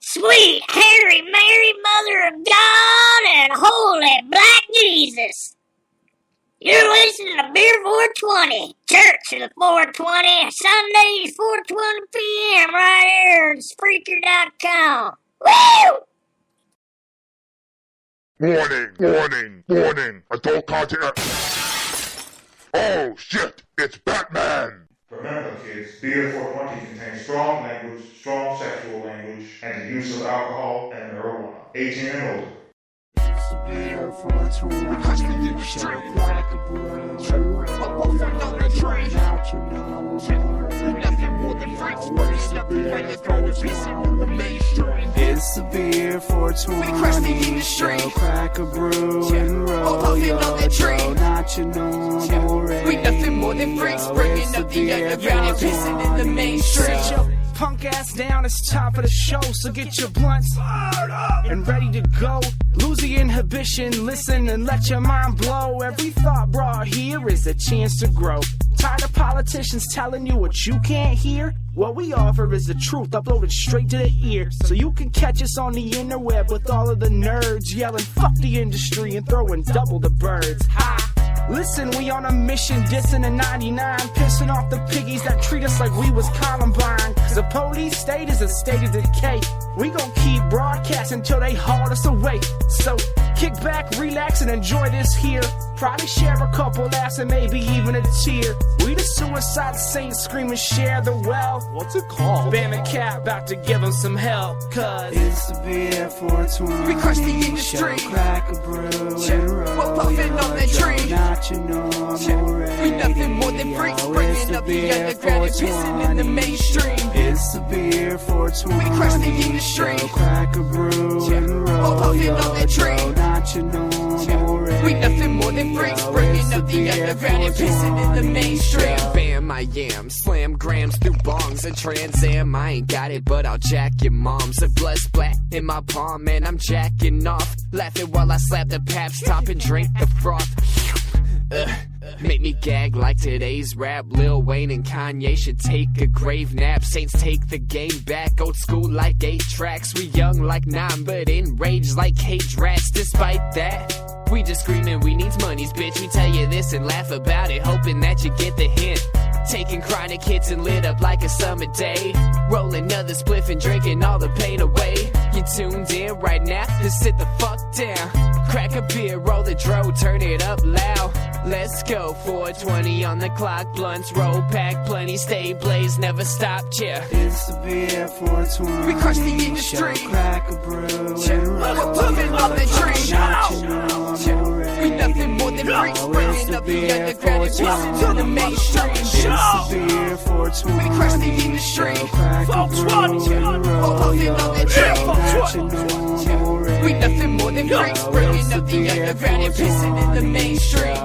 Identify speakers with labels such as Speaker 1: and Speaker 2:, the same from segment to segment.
Speaker 1: Sweet Harry Mary Mother of God and Holy Black Jesus. You're listening to Beer420, Church of the 420, Sundays 4:20 p.m. right here on Spreaker.com. Woo!
Speaker 2: Warning, adult content. Oh shit, it's Batman!
Speaker 3: Remember, kids, Beer420 contains strong language, strong sexual language, and the use of alcohol and marijuana. 18 and older.
Speaker 4: Beer420, crack a brew, it's the Beer420 show. Crack a brew and roll your dough, not your normal radio.
Speaker 5: We nothing more than freaks, bringing up the underground and pissing in the mainstream.
Speaker 4: Punk ass down, it's time for the show, so get your blunts and ready to go. Lose the inhibition, listen and let your mind blow. Every thought brought here is a chance to grow. Tired of politicians telling you what you can't hear? What we offer is the truth uploaded straight to the ear. So you can catch us on the interweb with all of the nerds yelling fuck the industry and throwing double the birds. Ha! Listen, we on a mission, dissing a 99, pissing off the piggies that treat us like we was Columbine. The police state is a state of decay. We gon' keep broadcasting till they haul us away. So kick back, relax, and enjoy this here. Probably share a couple laughs and maybe even a tear. We the suicide saints screaming share the wealth. What's it called? Bam and Cat about to give them some help. Cause it's the Beer420.
Speaker 5: We crush the industry.
Speaker 4: Crack a brew and roll.
Speaker 5: We're puffing on the tree.
Speaker 4: Not your normal radio.
Speaker 5: We nothing more than freaks, bringing up the underground and pissing in the mainstream.
Speaker 4: It's the Beer420.
Speaker 5: We crush the industry.
Speaker 4: Crack a brew and roll
Speaker 5: puffing
Speaker 4: your
Speaker 5: on the tree.
Speaker 4: dough, not your normal radio.
Speaker 5: We nothing more than freaks, bringing up the underground and pissing in the mainstream. Bam, I am, slam grams through bongs and Trans Am. I ain't got it, but I'll jack your mom's. A blood splat in my palm, and I'm jacking off, laughing while I slap the Pabst top and drink the froth. Make me gag like today's rap. Lil Wayne and Kanye should take a grave nap. Saints take the game back, old school like 8 tracks. We young like 9, but enraged like cage rats. Despite that, we just screaming we needs monies, bitch. We tell you this and laugh about it, hoping that you get the hint. Taking chronic hits and lit up like a summer day. Roll another spliff and drinking all the pain away. You tuned in right now, just sit the fuck down. Crack a beer, roll the dro, turn it up loud. Let's go, 420 on the clock. Blunts, roll, pack plenty, stay blaze, never stop, yeah.
Speaker 4: It's the Beer420.
Speaker 5: We crush the industry.
Speaker 4: Crack a brew and roll.
Speaker 5: We're puffing on the tree.
Speaker 4: Not your normal radio.
Speaker 5: We nothing more than freaks, bringing up the underground and pissing to the mainstream.
Speaker 4: It's the Beer420.
Speaker 5: We crush the industry.
Speaker 4: Crack a brew and roll your dough, not your normal radio.
Speaker 5: We nothing more than freaks, bringing up the underground and pissing in the mainstream.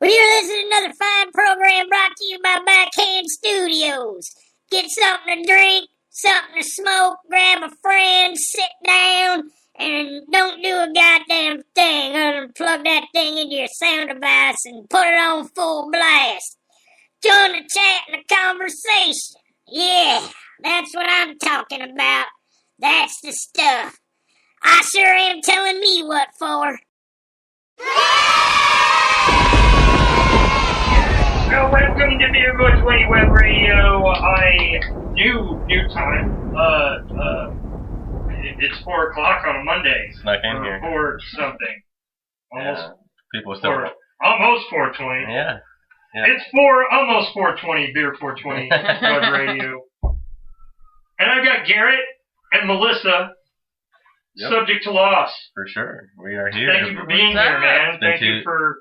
Speaker 1: Well, you're listening to another fine program brought to you by Backhand Studios. Get something to drink, something to smoke, grab a friend, sit down, and don't do a goddamn thing other than plug that thing into your sound device and put it on full blast. Join the chat and the conversation. Yeah, that's what I'm talking about. That's the stuff. I sure am telling me what for.
Speaker 6: So welcome to Beer420 Web Radio. New time. It's 4 o'clock on a Monday.
Speaker 7: Snuck in here.
Speaker 6: 4 something. Almost.
Speaker 7: Yeah. People are still.
Speaker 6: Almost 4:20.
Speaker 7: Yeah.
Speaker 6: It's almost 4:20. Beer420 Web Radio. And I've got Garrett and Melissa.
Speaker 7: Yep.
Speaker 6: Subject to loss.
Speaker 7: For sure. We are here.
Speaker 6: Thank you for being here, man. Thank you for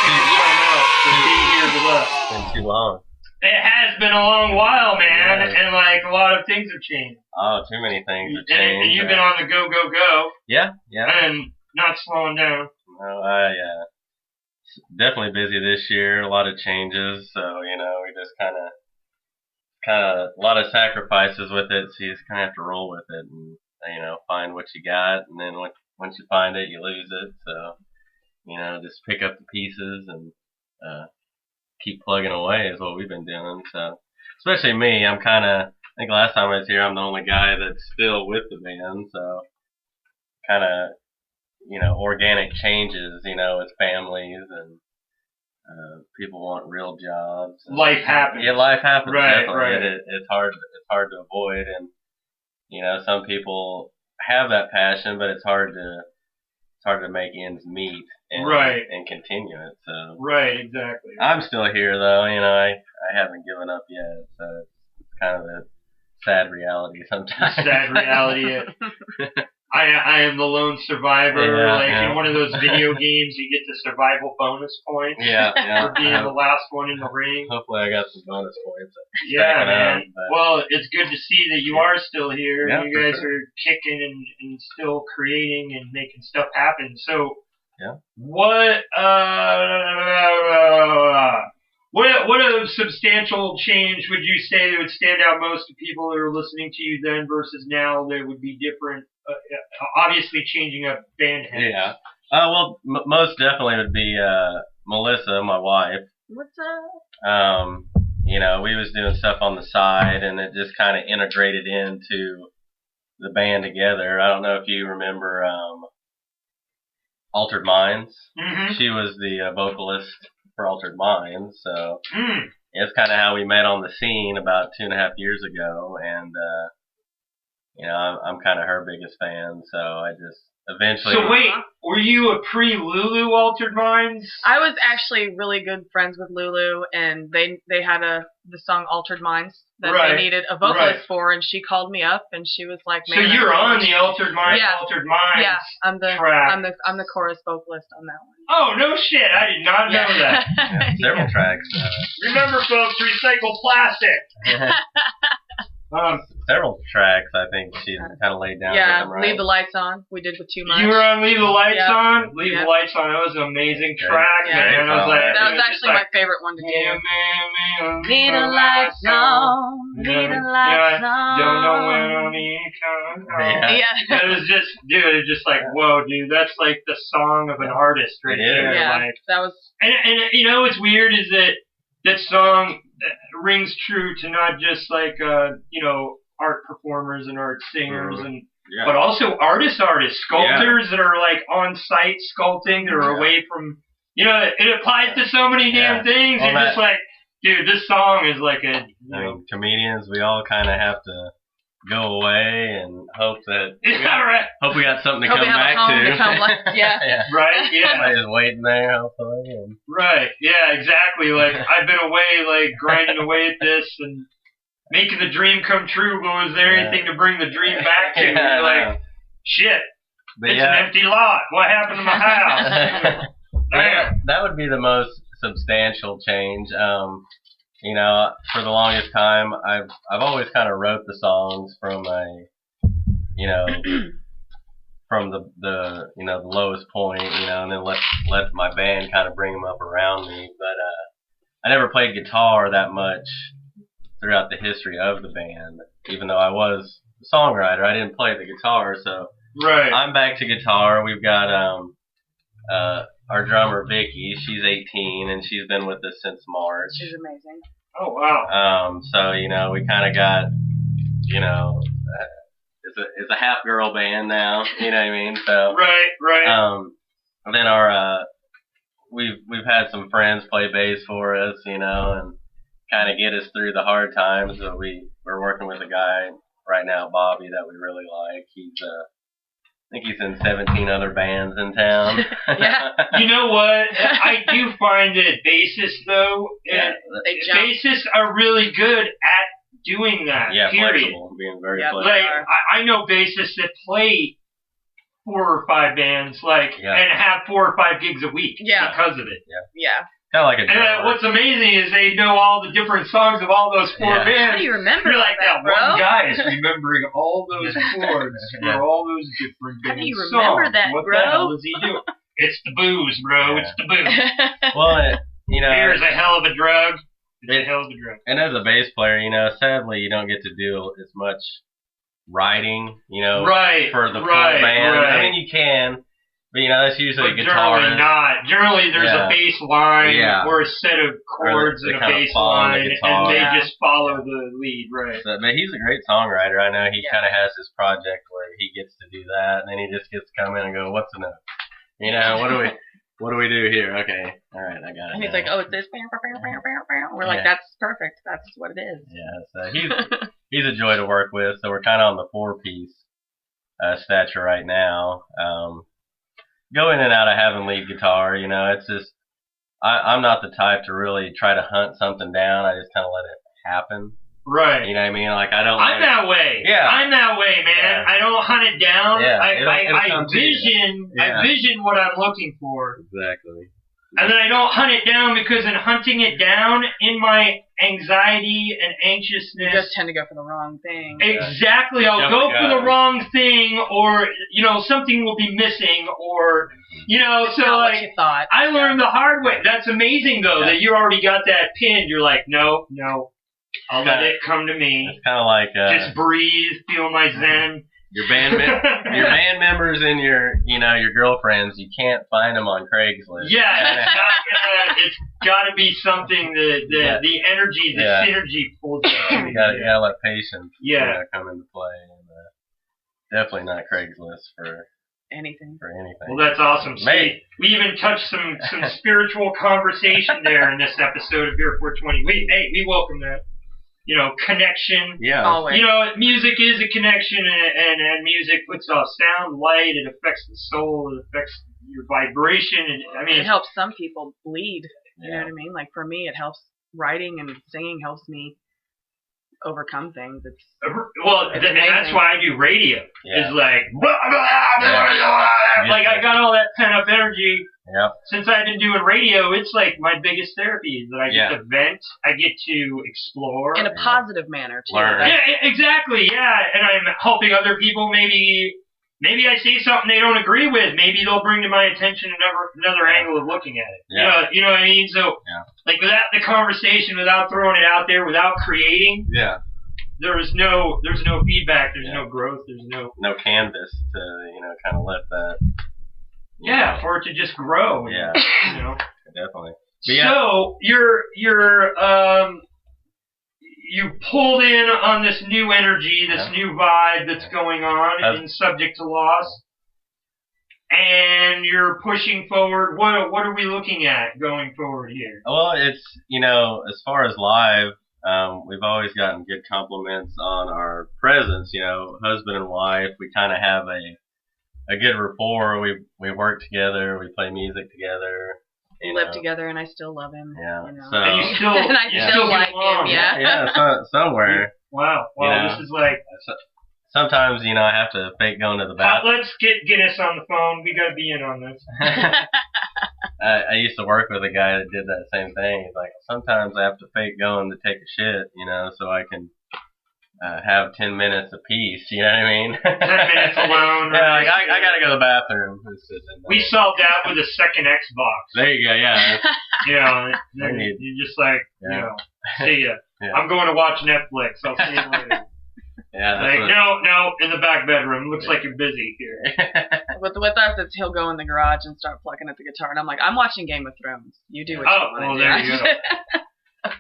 Speaker 6: being here with us.
Speaker 7: It's been too long.
Speaker 6: It has been a long while, man,
Speaker 7: Yeah.
Speaker 6: and like a lot of things have changed.
Speaker 7: Oh, too many things have changed.
Speaker 6: And you've been on the go, go, go.
Speaker 7: Yeah.
Speaker 6: And not slowing down.
Speaker 7: No, definitely busy this year. A lot of changes. So, we just kind of a lot of sacrifices with it. So you just kind of have to roll with it and, find what you got. And then once you find it, you lose it. So, just pick up the pieces and keep plugging away is what we've been doing. So, especially me, I think last time I was here, I'm the only guy that's still with the band, so kind of, organic changes, with families and people want real jobs.
Speaker 6: Life happens.
Speaker 7: Yeah, life happens.
Speaker 6: Right,
Speaker 7: definitely.
Speaker 6: right.
Speaker 7: It's hard to avoid, and some people have that passion, but it's hard to make ends meet and continue it. So
Speaker 6: right, exactly.
Speaker 7: I'm still here though. I haven't given up yet, so it's kind of a sad reality sometimes.
Speaker 6: Sad reality. I am the lone survivor. In one of those video games, you get the survival bonus points.
Speaker 7: Yeah.
Speaker 6: For being the last one in the ring.
Speaker 7: Hopefully, I got some bonus points.
Speaker 6: Yeah, man. Well, it's good to see that you are still here.
Speaker 7: Yeah,
Speaker 6: You guys are kicking and still creating and making stuff happen. So, what a substantial change would you say that would stand out most to people that are listening to you then versus now that would be different? Obviously changing up band heads.
Speaker 7: Yeah. Well, most definitely would be Melissa, my wife.
Speaker 8: What's up?
Speaker 7: We was doing stuff on the side, and it just kind of integrated into the band together. I don't know if you remember Altered Minds.
Speaker 6: Mm-hmm.
Speaker 7: She was the vocalist for Altered Minds, so it's kind of how we met on the scene about 2.5 years ago, and I'm kind of her biggest fan, so I just eventually.
Speaker 6: So wait, were you a pre-Lulu Altered Minds?
Speaker 8: I was actually really good friends with Lulu, and they had the song Altered Minds that they needed a vocalist for, and she called me up, and she was like, "Man,
Speaker 6: so you're on the Altered Minds,
Speaker 8: Yeah, I'm the chorus vocalist on that one.
Speaker 6: Oh no shit! I did not know that.
Speaker 7: Several tracks.
Speaker 6: Remember, folks, recycle plastic.
Speaker 7: Several tracks, I think she kind of laid down.
Speaker 8: Yeah,
Speaker 7: with them, right?
Speaker 8: Leave the Lights On. We did with Too Much.
Speaker 6: You were on Leave the Lights On? Leave the Lights On. That was an amazing track, man.
Speaker 8: That was actually my favorite one to do. Leave the lights on. Leave the lights on.
Speaker 6: Don't know when I'll be coming home.
Speaker 8: Yeah.
Speaker 6: It was just, dude, it's just like, whoa, dude, that's like the song of an artist right there.
Speaker 8: Yeah,
Speaker 6: like,
Speaker 8: that was.
Speaker 6: And what's weird is that song rings true to not just like art performers and art singers but also artists, sculptors that are like on site sculpting that are away from it applies to so many damn things. Well, it's just like, dude, this song is like
Speaker 7: comedians, we all kind of have to go away and hope that hope we got something to come back to. Right, yeah. Somebody's waiting there, hopefully.
Speaker 6: Right, yeah, exactly. Like, I've been away, like, grinding away at this and making the dream come true, but was there anything to bring the dream back to? You're like, shit, it's an empty lot. What happened to my house?
Speaker 7: That would be the most substantial change. For the longest time, I've always kind of wrote the songs from from the lowest point, and then let my band kind of bring them up around me. But I never played guitar that much throughout the history of the band, even though I was a songwriter. I didn't play the guitar, so I'm back to guitar. We've got our drummer Vicky. She's 18 and she's been with us since March.
Speaker 8: She's amazing.
Speaker 6: Oh wow.
Speaker 7: So we kind of got it's a half girl band now. You know what I mean? So
Speaker 6: right.
Speaker 7: And then our we've had some friends play bass for us, and kind of get us through the hard times. So we're working with a guy right now, Bobby, that we really like. He's I think he's in 17 other bands in town.
Speaker 6: You know what? I do find that bassists, though, bassists are really good at doing that.
Speaker 7: Yeah,
Speaker 6: period.
Speaker 7: Flexible, being very flexible.
Speaker 6: Like, I know bassists that play 4 or 5 bands, and have 4 or 5 gigs a week because of it.
Speaker 8: Yeah.
Speaker 7: Kind of like a drummer.
Speaker 6: And what's amazing is they know all the different songs of all those 4 bands.
Speaker 8: How do you remember
Speaker 6: You're like that
Speaker 8: bro?
Speaker 6: one guy is remembering all those chords for all those different bands.
Speaker 8: How do you remember that,
Speaker 6: what
Speaker 8: bro?
Speaker 6: What the hell does he do? It's the booze, bro. It's the booze.
Speaker 7: Well,
Speaker 6: beer is a hell of a drug. It's a hell of a drug.
Speaker 7: And as a bass player, sadly you don't get to do as much writing, for the full band. I mean, you can. But that's usually
Speaker 6: but
Speaker 7: guitar.
Speaker 6: Generally not. Generally there's a bass line or a set of chords and a bass line, and they just follow the lead, right?
Speaker 7: So, but he's a great songwriter. I know he kind of has his project where he gets to do that, and then he just gets to come in and go, "What's the note? What do we do here? Okay, all right, I got it."
Speaker 8: And he's like, "Oh, it's this." We're like, "That's perfect. That's what it is."
Speaker 7: Yeah, so he's a joy to work with. So we're kind of on the 4-piece stature right now. Go in and out of having lead guitar, it's just, I'm not the type to really try to hunt something down. I just kind of let it happen.
Speaker 6: Right.
Speaker 7: You know what I mean? Like, I don't.
Speaker 6: I'm that way.
Speaker 7: Yeah.
Speaker 6: I'm that way, man. Yeah. I don't hunt it down.
Speaker 7: Yeah.
Speaker 6: I vision what I'm looking for.
Speaker 7: Exactly.
Speaker 6: And then I don't hunt it down because in hunting it down, in my anxiety and anxiousness,
Speaker 8: you just tend to go for the wrong thing.
Speaker 6: Exactly. I'll go for the wrong thing, or something will be missing, or
Speaker 8: it's
Speaker 6: so
Speaker 8: not
Speaker 6: like
Speaker 8: what you thought.
Speaker 6: I learned the hard way. That's amazing though that you already got that pinned. You're like, no, I'll let it come to me.
Speaker 7: It's kind of like
Speaker 6: just breathe, feel my zen.
Speaker 7: Your band members and your girlfriends, you can't find them on Craigslist.
Speaker 6: Yeah, it's got to be something that the energy, the synergy pulls you.
Speaker 7: You gotta let patience come into play, and definitely not Craigslist for
Speaker 8: anything.
Speaker 6: Well, that's awesome. We even touched some spiritual conversation there in this episode of Beer420. We welcome that. Connection.
Speaker 7: Yeah.
Speaker 8: Always.
Speaker 6: Music is a connection, and music puts off sound, light. It affects the soul. It affects your vibration. And
Speaker 8: it helps some people bleed. You know what I mean? Like for me, it helps. Writing and singing helps me overcome things. It's
Speaker 6: and that's why I do radio. It's like, like I got all that pent up energy.
Speaker 7: Yep.
Speaker 6: Since I've been doing radio, it's like my biggest therapy is that I get to vent, I get to explore.
Speaker 8: In a positive manner, too.
Speaker 6: Yeah, exactly, yeah. And I'm helping other people. Maybe I say something they don't agree with. Maybe they'll bring to my attention another angle of looking at it.
Speaker 7: Yeah.
Speaker 6: You know what I mean? So, like without the conversation, without throwing it out there, without creating, there's no feedback, there's no growth, there's no
Speaker 7: canvas to, kind of let that...
Speaker 6: for it to just grow.
Speaker 7: Yeah. Definitely.
Speaker 6: So you pulled in on this new energy, this new vibe that's going on in Subject to Loss, and you're pushing forward. What are we looking at going forward here?
Speaker 7: Well, it's as far as live, we've always gotten good compliments on our presence. Husband and wife, we kind of have a good rapport. We work together. We play music together.
Speaker 8: We live together, and I still love him.
Speaker 7: Yeah.
Speaker 6: So, and you still,
Speaker 8: and I still like him. Yeah.
Speaker 7: Yeah. Somewhere.
Speaker 6: Wow. This is like.
Speaker 7: Sometimes I have to fake going to the bathroom.
Speaker 6: Let's get Guinness on the phone. We got to be in on this.
Speaker 7: I used to work with a guy that did that same thing. He's like, sometimes I have to fake going to take a shit, so I can have 10 minutes apiece. You know what I mean?
Speaker 6: 10 minutes alone.
Speaker 7: Yeah, like, I gotta go to the bathroom.
Speaker 6: We solved that with a second Xbox.
Speaker 7: There you go. Yeah.
Speaker 6: You're just like, see ya. Yeah. I'm going to watch Netflix. I'll see you later.
Speaker 7: Yeah.
Speaker 6: No, in the back bedroom. Looks like you're busy here.
Speaker 8: With us, it's he'll go in the garage and start plucking at the guitar, and I'm like, I'm watching Game of Thrones. You do what you want to do.
Speaker 6: There you go.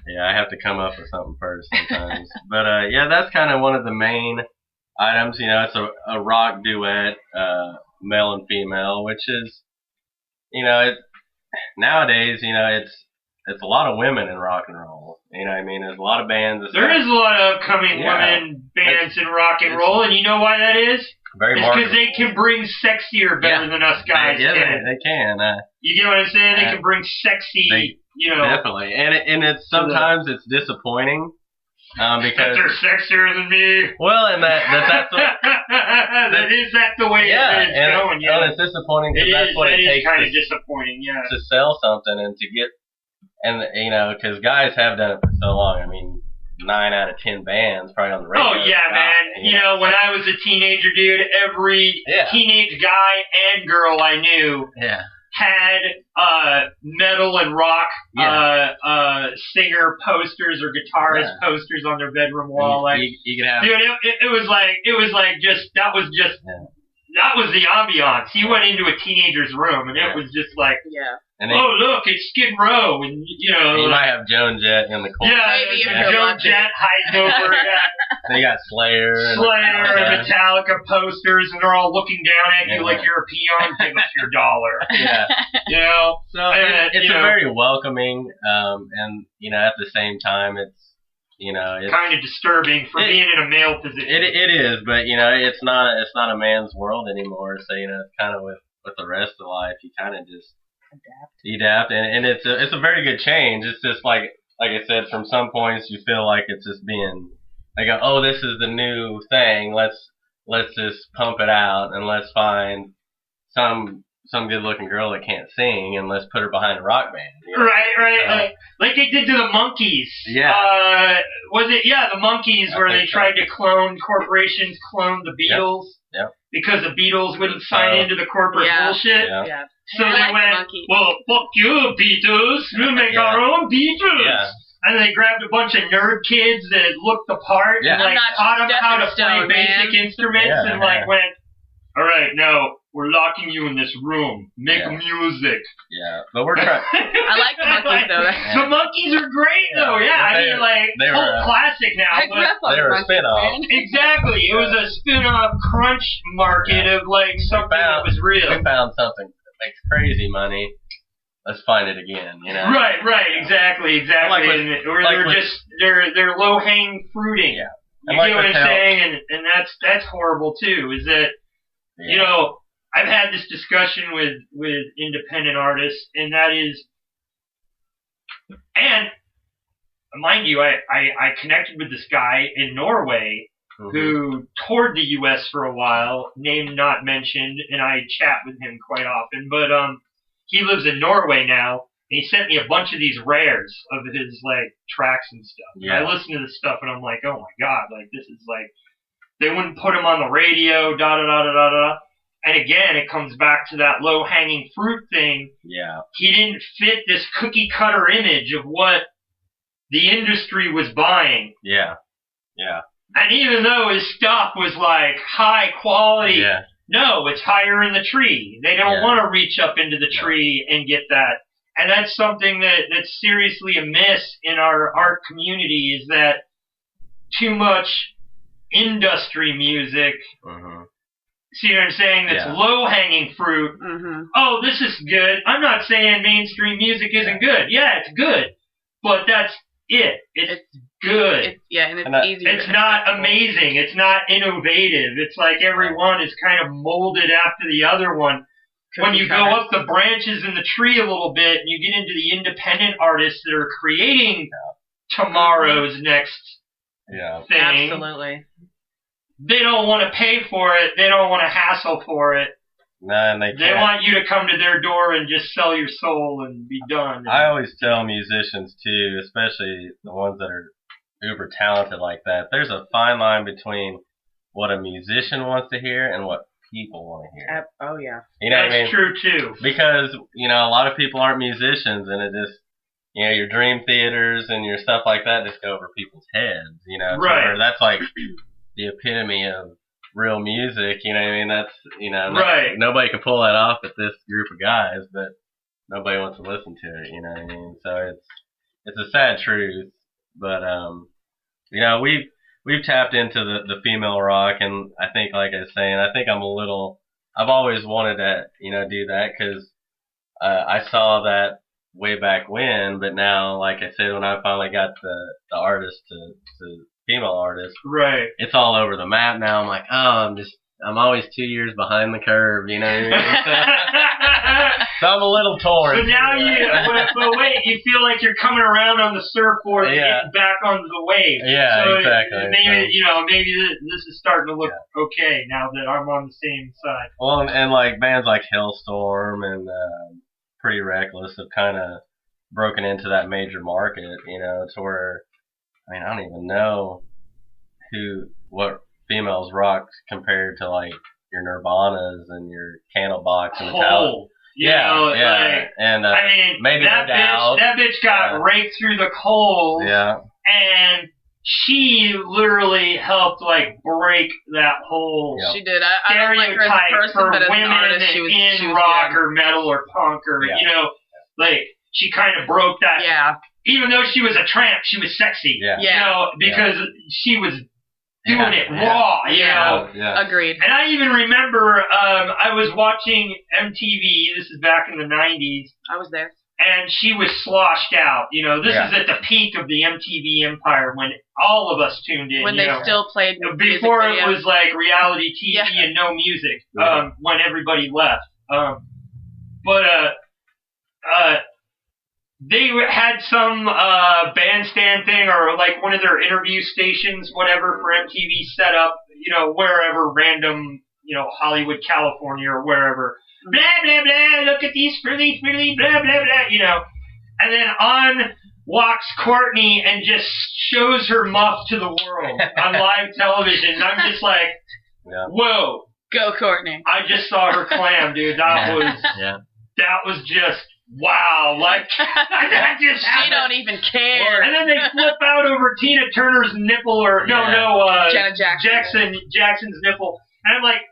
Speaker 7: Yeah, I have to come up with something first sometimes. But that's kind of one of the main items. It's a rock duet, male and female, which is, nowadays, it's a lot of women in rock and roll. You know what I mean? There's a lot of bands.
Speaker 6: There is a lot of upcoming women bands in rock and roll, and you know why that is?
Speaker 7: Very
Speaker 6: it's because they can bring sexier better than us guys can.
Speaker 7: They can.
Speaker 6: You get what I'm saying? They can bring sexy,
Speaker 7: Definitely. And it's sometimes it's disappointing. Because
Speaker 6: they're sexier than me.
Speaker 7: Well, and that's
Speaker 6: that the way it's going. Yeah,
Speaker 7: and it's disappointing because that's what it takes.
Speaker 6: Kind of disappointing,
Speaker 7: to sell something and to get, and because guys have done it for so long. I mean, 9 out of 10 bands probably on the radio.
Speaker 6: Oh yeah, man. When I was a teenager, dude, every teenage guy and girl I knew had metal and rock singer posters or guitarist posters on their bedroom wall.
Speaker 7: You could have,
Speaker 6: dude, it was like that was the ambiance. He went into a teenager's room, and it was just like,
Speaker 8: and
Speaker 6: oh, look, it's Skid Row, and, you know.
Speaker 7: You might have Joan Jett in the corner.
Speaker 6: Yeah, Joan Jett hiding over it.
Speaker 7: They got Slayer and
Speaker 6: Metallica posters, and they're all looking down at you like you're a peon. Give us your $1.
Speaker 7: Yeah.
Speaker 6: You know?
Speaker 7: So it's a very welcoming, and, you know, at the same time, it's, you know, it's
Speaker 6: kind of disturbing for being in a male position.
Speaker 7: It is, but, you know, it's not a man's world anymore. So, you know, it's kind of with the rest of life, you kind of just adapt, and it's a very good change. It's just like I said, from some points you feel like it's just being like, oh, this is the new thing. Let's just pump it out, and let's find some good looking girl that can't sing, and let's put her behind a rock band. You know?
Speaker 6: Right. Like they did to the Monkees.
Speaker 7: Yeah.
Speaker 6: Was it? Yeah, the Monkees, where they tried to corporations clone the Beatles.
Speaker 7: Yep.
Speaker 6: Because the Beatles wouldn't sign into the corporate bullshit.
Speaker 8: Yeah.
Speaker 6: So they went, well, fuck you, Beatles. We'll make our own Beatles.
Speaker 7: Yeah.
Speaker 6: And they grabbed a bunch of nerd kids that looked the part and like taught them how to play basic instruments and like went, all right, now we're locking you in this room. Make music.
Speaker 7: Yeah, but we're trying.
Speaker 8: I like the Monkees though.
Speaker 6: The Monkees are great though. Yeah, I mean like cult classic now.
Speaker 8: I grew up on
Speaker 7: they were a spin-off.
Speaker 6: Exactly, it was a spin-off crunch market of like something that was real.
Speaker 7: We found something that makes crazy money. Let's find it again, you know.
Speaker 6: Right, exactly. They're low hanging fruiting. Yeah. You get what I'm saying, and that's horrible too. Is that you know, I've had this discussion with independent artists, and that is, and mind you, I connected with this guy in Norway who toured the U.S. for a while, name not mentioned, and I chat with him quite often, but he lives in Norway now, and he sent me a bunch of these rares of his, like, tracks and stuff. Yeah. And I listen to this stuff, and I'm like, oh my god, like, this is like, they wouldn't put him on the radio, da-da-da-da-da-da. And again, it comes back to that low-hanging fruit thing.
Speaker 7: Yeah.
Speaker 6: He didn't fit this cookie-cutter image of what the industry was buying.
Speaker 7: Yeah.
Speaker 6: And even though his stuff was, like, high quality, no, it's higher in the tree. They don't want to reach up into the tree and get that. And that's something that's seriously amiss in our art community, is that too much industry music. See what I'm saying? That's low-hanging fruit. Oh, this is good. I'm not saying mainstream music isn't good. Yeah, it's good. But that's it. It's good.
Speaker 8: And it's easier.
Speaker 6: It's not amazing. It's not innovative. It's like everyone is kind of molded after the other one. When you go up the branches in the tree a little bit, and you get into the independent artists that are creating tomorrow's next thing.
Speaker 8: Absolutely.
Speaker 6: They don't want to pay for it. They don't want to hassle for it.
Speaker 7: No, and they can't.
Speaker 6: They want you to come to their door and just sell your soul and be done.
Speaker 7: I always tell musicians, too, especially the ones that are uber talented like that, there's a fine line between what a musician wants to hear and what people want to hear.
Speaker 8: Oh, yeah.
Speaker 7: You know
Speaker 6: That's
Speaker 7: what I mean?
Speaker 6: true, too.
Speaker 7: Because, you know, a lot of people aren't musicians, and it just, you know, your dream theaters and your stuff like that just go over people's heads, you know.
Speaker 6: Right.
Speaker 7: That's like the epitome of real music, you know what I mean? That's, you know, nobody can pull that off with this group of guys, but nobody wants to listen to it, you know what I mean? So it's a sad truth, but, you know, we've tapped into the female rock, and I think, like I was saying, I think I've always wanted to, you know, do that, because I saw that way back when, but now, like I said, when I finally got the artist to female artist, it's all over the map now. I'm like, oh, I'm always 2 years behind the curve, you know what I mean? So I'm a little torn.
Speaker 6: So now but wait, you feel like you're coming around on the surfboard and getting back onto the wave.
Speaker 7: Yeah,
Speaker 6: so
Speaker 7: exactly.
Speaker 6: Maybe this is starting to look okay now that I'm on the same side.
Speaker 7: Well, and like bands like Hellstorm and Pretty Reckless have kind of broken into that major market, you know, to where, I mean, I don't even know what females rock compared to like your Nirvanas and your Candlebox and Metallica.
Speaker 6: Like,
Speaker 7: and
Speaker 6: I mean,
Speaker 7: maybe
Speaker 6: that bitch got raked through the coals.
Speaker 7: Yeah.
Speaker 6: And she literally helped like break that whole
Speaker 8: She did. I don't like her as a person,
Speaker 6: for
Speaker 8: but as an
Speaker 6: women
Speaker 8: artist, she was
Speaker 6: in rock
Speaker 8: good.
Speaker 6: or metal or punk or like she kind of broke that.
Speaker 8: Yeah.
Speaker 6: Even though she was a tramp, she was sexy.
Speaker 8: Yeah.
Speaker 6: You know, because she was doing it raw. You know.
Speaker 7: Yeah.
Speaker 8: Agreed.
Speaker 6: And I even remember I was watching MTV. This is back in the 90s.
Speaker 8: I was there.
Speaker 6: And she was sloshed out. You know, this is at the peak of the MTV empire when all of us tuned in.
Speaker 8: When they still played
Speaker 6: before
Speaker 8: music
Speaker 6: it was like reality TV and no music. When everybody left. They had some bandstand thing or like one of their interview stations, whatever, for MTV set up. You know, wherever random. You know, Hollywood, California, or wherever. Blah, blah, blah, look at these frilly, blah, blah, blah, you know. And then on walks Courtney and just shows her muff to the world on live television. And I'm just like, whoa.
Speaker 8: Go, Courtney.
Speaker 6: I just saw her clam, dude. That was just, wow. Like, that just
Speaker 8: she don't even care.
Speaker 6: And then they flip out over Tina Turner's nipple, or,
Speaker 8: Janet
Speaker 6: Jackson's nipple. And I'm like,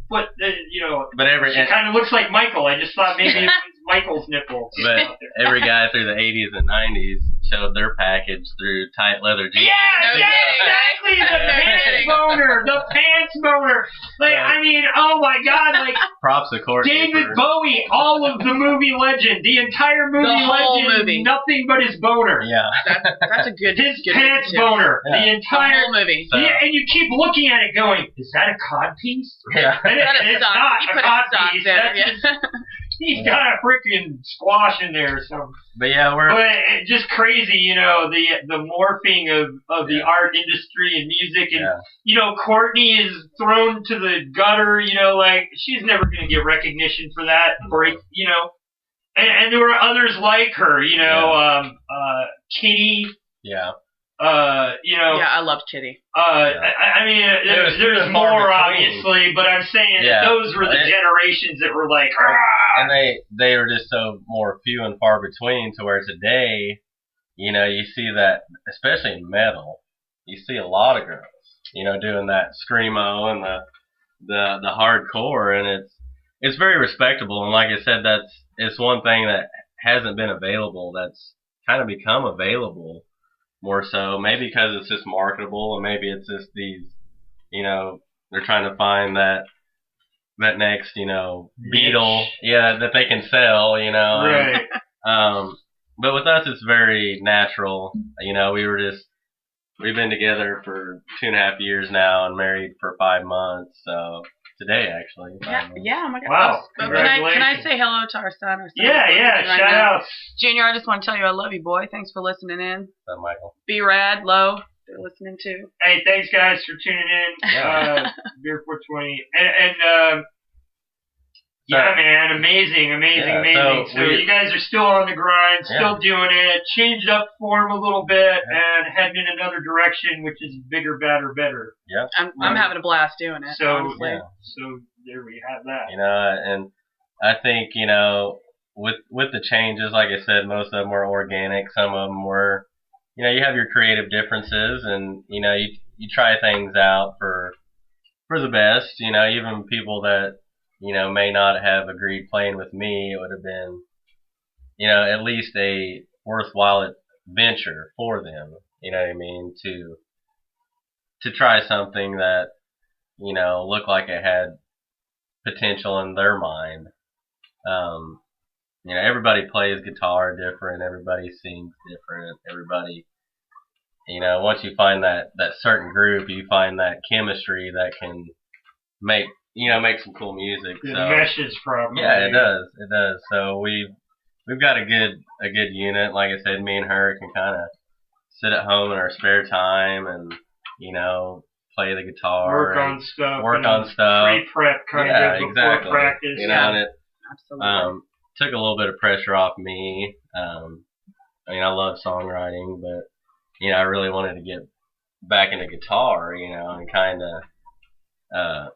Speaker 6: but she
Speaker 7: it
Speaker 6: kind of looks like Michael. I just thought maybe it was Michael's nipple.
Speaker 7: But every guy through the 80s and 90s showed their package through tight leather jeans.
Speaker 6: Exactly. The pants boner. Like, I mean, oh my God, like
Speaker 7: props to Courtney.
Speaker 6: David Bowie, all of the movie legend, the entire movie legend, nothing but his boner.
Speaker 7: Yeah,
Speaker 8: that's a good.
Speaker 6: His pants boner, the entire
Speaker 8: whole movie.
Speaker 6: So, and you keep looking at it, going, "Is that a cod piece?"
Speaker 7: Yeah,
Speaker 6: it's not a cod piece. He's got a freaking squash in there or something.
Speaker 7: But yeah,
Speaker 6: but just crazy, you know, the morphing of the art industry and music, and you know, Courtney is thrown to the gutter. You know, like she's never going to get recognition for that break. You know, and there were others like her. You know, Kitty.
Speaker 7: Yeah.
Speaker 6: You know.
Speaker 8: Yeah, I loved Kitty.
Speaker 6: I mean, there's more obviously, but I'm saying that those were the generations that were like,
Speaker 7: and they were just so more few and far between, to where today, you know, you see that, especially in metal, you see a lot of girls, you know, doing that screamo and the hardcore, and it's very respectable. And like I said, it's one thing that hasn't been available that's kind of become available. More so, maybe because it's just marketable, and maybe it's just these, you know, they're trying to find that next, you know, Beatle, that they can sell, you know.
Speaker 6: Right.
Speaker 7: But with us, it's very natural. You know, we've been together for 2.5 years now and married for 5 months. So today, actually.
Speaker 8: Yeah, oh my God.
Speaker 6: Wow.
Speaker 8: Can I say hello to our son?
Speaker 6: Shout out.
Speaker 8: Junior, I just want to tell you I love you, boy. Thanks for listening in.
Speaker 7: What's up, Michael?
Speaker 8: Be rad, low. They're listening too.
Speaker 6: Hey, thanks guys for tuning in. Beer420. And man, amazing. So you guys are still on the grind, still doing it. Changed up form a little bit and heading in another direction, which is bigger, badder, better.
Speaker 7: Yeah.
Speaker 8: I'm having a blast doing it.
Speaker 6: So
Speaker 8: honestly.
Speaker 6: So there we have that.
Speaker 7: You know, and I think, you know, with the changes, like I said, most of them were organic. Some of them were, you know, you have your creative differences, and you know, you try things out for the best. You know, even people that, you know, may not have agreed playing with me, it would have been, you know, at least a worthwhile venture for them. You know what I mean? To try something that, you know, looked like it had potential in their mind. You know, everybody plays guitar different. Everybody sings different. Everybody, you know, once you find that certain group, you find that chemistry that can make some cool music.
Speaker 6: It
Speaker 7: so,
Speaker 6: meshes properly.
Speaker 7: Yeah, it does. So we've got a good unit. Like I said, me and her can kind of sit at home in our spare time and, you know, play the guitar.
Speaker 6: Work on stuff. Pre-prep kind of before practice.
Speaker 7: You know, and it
Speaker 8: absolutely.
Speaker 7: Took a little bit of pressure off me. I mean, I love songwriting, but, you know, I really wanted to get back into guitar, you know, and kind of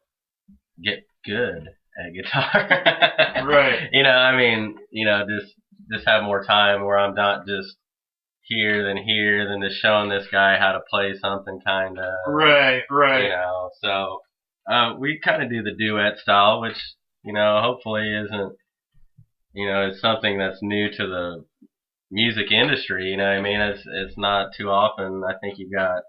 Speaker 7: get good at guitar.
Speaker 6: Right.
Speaker 7: You know, I mean, you know, just have more time where I'm not just here than just showing this guy how to play something kind of.
Speaker 6: Right.
Speaker 7: You know, so we kind of do the duet style, which, you know, hopefully isn't, you know, it's something that's new to the music industry. You know what I mean? It's not too often. I think you've got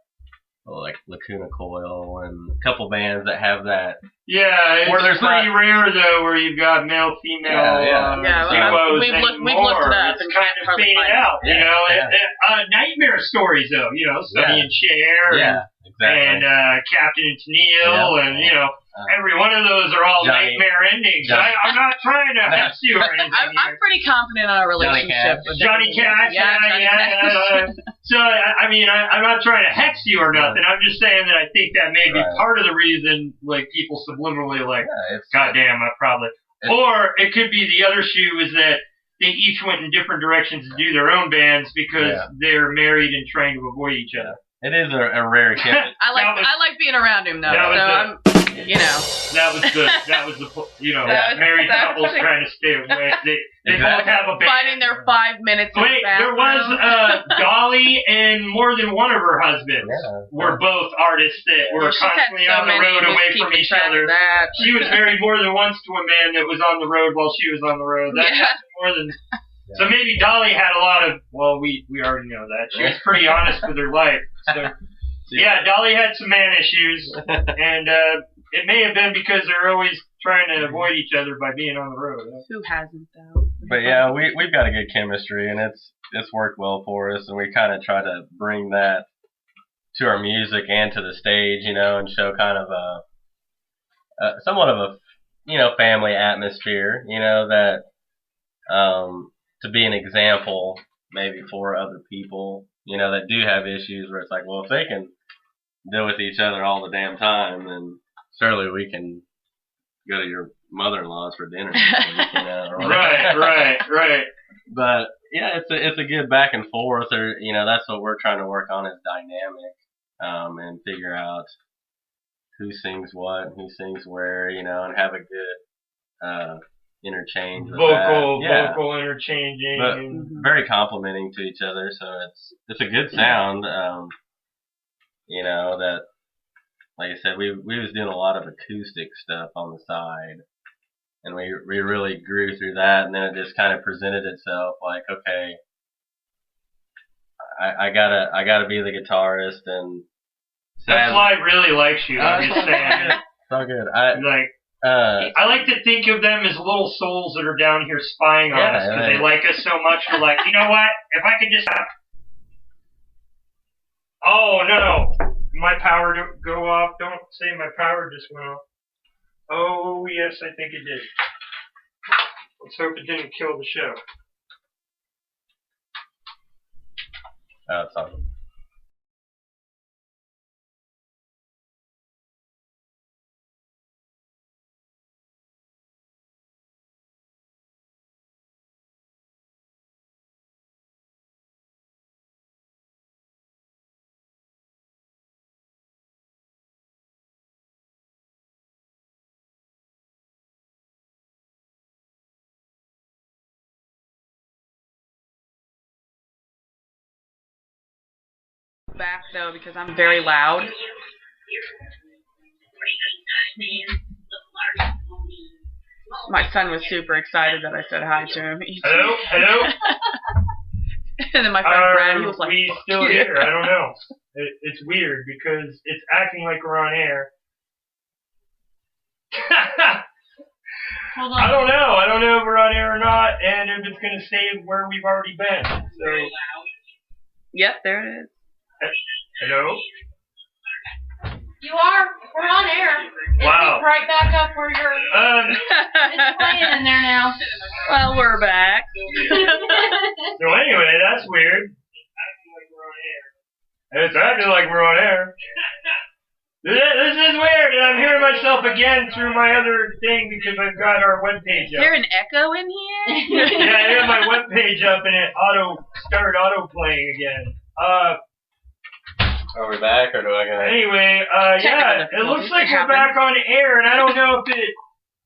Speaker 7: like Lacuna Coil and a couple bands that have that.
Speaker 6: Yeah, it's pretty rare though, where you've got male, female.
Speaker 8: We've looked it up.
Speaker 6: It's kind of faded out. You know, nightmare stories though. You know, Sonny and Cher.
Speaker 7: Yeah. Exactly.
Speaker 6: And Captain and Tennille, and you know, every one of those are all nightmare endings. I'm not trying to hex you or anything.
Speaker 8: I'm pretty confident in our relationship with
Speaker 6: Johnny Cash. So I mean, I'm not trying to hex you or nothing. I'm just saying that I think that may be part of the reason, like people subliminally like, goddamn, I probably. Or it could be the other shoe is that they each went in different directions to do their own bands because they're married and trying to avoid each other.
Speaker 7: It is a rare kid.
Speaker 8: I like being around him though. So you know.
Speaker 6: That was the you know, married couples trying to stay away. They both have a band.
Speaker 8: Finding their 5 minutes.
Speaker 6: Wait, there was Dolly and more than one of her husbands were both artists that were constantly on the road away from each other. She was married more than once to a man that was on the road while she was on the road. That's more than. So maybe Dolly had a lot of. Well, we already know that she was pretty honest with her life. So yeah, Dolly had some man issues, and it may have been because they're always trying to avoid each other by being on the road.
Speaker 8: Who hasn't though?
Speaker 7: But yeah, we've got a good chemistry, and it's worked well for us, and we kind of try to bring that to our music and to the stage, you know, and show kind of a somewhat of a, you know, family atmosphere, you know, that to be an example maybe for other people, you know, that do have issues where it's like, well, if they can deal with each other all the damn time, then surely we can go to your mother-in-law's for dinner. You know,
Speaker 6: Right.
Speaker 7: But yeah, it's a good back and forth, or you know, that's what we're trying to work on is dynamic, and figure out who sings what, and who sings where, you know, and have a good interchange with
Speaker 6: vocal interchanging,
Speaker 7: but very complimenting to each other, so it's a good sound. You know, that, like I said, we was doing a lot of acoustic stuff on the side, and we really grew through that, and then it just kind of presented itself like, okay, I gotta be the guitarist, and
Speaker 6: that slide really likes you. I'm just saying.
Speaker 7: So good.
Speaker 6: I like to think of them as little souls that are down here spying on us because they like us so much. They're like, you know what? If I could just have... Oh, no. My power to go off. Don't say my power just went off. Oh, yes, I think it did. Let's hope it didn't kill the show.
Speaker 7: That's awesome.
Speaker 8: Back though because I'm very loud. My son was super excited that I said hi to him.
Speaker 6: Hello?
Speaker 8: And then my friend Brad, he was like,
Speaker 6: we still here? I don't know. It's weird because it's acting like we're on air.
Speaker 8: Hold on.
Speaker 6: I don't know if we're on air or not, and if it's going to stay where we've already been. So.
Speaker 8: Yep, there it is.
Speaker 6: Hello?
Speaker 9: You are. We're on air.
Speaker 6: Wow.
Speaker 9: It's right back up where you're. It's playing in there now.
Speaker 8: Well, we're back.
Speaker 6: So anyway, that's weird. It's acting like we're on air. This is weird, and I'm hearing myself again through my other thing because I've got our webpage up.
Speaker 8: Is there an echo in here?
Speaker 6: Yeah, I have my webpage up and it started auto playing again.
Speaker 7: Are we back, or do I gotta...
Speaker 6: Anyway, yeah, it looks like we're back on air, and I don't know if it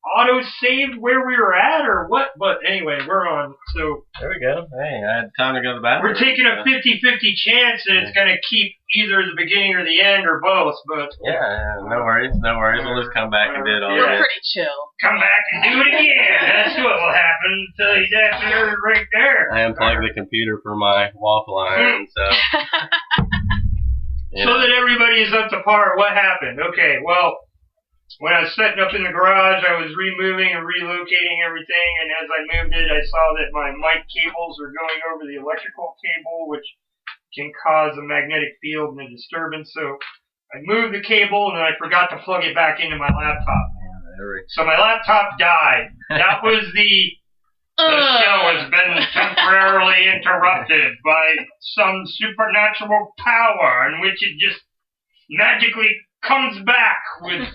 Speaker 6: auto-saved where we were at or what, but anyway, we're on, so.
Speaker 7: There we go. Hey, I had time to go to the bathroom.
Speaker 6: We're taking a 50-50 chance that it's going to keep either the beginning or the end or both, but.
Speaker 7: Yeah, no worries. We'll just come back and do it all
Speaker 8: We're
Speaker 7: again.
Speaker 8: pretty chill.
Speaker 6: Come back and do it again. That's what will happen until you got the nerve right there.
Speaker 7: I unplugged the computer for my waffle iron, so.
Speaker 6: So that everybody is up to par. What happened? Okay, well, when I was setting up in the garage, I was removing and relocating everything, and as I moved it, I saw that my mic cables are going over the electrical cable, which can cause a magnetic field and a disturbance. So I moved the cable, and then I forgot to plug it back into my laptop. So my laptop died. That was the show has been temporarily interrupted by some supernatural power in which it just magically comes back with...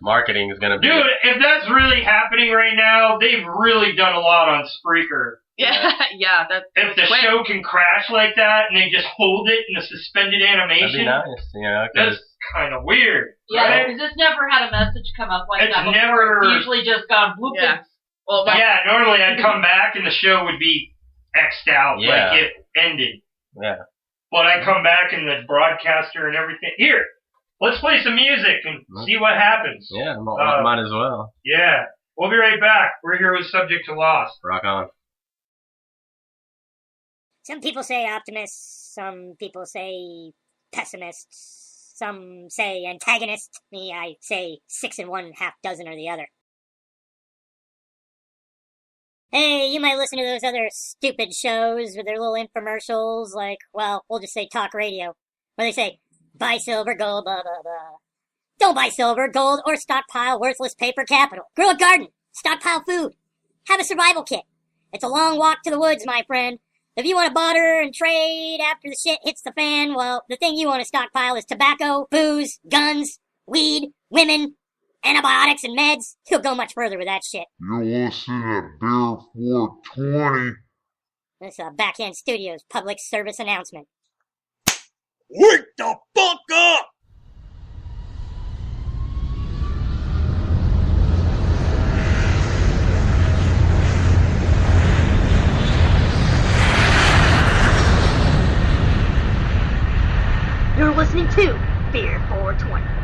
Speaker 7: Marketing is going to be...
Speaker 6: Dude, if that's really happening right now, they've really done a lot on Spreaker.
Speaker 8: Yeah, that's...
Speaker 6: If the show can crash like that and they just hold it in a suspended animation...
Speaker 7: That'd be nice, you know,
Speaker 6: that's kind of weird.
Speaker 9: Yeah,
Speaker 6: right?
Speaker 9: because it's never had a message come up like
Speaker 6: It's
Speaker 9: that before.
Speaker 6: never...
Speaker 9: It's usually just gone bloop.
Speaker 8: Yeah. Well,
Speaker 6: normally I'd come back and the show would be X'd out,
Speaker 7: Yeah.
Speaker 6: like it ended.
Speaker 7: Yeah.
Speaker 6: But I come back and the broadcaster and everything. Here, let's play some music and see what happens.
Speaker 7: Yeah, might as well.
Speaker 6: Yeah. We'll be right back. We're here with Subject to Loss.
Speaker 7: Rock on.
Speaker 1: Some people say optimists, some people say pessimists, some say antagonist. Me, I say 6 and 1/2 dozen or the other. Hey, you might listen to those other stupid shows with their little infomercials like, well, we'll just say talk radio, where they say, buy silver, gold, blah, blah, blah. Don't buy silver, gold, or stockpile worthless paper capital. Grow a garden. Stockpile food. Have a survival kit. It's a long walk to the woods, my friend. If you want to barter and trade after the shit hits the fan, well, the thing you want to stockpile is tobacco, booze, guns, weed, women, antibiotics, and meds. You'll go much further with that shit.
Speaker 2: You're listening to Beer420.
Speaker 1: This is Backhand Studios public service announcement.
Speaker 10: Wake the fuck up!
Speaker 1: You're listening to Beer420.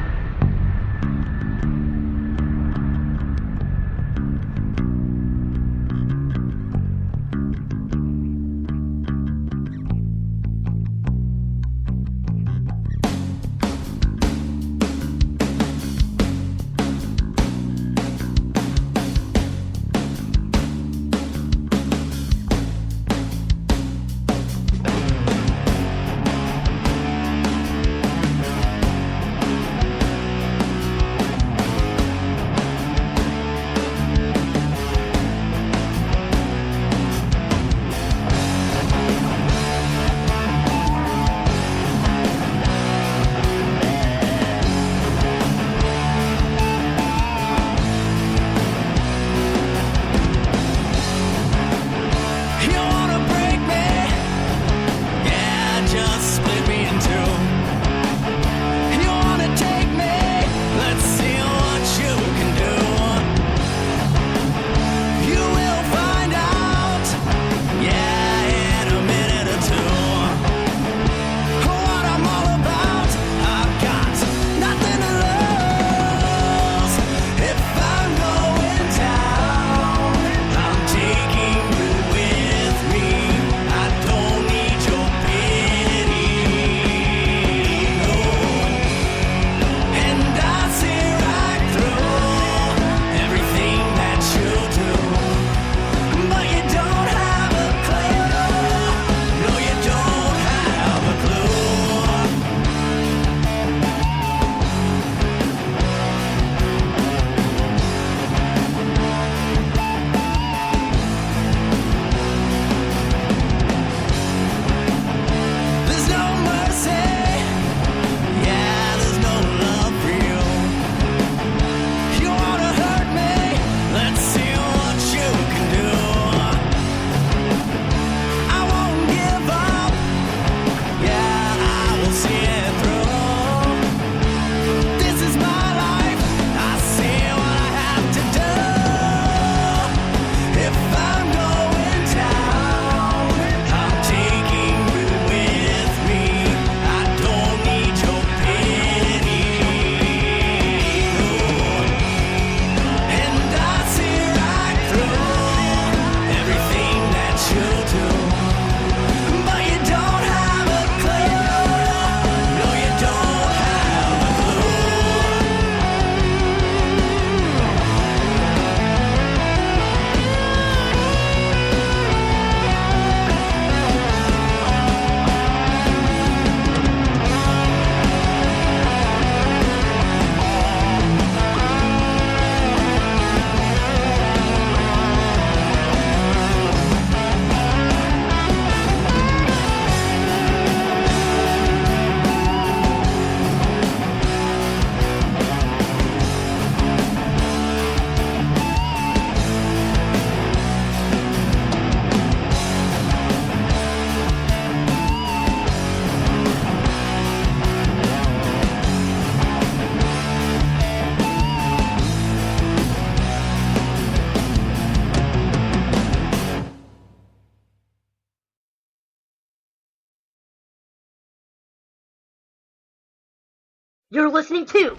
Speaker 1: You're listening to Beer420.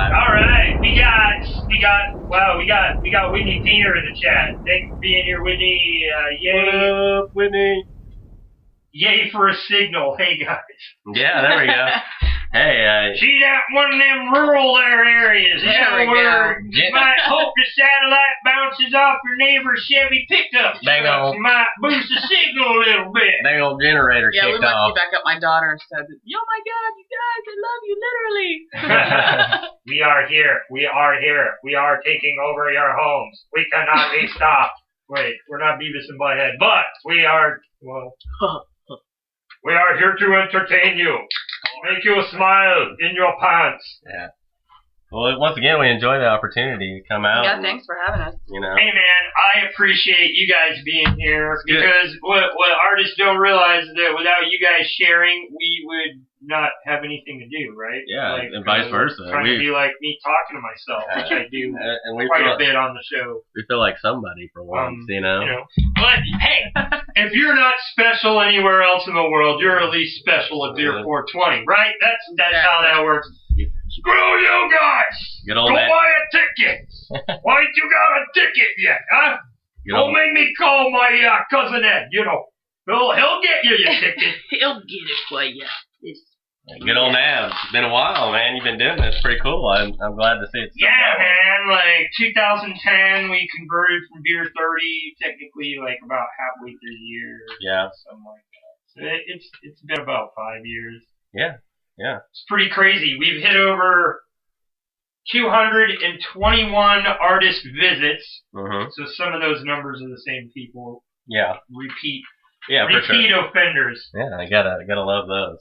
Speaker 6: Alright, we got Whitney Diener in the chat. Thanks for being here, Whitney. Yay.
Speaker 7: What up, Whitney?
Speaker 6: Yay for a signal. Hey, guys.
Speaker 7: Yeah, there we go. Hey,
Speaker 6: See that one of them rural areas, where you might hope the satellite bounces off your neighbor's Chevy pickup truck. You might boost the signal a little bit.
Speaker 7: dang old generator
Speaker 8: Yeah, we
Speaker 7: kicked
Speaker 8: must
Speaker 7: off.
Speaker 8: be back up. My daughter said, "Oh my God, you guys, I love you, literally."
Speaker 6: We are here. We are here. We are taking over your homes. We cannot be stopped. Wait, we're not Beavis and Butthead, but we are, well, we are here to entertain you. Make you smile in your pants.
Speaker 7: Yeah. Well, once again, we enjoy the opportunity to come out.
Speaker 8: Yeah, thanks for having us.
Speaker 7: You know.
Speaker 6: Hey, man, I appreciate you guys being here because what artists don't realize is that without you guys sharing, we would not have anything to do, right?
Speaker 7: Yeah,
Speaker 6: like,
Speaker 7: and vice versa.
Speaker 6: Trying to be like me talking to myself, which I do
Speaker 7: and we
Speaker 6: quite a bit on the show.
Speaker 7: We feel like somebody for once, you know.
Speaker 6: But hey, if you're not special anywhere else in the world, you're at least special at Beer420, right? That's how that works. Screw you guys!
Speaker 7: Good old
Speaker 6: Go
Speaker 7: man.
Speaker 6: buy a ticket! Why ain't you got a ticket yet, huh? Don't make me call my cousin Ed, you know. He'll get you your ticket.
Speaker 8: He'll get it for you.
Speaker 7: Good old Nav. It's been a while, man. You've been doing this. Pretty cool. I'm glad to see it.
Speaker 6: Yeah, man. Like 2010, we converted from Beer 30, technically like about halfway through the year.
Speaker 7: Yeah.
Speaker 6: Something like that. So it's been about 5 years.
Speaker 7: Yeah. Yeah.
Speaker 6: It's pretty crazy. We've hit over 221 artist visits. So some of those numbers are the same people.
Speaker 7: Yeah.
Speaker 6: Repeat.
Speaker 7: Yeah, for sure.
Speaker 6: Repeat offenders.
Speaker 7: Yeah, I gotta love those.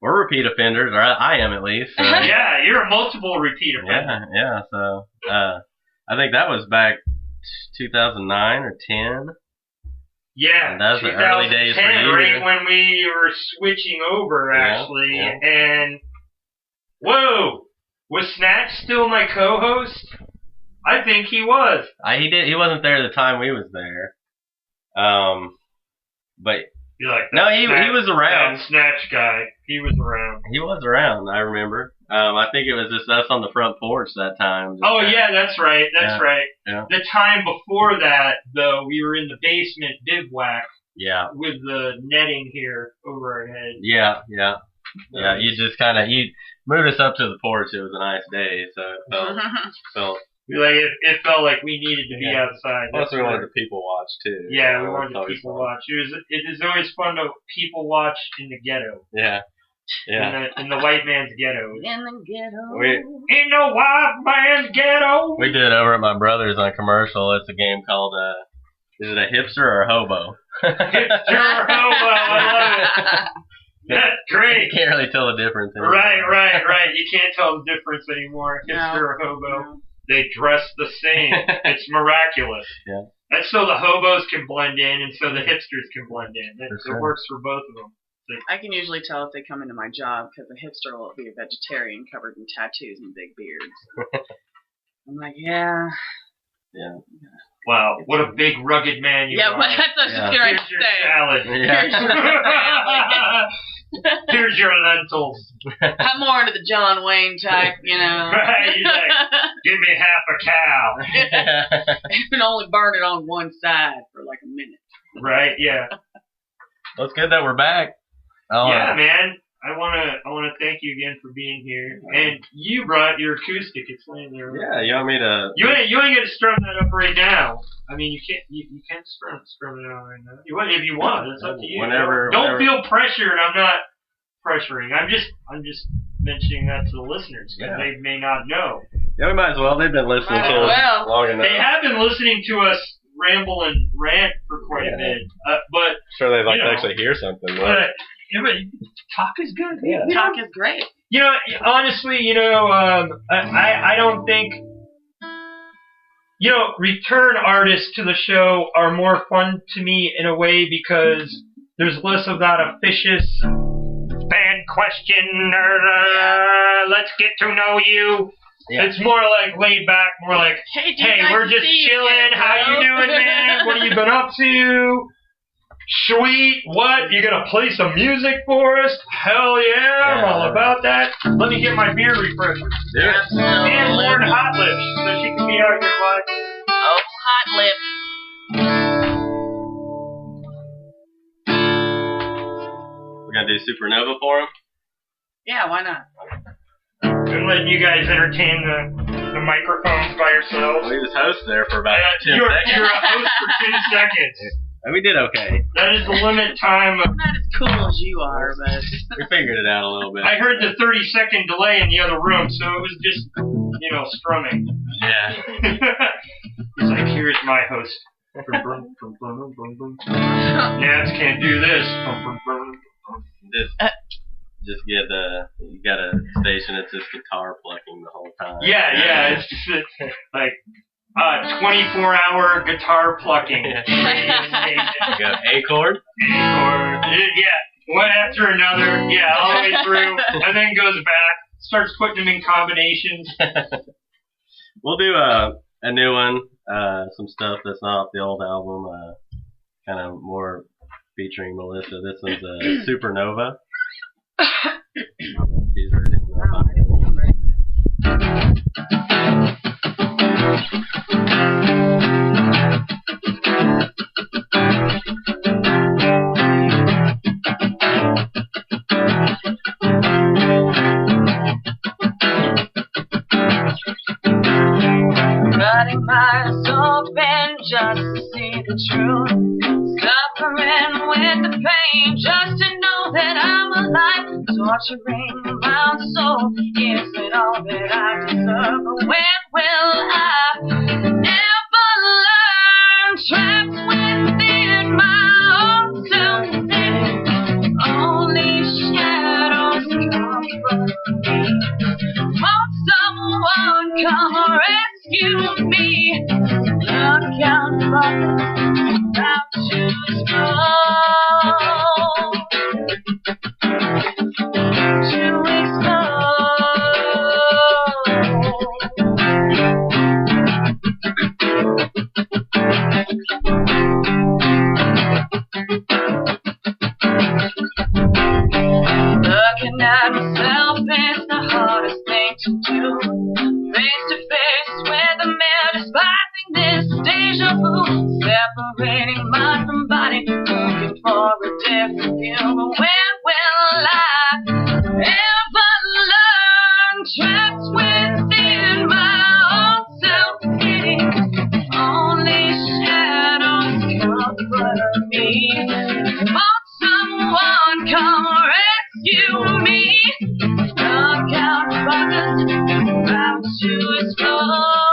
Speaker 7: We're repeat offenders, or I am at least. So.
Speaker 6: Yeah, you're a multiple repeat offender.
Speaker 7: Yeah. So I think that was back 2009 or 10.
Speaker 6: Yeah,
Speaker 7: that was the early days for you.
Speaker 6: Right when we were switching over, actually. Yeah. And whoa, was Snatch still my co-host? I think he was.
Speaker 7: He wasn't there the time we was there. But he was around.
Speaker 6: That Snatch guy, he was around.
Speaker 7: He was around. I remember. I think it was just us on the front porch that time.
Speaker 6: Yeah, that's right. That's right.
Speaker 7: Yeah.
Speaker 6: The time before that, though, we were in the basement bivouac.
Speaker 7: Yeah. With the
Speaker 6: netting here over our head.
Speaker 7: Yeah. You just you moved us up to the porch. It was a nice day, so it felt.
Speaker 6: It felt like we needed to be outside.
Speaker 7: Plus, we wanted to people watch too.
Speaker 6: Yeah, we wanted to people watch. It is always fun to people watch in the ghetto.
Speaker 7: Yeah.
Speaker 6: In the white man's ghetto.
Speaker 8: In the ghetto.
Speaker 6: In the white man's ghetto.
Speaker 7: We did it over at my brother's on commercial. It's a game called is it a hipster or a hobo?
Speaker 6: Hipster or hobo. I love it. That's great.
Speaker 7: You can't really tell the difference anymore.
Speaker 6: Right. You can't tell the difference anymore. Hipster or hobo. No. They dress the same. It's miraculous.
Speaker 7: Yeah.
Speaker 6: That's so the hobos can blend in and so the hipsters can blend in. It works for both of them.
Speaker 8: I can usually tell if they come into my job because a hipster will be a vegetarian covered in tattoos and big beards. I'm like, yeah.
Speaker 6: Wow, what a big rugged man you are.
Speaker 8: Yeah, well, that's what I was just going to say.
Speaker 6: Salad.
Speaker 8: Here's your salad.
Speaker 6: Here's your lentils.
Speaker 8: I'm more into the John Wayne type, you know.
Speaker 6: Right, he's like, give me half a cow.
Speaker 8: You can only burn it on one side for like a minute.
Speaker 6: Right, yeah.
Speaker 7: Well, it's good that we're back.
Speaker 6: Yeah, man. I wanna thank you again for being here. And you brought your acoustic. It's laying there.
Speaker 7: Yeah, you want me to?
Speaker 6: You ain't gonna strum that up right now. I mean, you can't. You can strum it out right now. If you want, it's up to you. Don't feel pressured. I'm not pressuring. I'm just mentioning that to the listeners because they may not know.
Speaker 7: Yeah, we might as well. They've been listening to us long enough.
Speaker 6: They have been listening to us ramble and rant for quite a bit. But
Speaker 7: sure, they'd like to actually hear something.
Speaker 6: But talk is good.
Speaker 8: Yeah. Talk is great.
Speaker 6: You know, honestly, I don't think, return artists to the show are more fun to me in a way because there's less of that officious fan question or let's get to know you. Yeah. It's more like laid back, more like, hey, we're just chilling. How you doing, man? What have you been up to? Sweet, what? You gonna play some music for us? Hell yeah, I'm all about that. Let me get my beer refresher. And Lauren Hot Lips, so she can be out here live.
Speaker 8: Oh, Hot Lips.
Speaker 7: We're gonna do Supernova for him?
Speaker 8: Yeah, why not?
Speaker 6: And let you guys entertain the microphones by yourselves.
Speaker 7: Well, he was host there for about 10 seconds.
Speaker 6: You're a host for 10 seconds.
Speaker 7: We did okay.
Speaker 6: That is the limit time.
Speaker 8: I'm not as cool as you are, but...
Speaker 7: We figured it out a little bit.
Speaker 6: I heard the 30-second delay in the other room, so it was just, strumming.
Speaker 7: Yeah.
Speaker 6: He's like, here's my host. Nats can't do this.
Speaker 7: Just get you got a station that's just guitar plucking the whole time.
Speaker 6: Yeah, it's just like 24-hour guitar plucking.
Speaker 7: You go A chord?
Speaker 6: Yeah, one after another, all the way through, and then goes back, starts putting them in combinations.
Speaker 7: We'll do a new one, some stuff that's not off the old album, kind of more featuring Melissa. This one's Supernova. She's ready.
Speaker 11: Cutting my open just to see the truth. Suffering with the pain just to know that I'm alive. Torturing my soul, is it all that I deserve? But when will I ever learn? Trapped within my own self-pity. Only shadows comfort me. Won't someone come rescue me? Look out, mother, about to explode. To looking at myself is the hardest thing to do. Face to face with the mirror, despising this deja vu. Separating mind from body, looking for a different view. But when will I ever learn? Trapped within my own self-pity. Only shadows comfort me. Won't someone come rescue me? Look out, brothers, about to explode.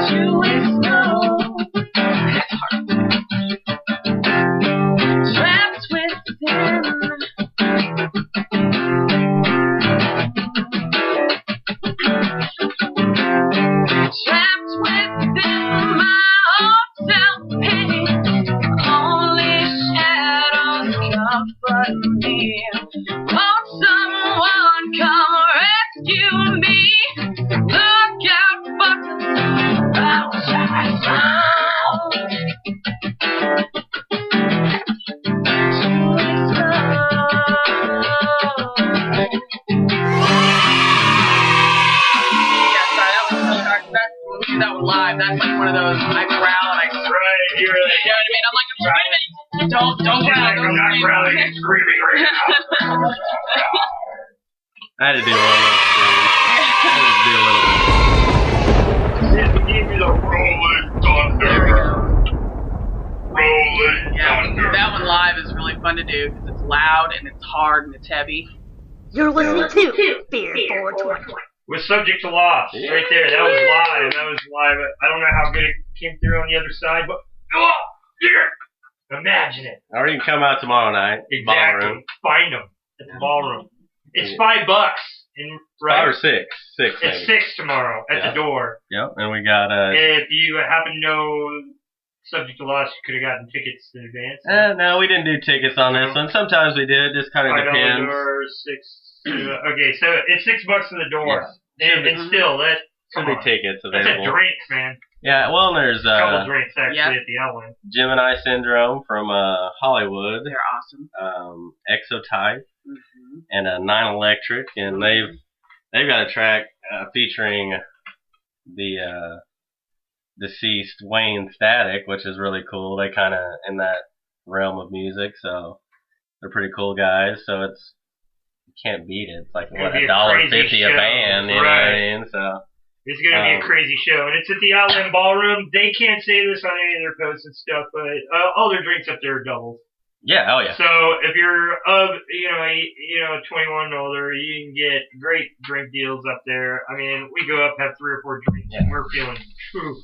Speaker 11: To explode. Trapped within. Trapped within my own self-pity. Only shadows comfort me. Won't someone come rescue me? Look out, buckets, about to explode.
Speaker 8: That one live, that's like one of those, I growl and I scream.
Speaker 6: Right, you're like,
Speaker 8: You know what I mean? I'm like, I'm screaming. Don't growl, don't
Speaker 6: I'm not
Speaker 8: scream.
Speaker 6: growling and screaming right now.
Speaker 7: I had to do a little bit.
Speaker 6: Give me the rolling thunder.
Speaker 8: There we go.
Speaker 6: Rolling thunder.
Speaker 8: That one live is really fun to do because it's loud and it's hard and it's heavy.
Speaker 1: You're listening to Beer420.
Speaker 6: With Subject to Loss, right there. That was live. I don't know how good it came through on the other side, but imagine it.
Speaker 7: Or you can come out tomorrow night.
Speaker 6: Exactly.
Speaker 7: Ballroom.
Speaker 6: Find them at the ballroom. It's $5. Right?
Speaker 7: 5 or 6. 6 maybe.
Speaker 6: It's 6 tomorrow at the door.
Speaker 7: Yep, and we got
Speaker 6: If you happen to know Subject to Loss, you could have gotten tickets in advance.
Speaker 7: no, we didn't do tickets on this one. Sometimes we did. Just kind of depends.
Speaker 6: Door, 6. Okay, so it's $6 for the door.
Speaker 7: Yeah.
Speaker 6: And still, that
Speaker 7: Should be tickets
Speaker 6: that's a
Speaker 7: available.
Speaker 6: drink, man.
Speaker 7: Yeah, well, and there's
Speaker 6: a couple drinks actually at the Outland.
Speaker 7: Gemini Syndrome from Hollywood.
Speaker 8: They're awesome.
Speaker 7: Exotype and 9 Electric, and they've got a track featuring the deceased Wayne Static, which is really cool. They kind of in that realm of music, so they're pretty cool guys. So you can't beat it. It's like what, $1.50 a band, you know what I mean? So
Speaker 6: it's gonna be a crazy show, and it's at the Outland Ballroom. They can't say this on any of their posts and stuff, but all their drinks up there are doubles.
Speaker 7: Yeah, oh yeah.
Speaker 6: So if you're of 21 and older, you can get great drink deals up there. I mean, we go up, have 3 or 4 drinks, and we're feeling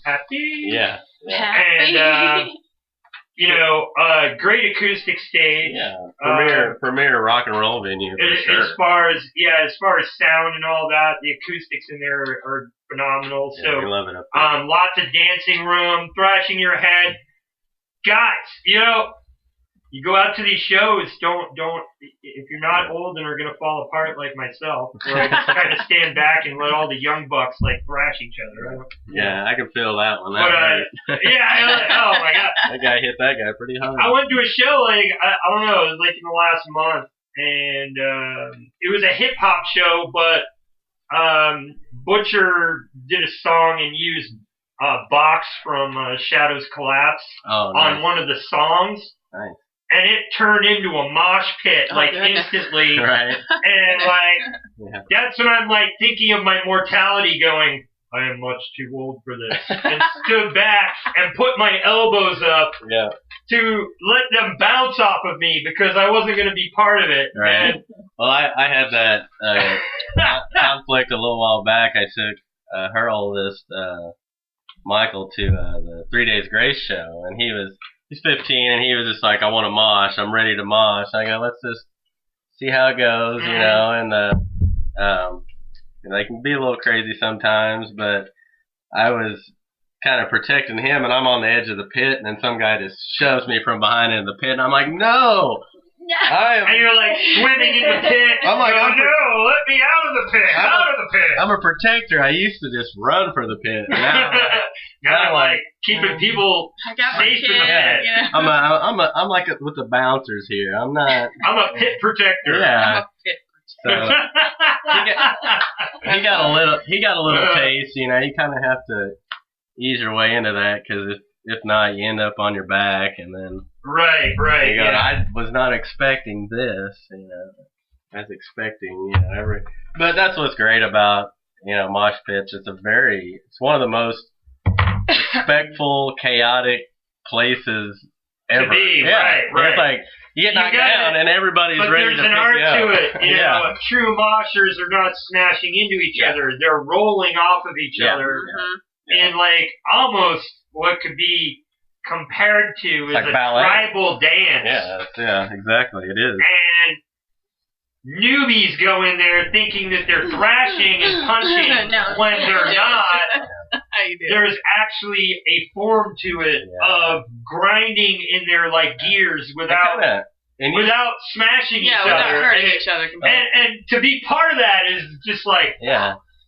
Speaker 6: happy.
Speaker 7: Yeah.
Speaker 6: And great acoustic stage.
Speaker 7: Yeah. Premier rock and roll venue for sure.
Speaker 6: As far as sound and all that, the acoustics in there are phenomenal.
Speaker 7: Yeah,
Speaker 6: so
Speaker 7: we love it up there.
Speaker 6: lots of dancing room, thrashing your head. Guys, you go out to these shows, don't if you're not old and are gonna fall apart like myself, or just kind of stand back and let all the young bucks like thrash each other.
Speaker 7: I can feel that one.
Speaker 6: Oh my god,
Speaker 7: that guy hit that guy pretty hard.
Speaker 6: I went to a show I don't know, it was like in the last month, and it was a hip hop show, but Butcher did a song and used Box from Shadows Collapse on one of the songs.
Speaker 7: Nice.
Speaker 6: And it turned into a mosh pit, instantly.
Speaker 7: Right.
Speaker 6: And, that's when I'm, thinking of my mortality going, I am much too old for this. And stood back and put my elbows up to let them bounce off of me because I wasn't going to be part of it.
Speaker 7: Right. And, well, I had that conflict a little while back. I took her oldest, Michael, to the 3 Days Grace show, and he's 15, and he was just like, I want to mosh. I'm ready to mosh. I go, let's just see how it goes, and they can be a little crazy sometimes, but I was kind of protecting him, and I'm on the edge of the pit, and then some guy just shoves me from behind into the pit, and I'm like, no!
Speaker 6: And you're swimming in the pit.
Speaker 7: I'm like,
Speaker 6: no, let me out of the pit. Out of the pit.
Speaker 7: I'm a protector. I used to just run for the pit. Now
Speaker 6: I'm keeping people safe in the pit.
Speaker 8: Yeah.
Speaker 7: I'm like with the bouncers here. I'm
Speaker 6: a pit protector.
Speaker 7: Yeah. So he got a little taste. You kind of have to ease your way into that, because if not, you end up on your back, and then
Speaker 6: right.
Speaker 7: I was not expecting this. I was expecting but that's what's great about mosh pits. It's one of the most respectful, chaotic places ever.
Speaker 6: To be,
Speaker 7: right.
Speaker 6: It's
Speaker 7: like you get knocked down and everybody's ready to pick you up.
Speaker 6: But there's an art to it. True moshers are not smashing into each other. They're rolling off of each other. And almost what could be compared to is a tribal dance.
Speaker 7: Yeah, exactly. It is.
Speaker 6: And newbies go in there thinking that they're thrashing and punching when they're not. There's actually a form to it of grinding in their gears without smashing each other.
Speaker 8: Without hurting each other.
Speaker 6: And to be part of that is just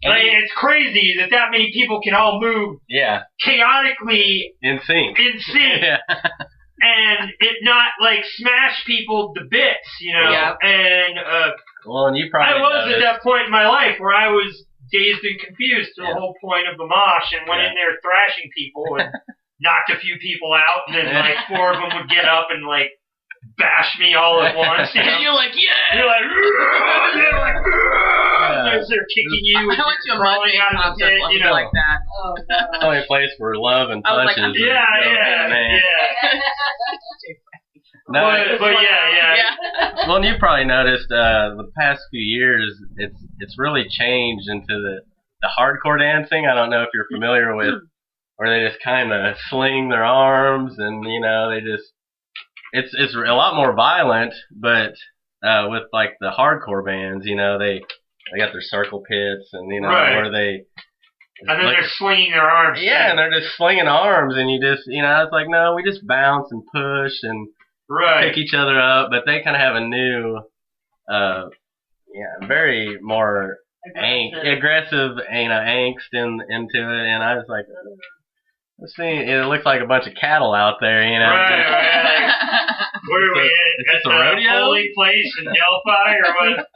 Speaker 6: it's crazy that many people can all move chaotically
Speaker 7: in sync.
Speaker 6: And it not smash people to bits, And
Speaker 7: and you probably
Speaker 6: I was at that point in my life where I was dazed and confused to the whole point of the mosh, and went in there thrashing people and knocked a few people out, and then 4 of them would get up and bash me all at once.
Speaker 8: And you're like, yeah!
Speaker 6: You're like, they're kicking you.
Speaker 8: I went to a Mudvayne concert like that.
Speaker 9: Oh,
Speaker 7: no. Only place for love and punches.
Speaker 6: No, but yeah.
Speaker 7: Well, and you probably noticed the past few years, it's really changed into the hardcore dancing. I don't know if you're familiar with, where they just kind of sling their arms, and they just it's a lot more violent. But with the hardcore bands, they got their circle pits, and where they.
Speaker 6: And then they're swinging their arms.
Speaker 7: Yeah, and they're just slinging arms, and you just it's like, no, we just bounce and push and. Pick each other up, but they kind of have a new, very more aggressive, angst into it, and I was like, It looks like a bunch of cattle out there, you know.
Speaker 6: Right. Where are we at?
Speaker 7: At the rodeo?
Speaker 6: Holy place in Delphi, or what?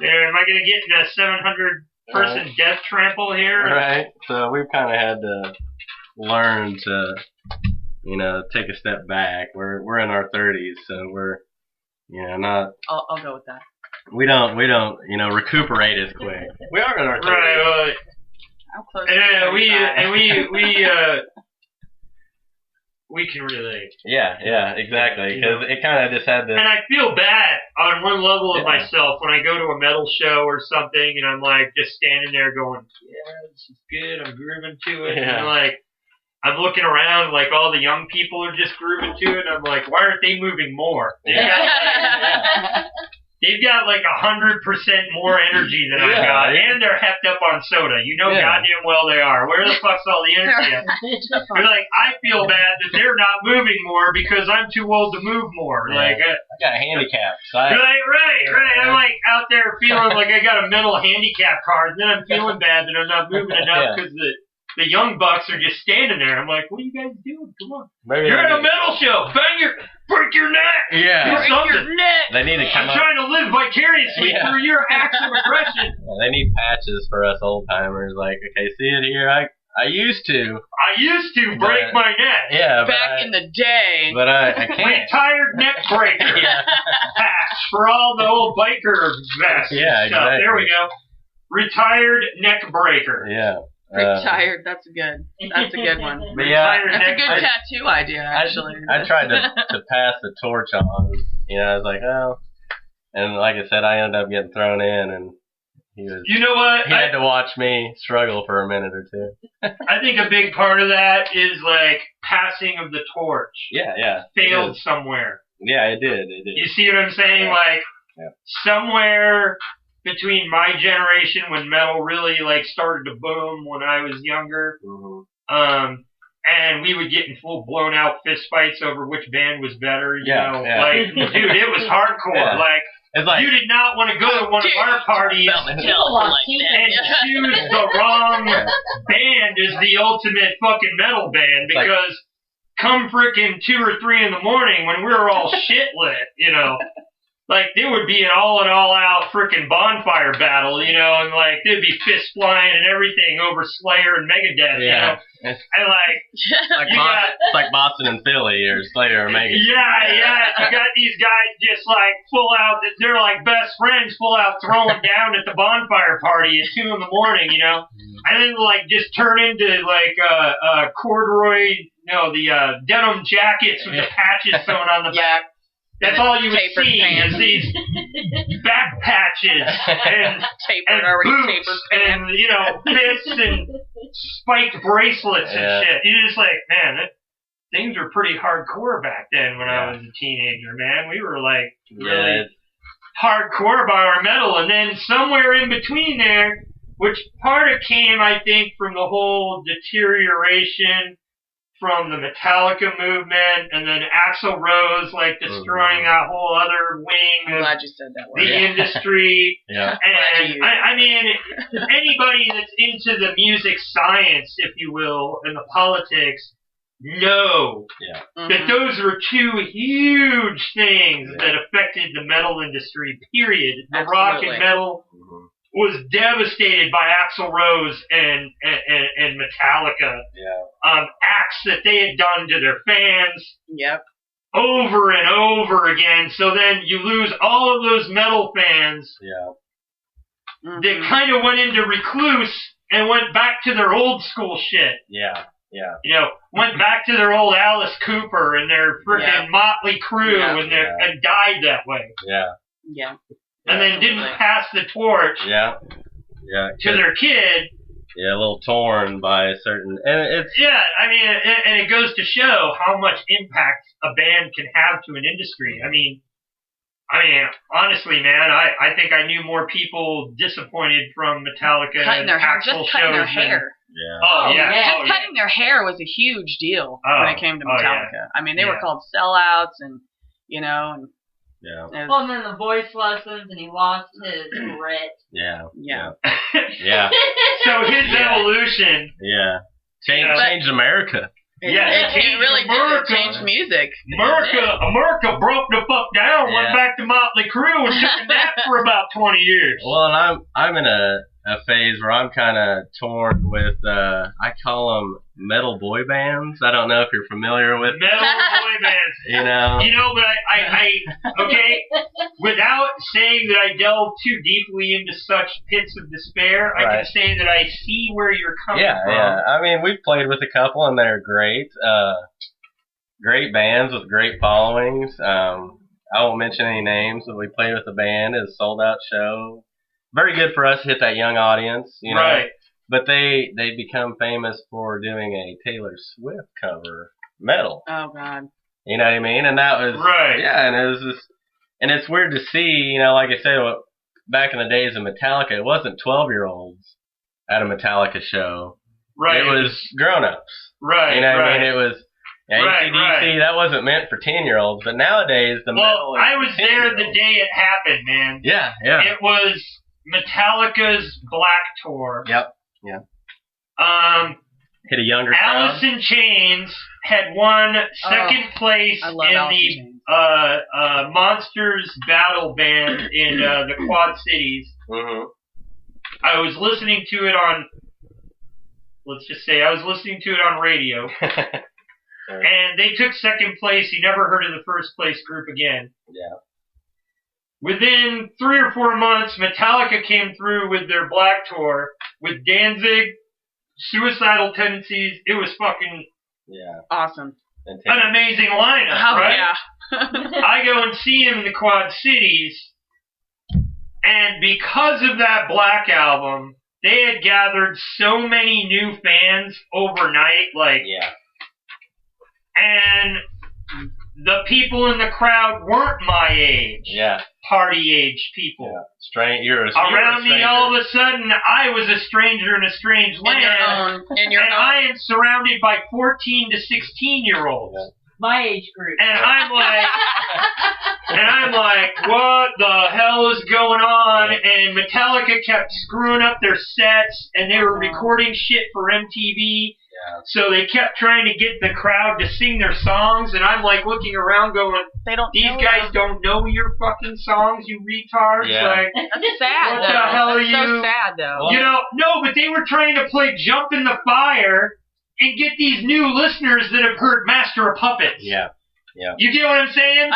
Speaker 6: Am I going to get in a 700-person death trample here?
Speaker 7: Right. So we've kind of had to learn to, take a step back. We're in our 30s, so we're, not.
Speaker 8: I'll go with that.
Speaker 7: We don't, recuperate as quick. We are in our 30s.
Speaker 6: Right.
Speaker 8: How close?
Speaker 6: We can relate.
Speaker 7: Yeah, exactly. Because it kind of just had this.
Speaker 6: And I feel bad on one level of myself when I go to a metal show or something, and I'm like just standing there going, "Yeah, this is good. I'm grooving to it."
Speaker 7: Yeah.
Speaker 6: And I'm looking around, like all the young people are just grooving to it. And I'm like, why aren't they moving more? They've got like 100% more energy than I've got, and they're hepped up on soda. You know goddamn well they are. Where the fuck's all the energy at? They're like, I feel bad that they're not moving more because I'm too old to move more.
Speaker 7: Yeah.
Speaker 6: Like,
Speaker 7: I got a handicap. So
Speaker 6: right. I'm like out there feeling like I got a mental handicap card, and then I'm feeling bad that I'm not moving enough because the young bucks are just standing there. I'm like, what are you guys doing? Come on. You're at a metal show. Break your neck.
Speaker 7: Yeah.
Speaker 6: Break your neck.
Speaker 7: They need to come
Speaker 6: I'm trying to live vicariously through your acts of aggression.
Speaker 7: They need patches for us old timers. Like, okay, see it here? I used to
Speaker 6: break my neck.
Speaker 7: Yeah.
Speaker 8: Back in the day.
Speaker 7: But I can't.
Speaker 6: Retired neck breaker. Patch for all the old biker vests.
Speaker 7: Yeah,
Speaker 6: stuff.
Speaker 7: exactly.
Speaker 6: There we go. Retired neck breaker.
Speaker 7: Yeah.
Speaker 8: Retired. That's a good one.
Speaker 7: But yeah,
Speaker 8: that's a good tattoo idea, actually.
Speaker 7: I tried to pass the torch on. I was like, oh, and like I said, I ended up getting thrown in, and he was.
Speaker 6: You know what?
Speaker 7: He had to watch me struggle for a minute or two.
Speaker 6: I think a big part of that is like passing of the torch.
Speaker 7: Yeah.
Speaker 6: Failed somewhere.
Speaker 7: Yeah, it did.
Speaker 6: You see what I'm saying?
Speaker 7: Yeah.
Speaker 6: Like somewhere between my generation when metal really started to boom when I was younger, and we would get in full blown out fist fights over which band was better. You know, dude, it was hardcore.
Speaker 7: Yeah. It's like,
Speaker 6: you did not want to go to one of our parties and choose the wrong band as the ultimate fucking metal band because come frickin' 2 or 3 in the morning when we were all shit lit, there would be an all out frickin' bonfire battle, and there'd be fists flying and everything over Slayer and Megadeth, and
Speaker 7: it's like Boston and Philly or Slayer or Megadeth.
Speaker 6: Yeah, you got these guys just full out, they're like best friends, full out throwing down at the bonfire party at 2 in the morning, and then just turn into corduroy, the denim jackets with the patches sewn on the back. That's all you would see is these back patches and boots and, fists and spiked bracelets and shit. You're just like, man, things were pretty hardcore back then when I was a teenager, man. We were really hardcore about our metal. And then somewhere in between there, which part of came, I think, from the whole deterioration from the Metallica movement, and then Axl Rose destroying that whole other wing of the industry. And I mean, anybody that's into the music science, if you will, and the politics, know that those were 2 huge things that affected the metal industry, period. The rock and metal was devastated by Axl Rose and Metallica. Acts that they had done to their fans over and over again. So then you lose all of those metal fans that kind of went into recluse and went back to their old school shit. Went back to their old Alice Cooper and their freaking Motley Crue and died that way. And then didn't pass the torch to their kid.
Speaker 7: A little torn by a certain, and it's
Speaker 6: and it goes to show how much impact a band can have to an industry. I mean, honestly, man, I think I knew more people disappointed from Metallica
Speaker 8: cutting their hair, just cutting their hair. Cutting their hair was a huge deal when it came to Metallica. I mean, they were called sellouts, and
Speaker 9: Well, and then the voice lessons, and he lost his grit.
Speaker 6: So his evolution.
Speaker 7: Changed America.
Speaker 8: It really did change music.
Speaker 6: America broke the fuck down, went back to Motley Crue, and took a nap for about 20 years.
Speaker 7: Well, and I'm in a phase where I'm kind of torn with, I call them metal boy bands. I don't know if you're familiar with
Speaker 6: metal boy bands. But I okay, without saying that I delve too deeply into such pits of despair, I can say that I see where you're coming from.
Speaker 7: Yeah. I mean, we've played with a couple, and they're great. Great bands with great followings. I won't mention any names, but we played with a band at a sold-out show. Very good for us to hit that young audience, you know.
Speaker 6: Right.
Speaker 7: But they become famous for doing a Taylor Swift cover metal.
Speaker 8: Oh God.
Speaker 7: You know what I mean? And that was yeah, and it was just, and it's weird to see, like I said, back in the days of Metallica, it wasn't 12-year-olds at a Metallica show.
Speaker 6: Right.
Speaker 7: It was grown-ups.
Speaker 6: Right.
Speaker 7: You know what I mean? It was AC/DC, that wasn't meant for 10-year-olds, but nowadays the metal.
Speaker 6: I was there the day it happened, man.
Speaker 7: Yeah.
Speaker 6: It was Metallica's Black Tour.
Speaker 7: Yep. Hit a younger crowd.
Speaker 6: Alice in Chains had won second place in the Monsters Battle Band in the Quad Cities.
Speaker 7: Mm-hmm.
Speaker 6: I was listening to it on, radio. And they took second place. You never heard of the first place group again.
Speaker 7: Yeah.
Speaker 6: Within 3 or 4 months, Metallica came through with their Black Tour with Danzig, Suicidal Tendencies. It was fucking
Speaker 8: awesome.
Speaker 6: An amazing lineup, right?
Speaker 8: Yeah.
Speaker 6: I go and see him in the Quad Cities, and because of that Black album, they had gathered so many new fans overnight, and the people in the crowd weren't my age.
Speaker 7: Yeah.
Speaker 6: Party age people.
Speaker 7: Yeah.
Speaker 6: Around me, all of a sudden, I was a stranger in a strange land. And I am surrounded by 14 to 16-year-olds.
Speaker 9: Yeah. My age group.
Speaker 6: And I'm like, what the hell is going on? And Metallica kept screwing up their sets, and they were recording shit for MTV. So they kept trying to get the crowd to sing their songs, and I'm like looking around going, these guys don't know your fucking songs, you retards.
Speaker 7: Yeah.
Speaker 6: Like,
Speaker 8: that's sad.
Speaker 6: What the hell are you?
Speaker 8: So sad, though.
Speaker 6: No, but they were trying to play Jump in the Fire and get these new listeners that have heard Master of Puppets.
Speaker 7: Yeah.
Speaker 6: You get what I'm saying?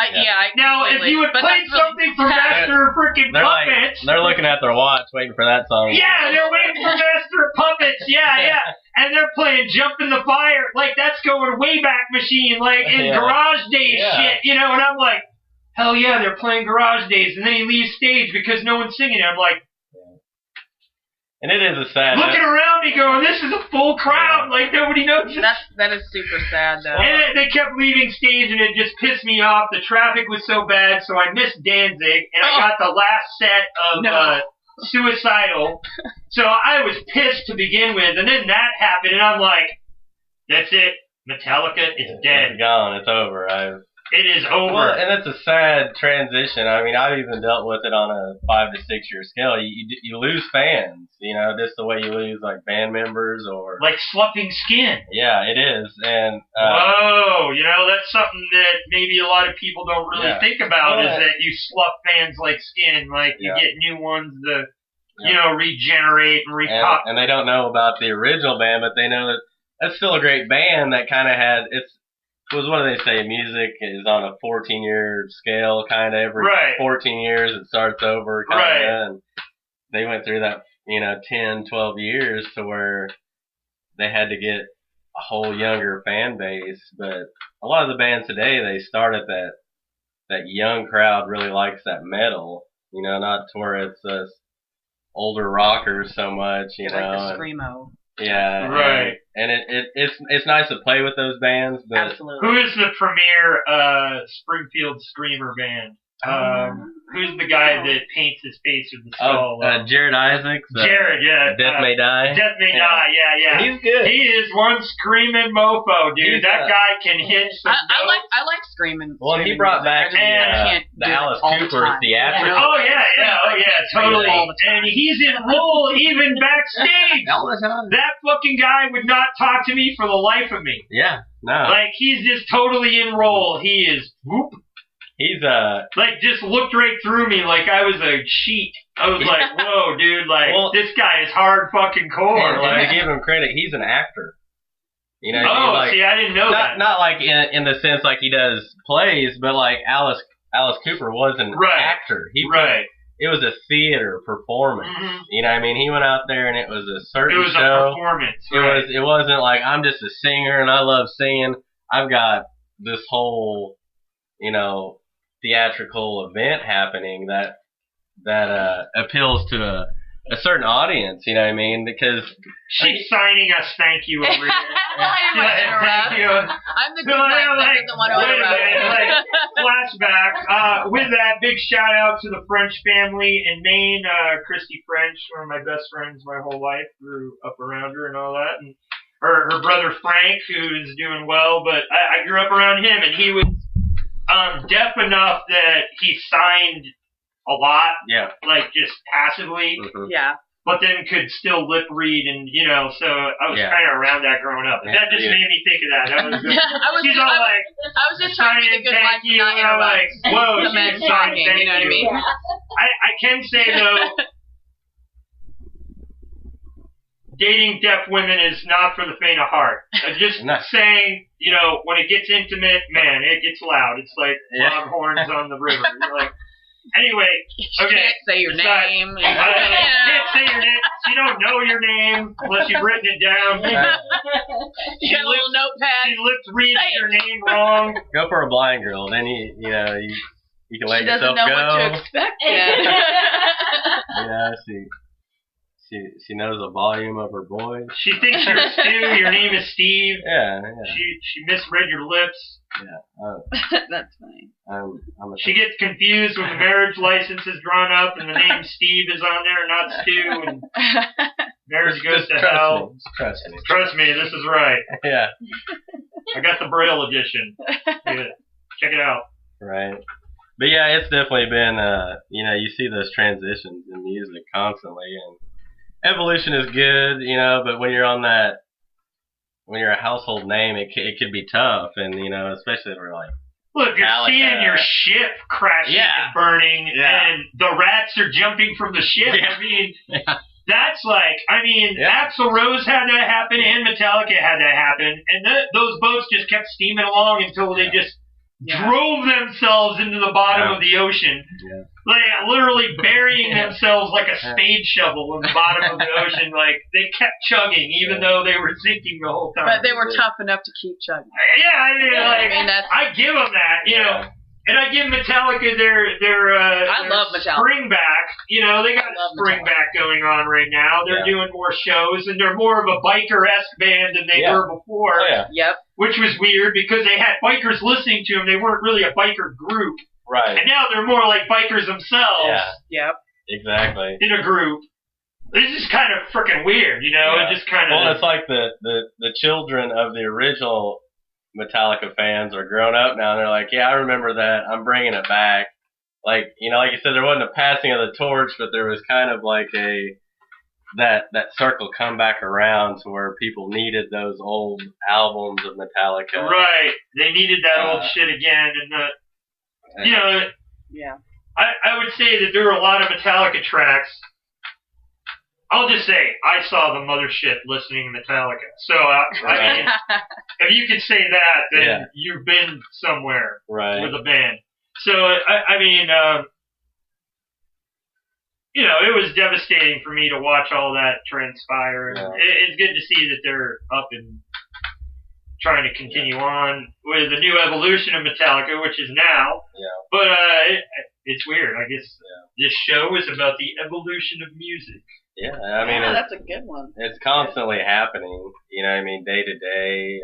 Speaker 6: Now, if you had played something from Master of freaking Puppets...
Speaker 7: They're looking at their watch waiting for that song.
Speaker 6: Yeah, they're waiting for Master of Puppets. Yeah. And they're playing Jump in the Fire. Like, that's going way back machine, in Garage Days shit, and I'm like, hell yeah, they're playing Garage Days. And then he leaves stage because no one's singing it. I'm like...
Speaker 7: And it is a sad...
Speaker 6: Looking around me going, this is a full crowd. Like, nobody knows.
Speaker 8: That is super sad, though.
Speaker 6: And they kept leaving stage, and it just pissed me off. The traffic was so bad, so I missed Danzig, and I got the last set of Suicidal. So I was pissed to begin with, and then that happened, and I'm like, that's it. Metallica is dead.
Speaker 7: It's gone. It's over.
Speaker 6: It is over.
Speaker 7: Well, and it's a sad transition. I mean, I've even dealt with it on a 5 to 6 year scale. You lose fans, just the way you lose band members or
Speaker 6: like sloughing skin.
Speaker 7: Yeah, it is. And
Speaker 6: whoa, that's something that maybe a lot of people don't really think about is that you slough fans like skin. Like you get new ones to regenerate and repop.
Speaker 7: And they don't know about the original band, but they know that that's still a great band that kind of had was what do they say? Music is on a 14-year scale, kind of every 14 years it starts over, kind of. And they went through that, 10, 12 years to where they had to get a whole younger fan base. But a lot of the bands today, they start at that young crowd really likes that metal, not to where it's us older rockers so much,
Speaker 8: Like the screamo.
Speaker 7: Yeah,
Speaker 6: right.
Speaker 7: And it's nice to play with those bands, but
Speaker 8: absolutely.
Speaker 6: Who is the premier Springfield screamer band? Who's the guy that paints his face with the skull?
Speaker 7: Jared Isaacs.
Speaker 6: Jared, yeah.
Speaker 7: Death May Die.
Speaker 6: Death May Die, yeah.
Speaker 7: He's good.
Speaker 6: He is one screaming mofo, dude. That guy can hit some
Speaker 8: I like screaming.
Speaker 7: Well, he brought back the Alice Cooper theatrical.
Speaker 6: Oh, yeah, totally. And he's in role even backstage. That fucking guy would not talk to me for the life of me.
Speaker 7: Yeah, no.
Speaker 6: Like, he's just totally in role. He is, whoop.
Speaker 7: He's
Speaker 6: like just looked right through me like I was a sheet. I was like, whoa, dude, like this guy is hard fucking core.
Speaker 7: Like, to give him credit, he's an actor. You know.
Speaker 6: Oh, see, I didn't know that.
Speaker 7: Not like in the sense like he does plays, but like Alice Cooper was an actor. It was a theater performance. Mm-hmm. You know what I mean? He went out there and it was a certain show.
Speaker 6: It was a performance.
Speaker 7: It wasn't like I'm just a singer and I love singing. I've got this whole, theatrical event happening that appeals to a certain audience, you know what I mean? Because
Speaker 6: she's signing us thank you over here.
Speaker 8: Thank you. I'm the good one that doesn't want to interrupt.
Speaker 6: Flashback. With that, big shout out to the French family in Maine. Christy French, one of my best friends my whole life, grew up around her and all that. And her brother Frank, who's doing well, but I grew up around him, and he was deaf enough that he signed a lot, like just passively, but then could still lip read, and so I was kind of around that growing up. That just made me think of that. I was just trying to be a good wife and not interrupt. Like, whoa,
Speaker 8: the man talking, you know what I mean?
Speaker 6: I can say though, dating deaf women is not for the faint of heart. Just saying, when it gets intimate, man, it gets loud. It's like longhorns on the river. Like, anyway, okay.
Speaker 8: You can't say your name.
Speaker 6: Can't say your name. You don't know your name unless you've written it down.
Speaker 8: You got a little notepad.
Speaker 6: She lip reads your name wrong.
Speaker 7: Go for a blind girl. Then you can let yourself go.
Speaker 8: She doesn't know what to expect yet.
Speaker 7: She knows the volume of her voice.
Speaker 6: She thinks you're Stu. Your name is Steve.
Speaker 7: Yeah.
Speaker 6: She misread your lips.
Speaker 8: Yeah. That's funny.
Speaker 6: She gets confused when the marriage license is drawn up and the name Steve is on there, not Stu, and marriage goes to hell. Trust me, this is right.
Speaker 7: Yeah.
Speaker 6: I got the Braille edition. Check it out.
Speaker 7: Right. But yeah, it's definitely been, you see those transitions in music constantly, and evolution is good, but when you're a household name, it could be tough, and especially if we're like,
Speaker 6: look, you're seeing your ship crashing and burning, and the rats are jumping from the ship. I mean, that's like, Axl Rose had that happen, and Metallica had that happen, and those boats just kept steaming along until they just drove themselves into the bottom of the ocean. Yeah. Like, literally burying themselves like a spade shovel in the bottom of the ocean. Like, they kept chugging even though they were sinking the whole time.
Speaker 8: But they were tough enough to keep chugging.
Speaker 6: Yeah, I give them that, And I give Metallica their
Speaker 8: love Metallica.
Speaker 6: Spring back. They got spring back going on right now. They're doing more shows, and they're more of a biker-esque band than they were before.
Speaker 7: Oh, yeah.
Speaker 8: Yep.
Speaker 6: Which was weird because they had bikers listening to them. They weren't really a biker group.
Speaker 7: Right.
Speaker 6: And now they're more like bikers themselves.
Speaker 8: Yeah. Yep.
Speaker 7: Exactly.
Speaker 6: In a group. This is kind of freaking weird, It just kind of.
Speaker 7: Well, it's like the children of the original Metallica fans are grown up now, and they're like, yeah, I remember that. I'm bringing it back. Like, like you said, there wasn't a passing of the torch, but there was kind of like that circle come back around to where people needed those old albums of Metallica.
Speaker 6: Right. They needed that old shit again, and I would say that there were a lot of Metallica tracks. I'll just say, I saw the mothership listening to Metallica. So, if you could say that, then you've been somewhere with a band. So, it was devastating for me to watch all that transpire. Yeah. It's good to see that they're up and trying to continue on with the new evolution of Metallica, which is now. Yeah. But it's weird. I guess this show is about the evolution of music.
Speaker 7: Yeah,
Speaker 8: that's a good one.
Speaker 7: It's constantly happening. Day to day.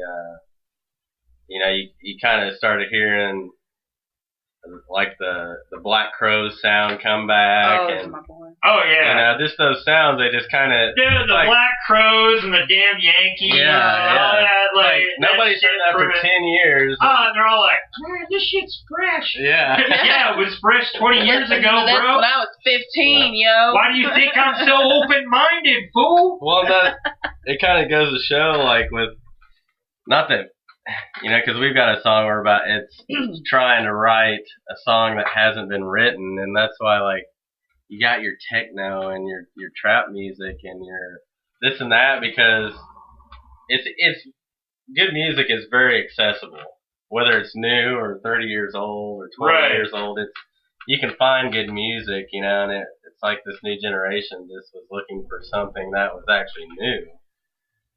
Speaker 7: You kind of started hearing like the Black Crowes sound come back.
Speaker 8: Oh,
Speaker 7: and,
Speaker 8: my boy.
Speaker 6: Oh yeah.
Speaker 7: You know, just those sounds, they just kind of.
Speaker 6: Dude, the
Speaker 7: like,
Speaker 6: Black Crowes and the damn Yankees.
Speaker 7: Yeah,
Speaker 6: and all that, like
Speaker 7: nobody's heard that for 10 years.
Speaker 6: Oh, and they're all like, man, this shit's fresh.
Speaker 7: Yeah.
Speaker 6: Yeah, it was fresh 20 years ago,
Speaker 8: That's
Speaker 6: bro.
Speaker 8: when I was 15, yo.
Speaker 6: Why do you think I'm so open-minded, fool?
Speaker 7: Well, it kind of goes to show, like, with, not that, you know, because we've got a song where it's trying to write a song that hasn't been written, and that's why, like, you got your techno and your trap music and your this and that, because it's good music is very accessible, whether it's new or 30 years old or 20 years old. You can find good music, you know, and it's like this new generation just was looking for something that was actually new.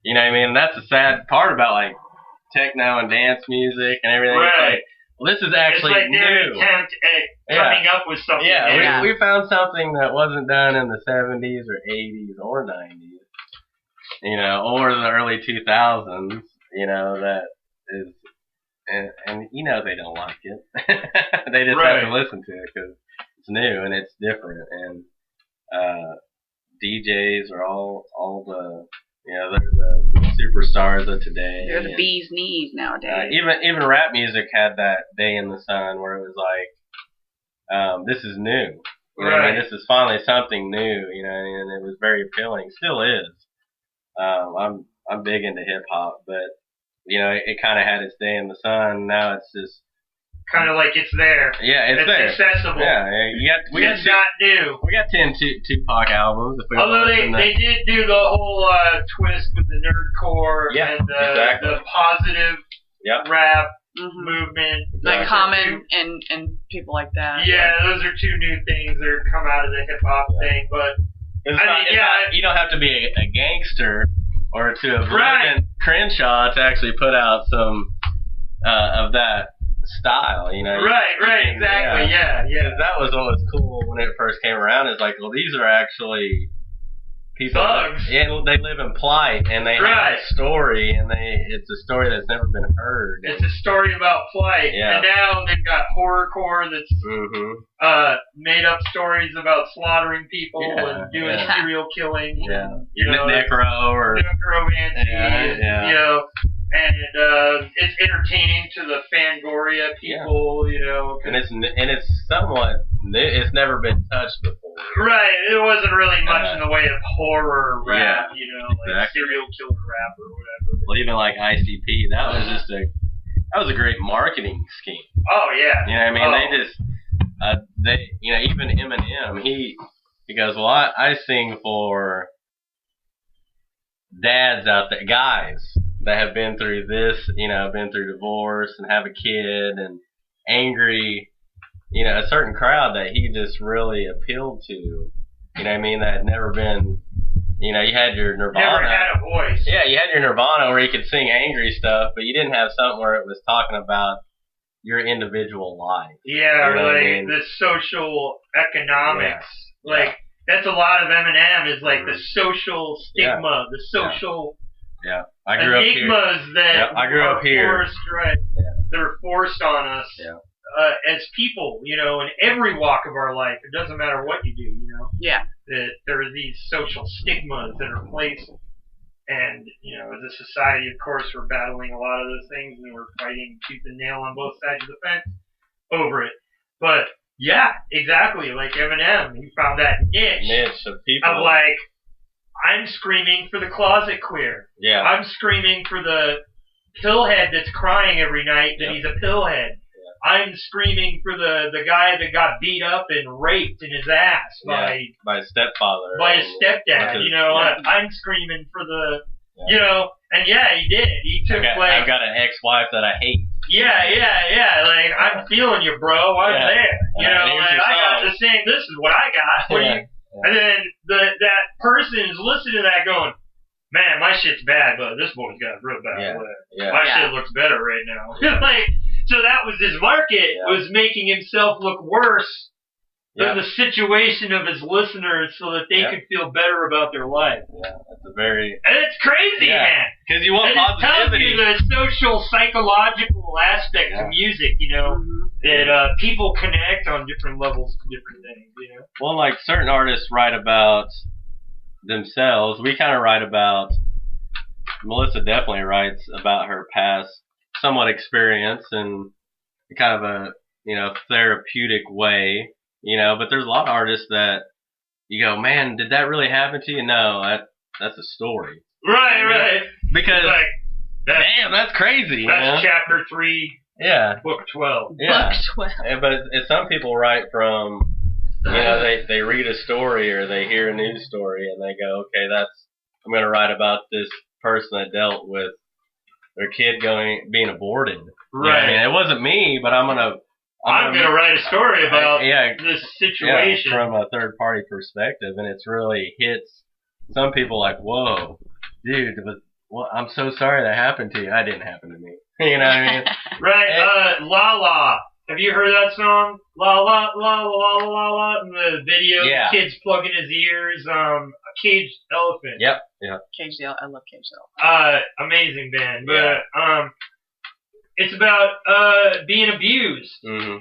Speaker 7: You know what I mean? And that's the sad part about, like, techno and dance music and everything.
Speaker 6: Right.
Speaker 7: It's like, well, this is actually
Speaker 6: it's like their
Speaker 7: new.
Speaker 6: attempt at coming up with something
Speaker 7: Yeah,
Speaker 6: new.
Speaker 7: we found something that wasn't done in the 70s or 80s or 90s, you know, or the early 2000s, you know, that is, and you know they don't like it. They just have to listen to it because it's new and it's different. And DJs are all the, you know, they're the superstars of today.
Speaker 8: They're the bee's knees nowadays.
Speaker 7: Even rap music had that day in the sun where it was like, this is new. You know, I mean, this is finally something new, you know, and it was very appealing. Still is. I'm big into hip hop, but you know, it kind of had its day in the sun. Now it's just
Speaker 6: kind of like it's there.
Speaker 7: Yeah, it's there.
Speaker 6: Accessible.
Speaker 7: Yeah,
Speaker 6: It's not new.
Speaker 7: We got 10 Tupac albums.
Speaker 6: Although they did do the whole twist with the nerdcore and the positive rap movement.
Speaker 8: Like Common and people like that.
Speaker 6: Yeah, those are two new things that come out of the hip hop thing. But
Speaker 7: you don't have to be a gangster or to have lived in Crenshaw to actually put out some of that style, you know.
Speaker 6: Right, exactly, yeah.
Speaker 7: That was what was cool when it first came around. Is like, well, these are actually people.
Speaker 6: Thugs.
Speaker 7: They live in plight, and they have a story, and it's a story that's never been heard.
Speaker 6: It's a story about plight, and now they've got horrorcore that's made up stories about slaughtering people and doing serial killing.
Speaker 7: Yeah,
Speaker 6: you know, necromancy, you know. And it's entertaining to the Fangoria people, you know.
Speaker 7: And it's somewhat new. It's never been touched before.
Speaker 6: Right. It wasn't really much in the way of horror rap, you know, like serial killer rap or whatever.
Speaker 7: Well, even like ICP, that was just a great marketing scheme.
Speaker 6: Oh yeah.
Speaker 7: You know what I mean? They you know, even Eminem, he goes, well, I sing for dads out there, guys that have been through this, you know, been through divorce and have a kid and angry, you know, a certain crowd that he just really appealed to. You know what I mean? That had never been, you know, you had your Nirvana.
Speaker 6: Never had a voice.
Speaker 7: Yeah, you had your Nirvana where you could sing angry stuff, but you didn't have something where it was talking about your individual life.
Speaker 6: Yeah,
Speaker 7: you know
Speaker 6: like
Speaker 7: I mean?
Speaker 6: the social economics. Like, that's a lot of Eminem is like the social stigma, the social...
Speaker 7: Yeah, I grew
Speaker 6: enigmas
Speaker 7: up here.
Speaker 6: that
Speaker 7: I grew up here.
Speaker 6: Forced, that are forced on us as people, you know, in every walk of our life. It doesn't matter what you do, you know.
Speaker 8: Yeah.
Speaker 6: That there are these social stigmas that are placed, and you know, as a society, of course, we're battling a lot of those things, and we're fighting tooth and nail on both sides of the fence over it. But yeah, exactly, like Eminem, he found that niche
Speaker 7: of people
Speaker 6: of like, I'm screaming for the closet queer.
Speaker 7: Yeah.
Speaker 6: I'm screaming for the pillhead that's crying every night that he's a pillhead. Yeah. I'm screaming for the guy that got beat up and raped in his ass
Speaker 7: by his stepfather.
Speaker 6: By his stepdad, you know. I'm screaming for the, you know, and he did. He took
Speaker 7: I've got an ex-wife that I hate.
Speaker 6: Yeah. Like, I'm feeling you, bro. I'm there. You know, like, I got to sing. This is what I got. What do you? And then that person is listening to that going, man, my shit's bad, but this boy's got it real bad. My shit looks better right now. Like, so that was his market, was making himself look worse the situation of his listeners so that they can feel better about their life.
Speaker 7: Yeah, that's a very...
Speaker 6: And it's crazy, man.
Speaker 7: Because you want positivity.
Speaker 6: It tells you the social, psychological aspects of music, you know, that people connect on different levels to different things, you know.
Speaker 7: Well, like certain artists write about themselves. We kind of write about... Melissa definitely writes about her past somewhat experience in kind of a, you know, therapeutic way, you know, but there's a lot of artists that you go, man, did that really happen to you? No, that's a story.
Speaker 6: Right.
Speaker 7: Because, like, damn, that's crazy.
Speaker 6: That's chapter 3, book 12.
Speaker 7: Yeah.
Speaker 8: Book 12.
Speaker 7: Yeah, but some people write from, you know, they read a story or they hear a news story and they go, okay, I'm going to write about this person that dealt with their kid being aborted.
Speaker 6: Right.
Speaker 7: I mean, it wasn't me, but I'm gonna
Speaker 6: write a story about this situation
Speaker 7: from a third party perspective, and it's really hits some people like, whoa, dude, I'm so sorry that happened to you. That didn't happen to me. You know what I mean?
Speaker 6: Right. La La. Have you heard that song? La La La La La La. In the video, the kid's plugging his ears. A Caged Elephant.
Speaker 7: Yep.
Speaker 8: Caged Elephant. I love Caged Elephant.
Speaker 6: Amazing band, but it's about being abused.
Speaker 7: Mm-hmm.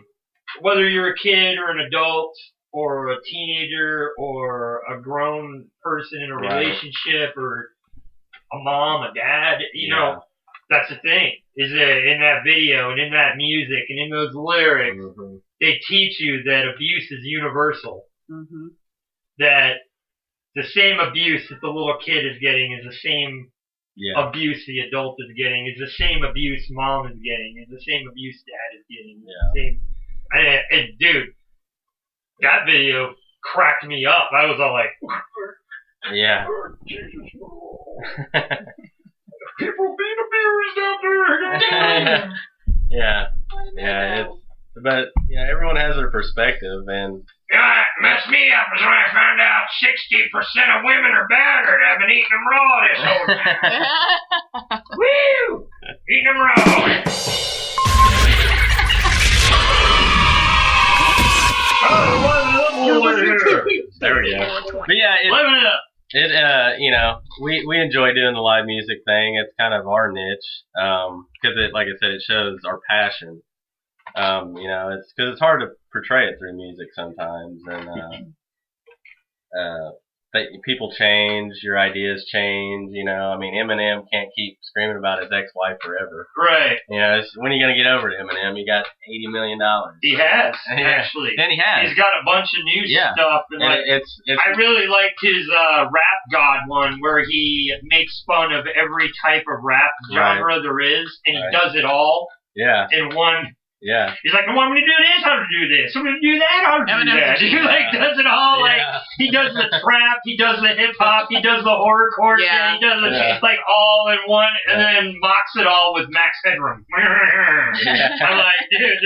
Speaker 6: Whether you're a kid or an adult or a teenager or a grown person in a relationship or a mom, a dad, you know, that's the thing. Is that in that video and in that music and in those lyrics, they teach you that abuse is universal.
Speaker 8: Mm-hmm.
Speaker 6: That the same abuse that the little kid is getting is the same abuse the adult is getting, is the same abuse mom is getting, is the same abuse dad is getting. Dude, that video cracked me up. I was all like,
Speaker 7: yeah.
Speaker 6: People being abused out there.
Speaker 7: But everyone has their perspective, and
Speaker 6: it messed me up is when I found out 60% of women are battered. I've been eating them raw this whole time. Woo! Eating them raw.
Speaker 7: There we go. But yeah,
Speaker 6: living it up.
Speaker 7: You know, we enjoy doing the live music thing. It's kind of our niche, because like I said, it shows our passion. You know, it's because it's hard to portray it through music sometimes, and people change, your ideas change. You know, I mean, Eminem can't keep screaming about his ex-wife forever.
Speaker 6: Right.
Speaker 7: You know, when are you gonna get over to Eminem? You got $80 million.
Speaker 6: He has, actually.
Speaker 7: Then he has.
Speaker 6: He's got a bunch of new stuff, and I really liked his Rap God one, where he makes fun of every type of rap genre there is, and he does it all. In one.
Speaker 7: Yeah.
Speaker 6: He's like, I want me to do this, how to do this. I'm going to do that, how to do that. He does it all. Like, he does the trap, he does the hip hop, he does the horrorcore shit, he does it like all in one, and then mocks it all with Max Headroom. I'm like, dude,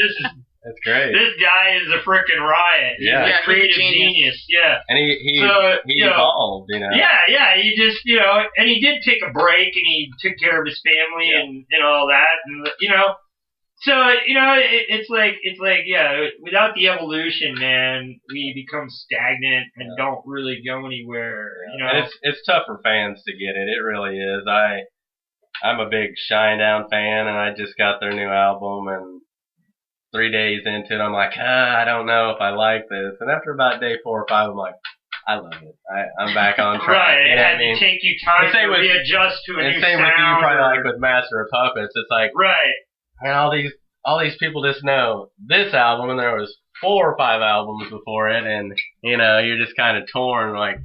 Speaker 7: that's great.
Speaker 6: This guy is a freaking riot. He's a creative genius. Yeah.
Speaker 7: And he evolved, you know.
Speaker 6: Yeah. He just, you know, and he did take a break, and he took care of his family and all that, and you know. So, you know, it's like, without the evolution, man, we become stagnant and don't really go anywhere, you know.
Speaker 7: And it's tough for fans to get it. It really is. I'm a big Shinedown fan, and I just got their new album, and 3 days into it, I'm like, I don't know if I like this. And after about day 4 or 5, I'm like, I love it. I'm back on track.
Speaker 6: Right,
Speaker 7: it
Speaker 6: had to take you time to readjust to a new sound.
Speaker 7: And same with you, probably like with Master of Puppets. It's like, and all these people just know this album, and there was 4 or 5 albums before it, and you know, you're just kind of torn. Like,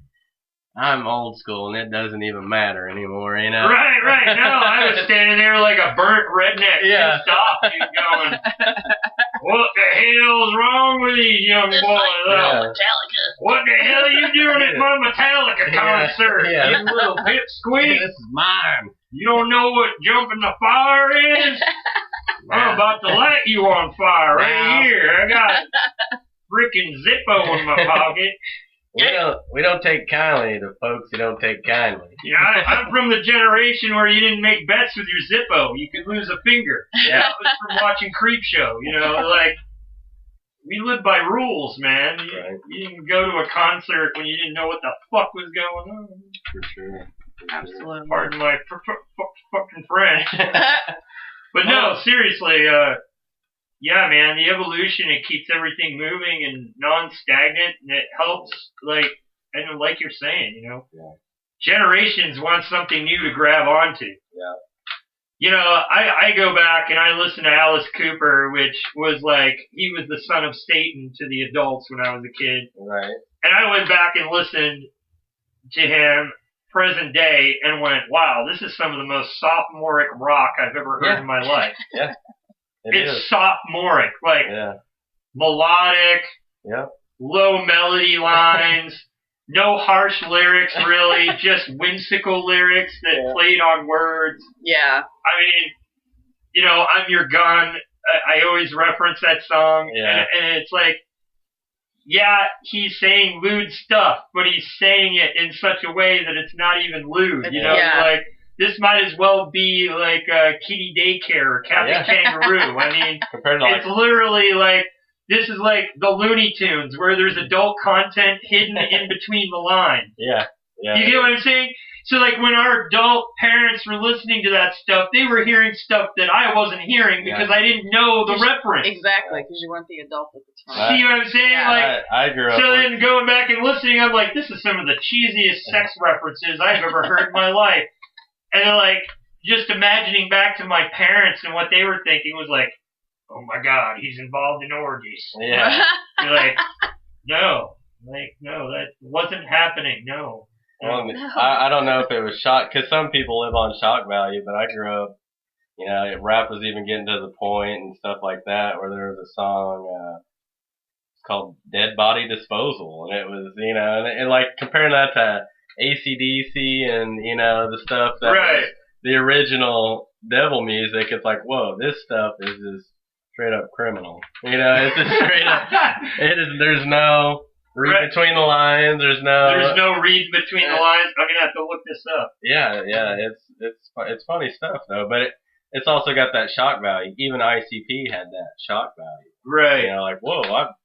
Speaker 7: I'm old school, and it doesn't even matter anymore, you know.
Speaker 6: Right. No, I was standing there like a burnt redneck. Stop, dude, going. What the hell's wrong with these young boys?
Speaker 1: Metallica.
Speaker 6: What the hell are you doing at my Metallica concert? You little pipsqueak.
Speaker 7: This is mine.
Speaker 6: You don't know what jumping the fire is? I'm about to light you on fire right here. I got freaking Zippo in my pocket.
Speaker 7: We don't take kindly to folks who don't take kindly.
Speaker 6: Yeah, I'm from the generation where you didn't make bets with your Zippo. You could lose a finger. That was from watching Creepshow. You know, like, we live by rules, man.
Speaker 7: Right.
Speaker 6: You didn't go to a concert when you didn't know what the fuck was going on.
Speaker 7: For sure.
Speaker 8: Absolutely.
Speaker 6: Pardon my fucking French. But no, seriously, yeah, man, the evolution, it keeps everything moving and non-stagnant, and it helps, like you're saying, generations want something new to grab onto.
Speaker 7: Yeah.
Speaker 6: I go back and I listen to Alice Cooper, which was like, he was the son of Satan to the adults when I was a kid.
Speaker 7: Right.
Speaker 6: And I went back and listened to him present day and went, wow, this is some of the most sophomoric rock I've ever heard in my life.
Speaker 7: Yeah.
Speaker 6: It's sophomoric, like melodic, low melody lines, no harsh lyrics really, just whimsical lyrics that played on words.
Speaker 8: Yeah.
Speaker 6: I mean, I'm Your Gun. I always reference that song, and it's like, yeah, he's saying lewd stuff, but he's saying it in such a way that it's not even lewd, like, this might as well be like Kitty Daycare or Captain Kangaroo. I mean, it's literally like, this is like the Looney Tunes, where there's adult content hidden in between the lines.
Speaker 7: Yeah.
Speaker 6: You get what I'm saying? So, like, when our adult parents were listening to that stuff, they were hearing stuff that I wasn't hearing because I didn't know the reference.
Speaker 8: Exactly, because you weren't the adult at the time.
Speaker 6: See what I'm saying?
Speaker 8: Yeah.
Speaker 6: Like,
Speaker 7: I grew up.
Speaker 6: So then going back and listening, I'm like, this is some of the cheesiest sex references I've ever heard in my life. And then, like, just imagining back to my parents and what they were thinking was like, oh my God, he's involved in orgies.
Speaker 7: Yeah.
Speaker 6: You're like, no, that wasn't happening. No.
Speaker 7: Well, I don't know if it was shock, because some people live on shock value, but I grew up, rap was even getting to the point and stuff like that, where there was a song, it's called Dead Body Disposal, and it was, and like comparing that to AC/DC and, the stuff that was the original devil music, it's like, whoa, this stuff is just straight up criminal. It's just straight up, there's no read between the lines, there's no
Speaker 6: read between the lines. I'm going to have to look this up.
Speaker 7: Yeah, it's funny stuff though, but it's also got that shock value. Even ICP had that shock value.
Speaker 6: Right.
Speaker 7: Like, whoa, I've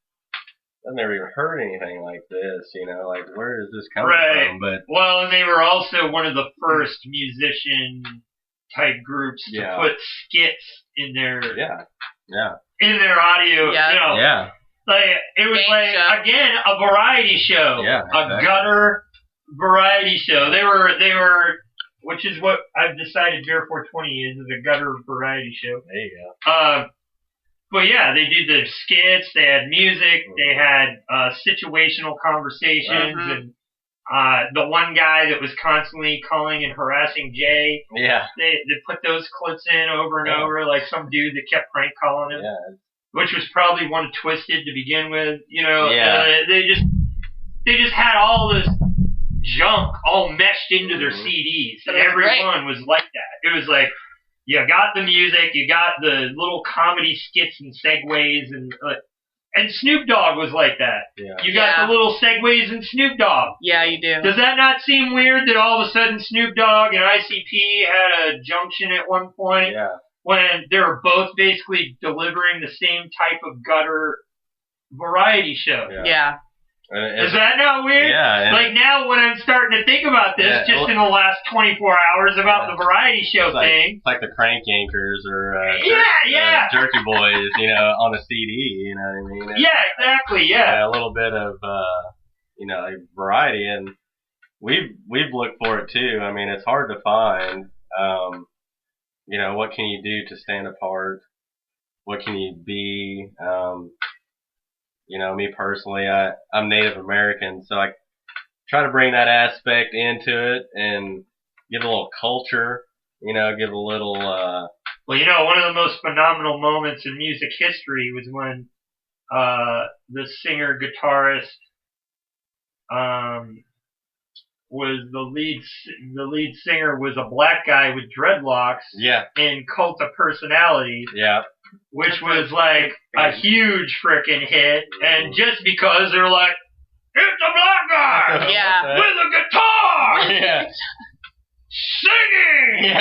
Speaker 7: never even heard anything like this, like, where is this coming from? But
Speaker 6: well, and they were also one of the first musician type groups to put skits in their in their audio.
Speaker 7: Yeah.
Speaker 6: Like, it was like again a variety show.
Speaker 7: Yeah.
Speaker 6: A gutter variety show. They were which is what I've decided Beer420 is a gutter variety show.
Speaker 7: There you go.
Speaker 6: But yeah, they did the skits, they had music, they had situational conversations, and the one guy that was constantly calling and harassing Jay, they put those clips in over and over, like some dude that kept prank calling him, which was probably one Twisted to begin with, they just had all this junk all meshed into their CDs, and everyone was like that. It was like, you got the music, you got the little comedy skits and segues, and Snoop Dogg was like that.
Speaker 7: Yeah.
Speaker 6: You got the little segues in Snoop Dogg.
Speaker 8: Yeah, you do.
Speaker 6: Does that not seem weird that all of a sudden Snoop Dogg and ICP had a junction at one point when they were both basically delivering the same type of gutter variety show?
Speaker 8: Yeah.
Speaker 6: Is that not weird?
Speaker 7: Yeah.
Speaker 6: Like now when I'm starting to think about this, just in the last 24 hours about the variety show thing.
Speaker 7: It's like the Crank Yankers or Jerky Boys, on a CD, you know what I mean?
Speaker 6: Yeah, exactly,
Speaker 7: a little bit of, variety, and we've looked for it too. I mean, it's hard to find, what can you do to stand apart? What can you be? Me personally, I'm Native American, so I try to bring that aspect into it and give a little culture, give a little...
Speaker 6: Well, one of the most phenomenal moments in music history was when the singer-guitarist was the lead singer was a black guy with dreadlocks in Cult of Personality.
Speaker 7: Yeah.
Speaker 6: Which was like a huge frickin' hit, and just because they're like, it's a black guy with a guitar singing,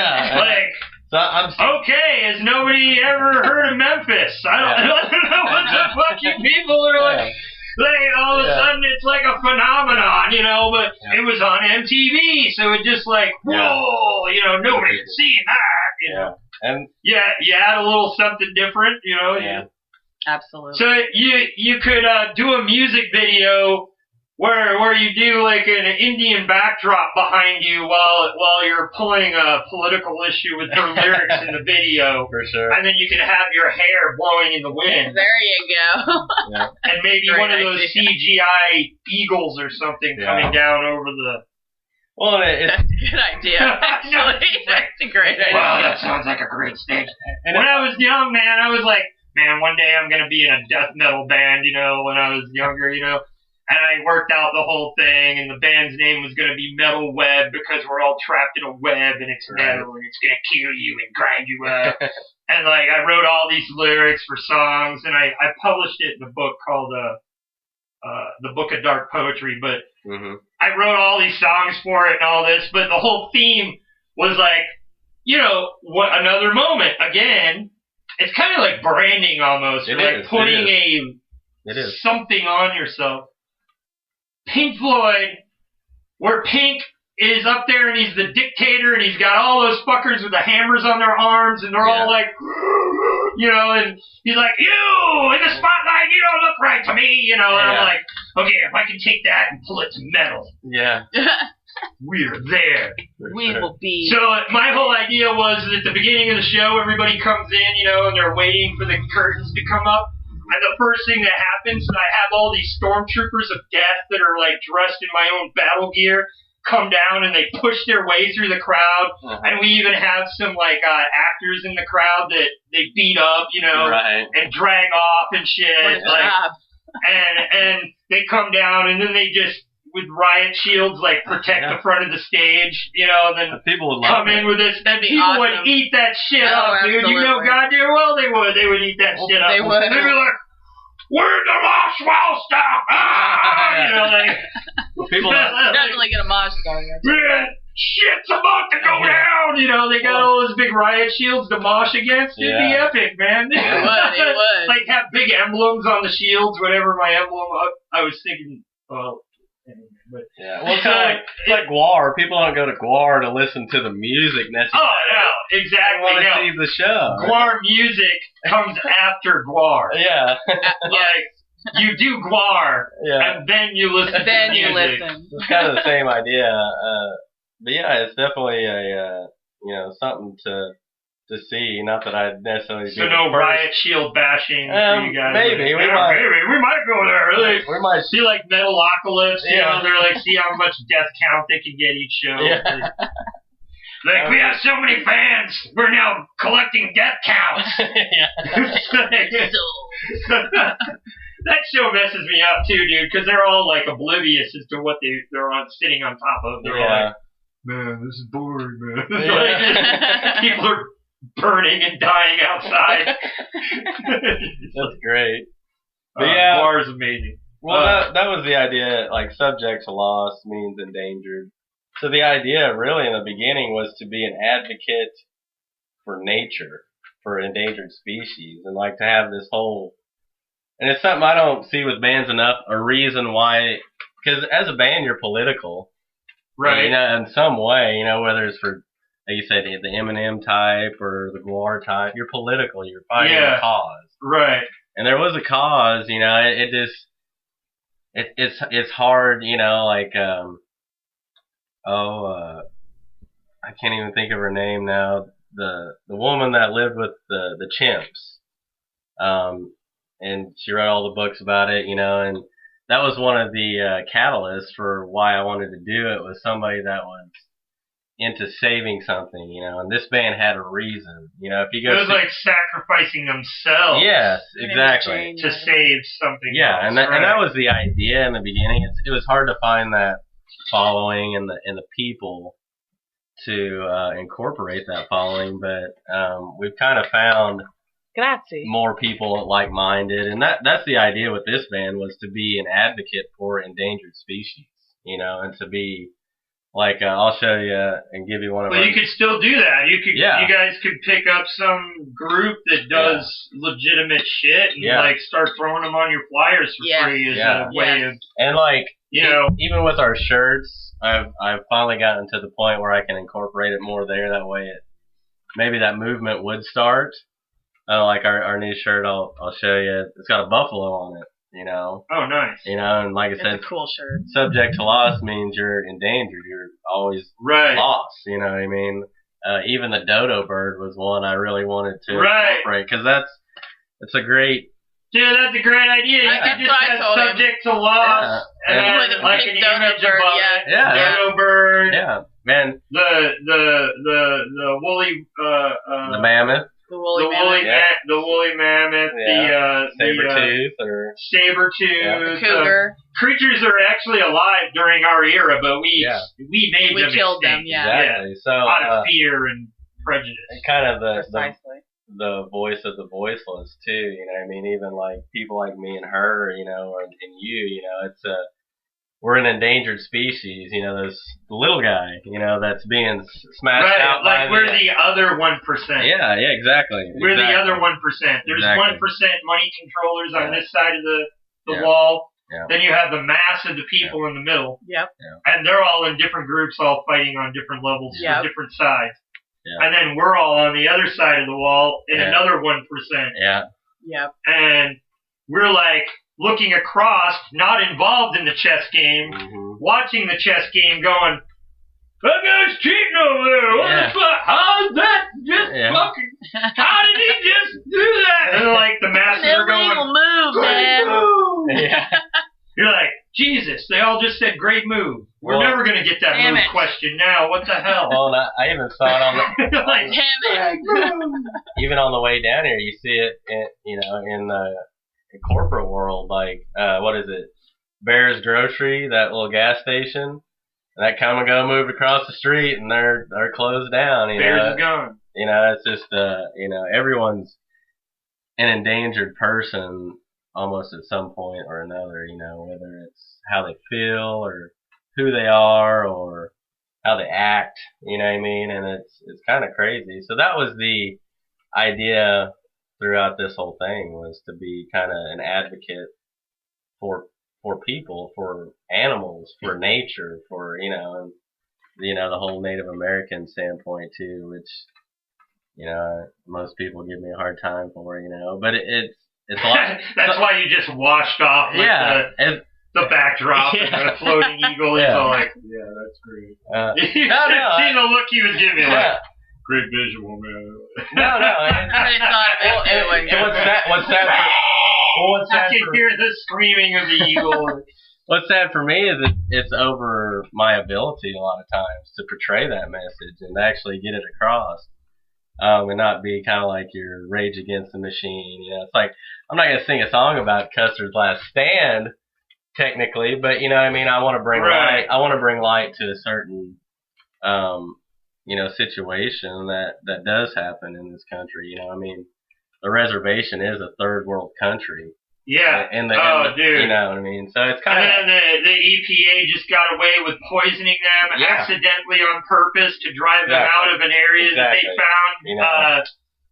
Speaker 7: So I'm
Speaker 6: okay. Has nobody ever heard of Memphis? I don't know what the fuck you people are like. Like all of a sudden it's like a phenomenon, you know. But it was on MTV, so it just like whoa, you know, nobody had seen that, you know.
Speaker 7: And
Speaker 6: you add a little something different, you know.
Speaker 8: Yeah. Absolutely.
Speaker 6: So you could do a music video where you do like an Indian backdrop behind you while you're pulling a political issue with her lyrics in the video.
Speaker 7: For sure.
Speaker 6: And then you can have your hair blowing in the wind.
Speaker 8: There you go.
Speaker 6: And maybe one of those CGI eagles or something coming down over the...
Speaker 7: Well,
Speaker 8: that's a good idea, actually. That's a great idea.
Speaker 6: Wow, that sounds like a great stage. And when I was young, man, I was like, man, one day I'm going to be in a death metal band, you know, when I was younger, you know. And I worked out the whole thing, and the band's name was going to be Metal Web because we're all trapped in a web, and it's metal, and it's going to kill you and grind you up. And, like, I wrote all these lyrics for songs, and I published it in a book called The Book of Dark Poetry, but I wrote all these songs for it and all this, but the whole theme was like, you know, what another moment. Again, it's kind of like branding almost, or like putting something on yourself. Pink Floyd, where Pink is up there and he's the dictator and he's got all those fuckers with the hammers on their arms and they're all like, you know, and he's like, you in the spotlight, you don't look right to me, you know, and I'm like, okay, if I can take that and pull it to metal.
Speaker 7: Yeah.
Speaker 6: We're there.
Speaker 8: We will be.
Speaker 6: So my whole idea was that at the beginning of the show, everybody comes in, you know, and they're waiting for the curtains to come up. And the first thing that happens is I have all these stormtroopers of death that are like dressed in my own battle gear come down and they push their way through the crowd. And we even have some like actors in the crowd that they beat up, you know, and drag off and shit. Like, and they come down and then they just with riot shields like protect the front of the stage, you know, and then
Speaker 7: people would
Speaker 6: come in with this.
Speaker 8: That'd be
Speaker 6: people
Speaker 8: awesome.
Speaker 6: would eat that shit up, dude.
Speaker 8: Absolutely.
Speaker 6: You know goddamn well they would. They would eat that shit up.
Speaker 8: They would.
Speaker 6: They'd be like, "We're the Roswell stuff!" You know, like
Speaker 7: people
Speaker 8: definitely get a mosh going.
Speaker 6: Man, shit's about to go down. You know, they got all those big riot shields to mosh against. It'd be epic, man.
Speaker 8: It would.
Speaker 6: Like have big emblems on the shields, whatever my emblem. I was thinking, well. But,
Speaker 7: well, it's like GWAR. People don't go to GWAR to listen to the music necessarily.
Speaker 6: Oh, no, exactly.
Speaker 7: They want to see the show.
Speaker 6: GWAR music comes after GWAR.
Speaker 7: Yeah.
Speaker 6: Like, you do GWAR, and then you listen to the music.
Speaker 7: It's kind of the same idea. But yeah, it's definitely a, you know, something to see. Not that I'd necessarily
Speaker 6: So no riot shield bashing for you guys.
Speaker 7: Maybe.
Speaker 6: We might go there.
Speaker 7: We might
Speaker 6: see like Metalocalypse, you know, they're like, see how much death count they can get each show.
Speaker 7: Yeah.
Speaker 6: Like, we have so many fans, we're now collecting death counts. That show messes me up too, dude, because they're all like oblivious as to what they're sitting on top of. They're like, man, this is boring, man. Like, people are burning and dying outside.
Speaker 7: That's great. But
Speaker 6: GWAR is amazing.
Speaker 7: Well, that was the idea. Like, subject to loss means endangered. So the idea, really, in the beginning, was to be an advocate for nature, for endangered species, and like to have this whole. And it's something I don't see with bands enough. A reason why, because as a band, you're political,
Speaker 6: right?
Speaker 7: You know, in some way, you know, whether it's for. Like you said, the Eminem type or the GWAR type, you're political. You're fighting a cause,
Speaker 6: right?
Speaker 7: And there was a cause, you know. It's hard, you know. Like I can't even think of her name now. The woman that lived with the chimps, and she wrote all the books about it, you know. And that was one of the catalysts for why I wanted to do it. Was somebody that was into saving something, you know, and this band had a reason, you know. If you go,
Speaker 6: it was like sacrificing themselves.
Speaker 7: Yes, exactly.
Speaker 6: To save something.
Speaker 7: Yeah,
Speaker 6: else,
Speaker 7: and that was the idea in the beginning. It was hard to find that following and the people to incorporate that following, but we've kind of found more people like-minded, and that's the idea with this band, was to be an advocate for endangered species, you know, and to be Like, I'll show you and give you one of
Speaker 6: Well,
Speaker 7: our...
Speaker 6: you could still do that. You guys could pick up some group that does legitimate shit and like start throwing them on your flyers for free as a way of...
Speaker 7: And like,
Speaker 6: know,
Speaker 7: even with our shirts, I've finally gotten to the point where I can incorporate it more there. That way, maybe that movement would start. Like our new shirt, I'll show you. It's got a buffalo on it. You know.
Speaker 6: Oh, nice.
Speaker 7: You know, and like I said,
Speaker 8: it's a cool shirt.
Speaker 7: Subject to loss means you're endangered. You're always lost. You know what I mean? Even the dodo bird was one I really wanted to incorporate because it's a great.
Speaker 6: Dude, that's a great idea. You could just have subject to loss and like an image above it. Dodo bird.
Speaker 7: Yeah, man.
Speaker 6: The woolly
Speaker 7: the mammoth.
Speaker 8: The woolly
Speaker 6: mammoth, saber-tooth,
Speaker 8: cougar.
Speaker 6: Creatures are actually alive during our era, but we made them.
Speaker 8: We killed them,
Speaker 7: Exactly. So
Speaker 6: out of fear and prejudice.
Speaker 7: And kind of the voice of the voiceless too. You know, I mean, even like people like me and her, you know, and you, you know, it's we're an endangered species, you know, this little guy, you know, that's being smashed out by
Speaker 6: we're the other 1%.
Speaker 7: Yeah, exactly.
Speaker 6: We're the other 1%. There's 1% money controllers on this side of the wall.
Speaker 7: Yeah.
Speaker 6: Then you have the mass of the people in the middle.
Speaker 8: Yep.
Speaker 6: And they're all in different groups, all fighting on different levels for different sides.
Speaker 7: Yeah.
Speaker 6: And then we're all on the other side of the wall in another 1%.
Speaker 7: Yeah.
Speaker 8: Yep.
Speaker 6: And we're like looking across, not involved in the chess game, watching the chess game going, that guy's cheating over there. What the fuck? How's that just fucking, how did he just do that? And like the masses are going,
Speaker 8: great
Speaker 6: move, man. You're like, Jesus, they all just said great move. We're never going to get that move question now. What the hell?
Speaker 7: Well, I even saw it on the...
Speaker 6: like,
Speaker 7: even on the way down here, you see it, in the corporate world, like, what is it? Bear's Grocery, that little gas station. And that come and go moved across the street, and they're closed down.
Speaker 6: Bear's is gone.
Speaker 7: You know, it's just, everyone's an endangered person almost at some point or another, you know, whether it's how they feel or who they are or how they act, you know what I mean? And it's kind of crazy. So that was the idea throughout this whole thing, was to be kind of an advocate for people, for animals, for nature, for, the whole Native American standpoint too, which, most people give me a hard time for, but it's a lot.
Speaker 6: That's why you just washed off the backdrop and the floating eagle. It's all like, yeah, that's great. You should see the look he was giving me, like, great visual, man.
Speaker 7: What's sad
Speaker 6: I can hear the screaming of the eagle.
Speaker 7: What's sad for me is it's over my ability a lot of times to portray that message and actually get it across. And not be kind of like your Rage Against the Machine. It's like, I'm not going to sing a song about Custer's Last Stand, technically, but, I want to bring light. I want to bring light to a certain, situation that does happen in this country. The reservation is a third world country.
Speaker 6: Yeah.
Speaker 7: Dude. You know what I mean? So it's kind of...
Speaker 6: And then the EPA just got away with poisoning them accidentally on purpose to drive them out of an area that they found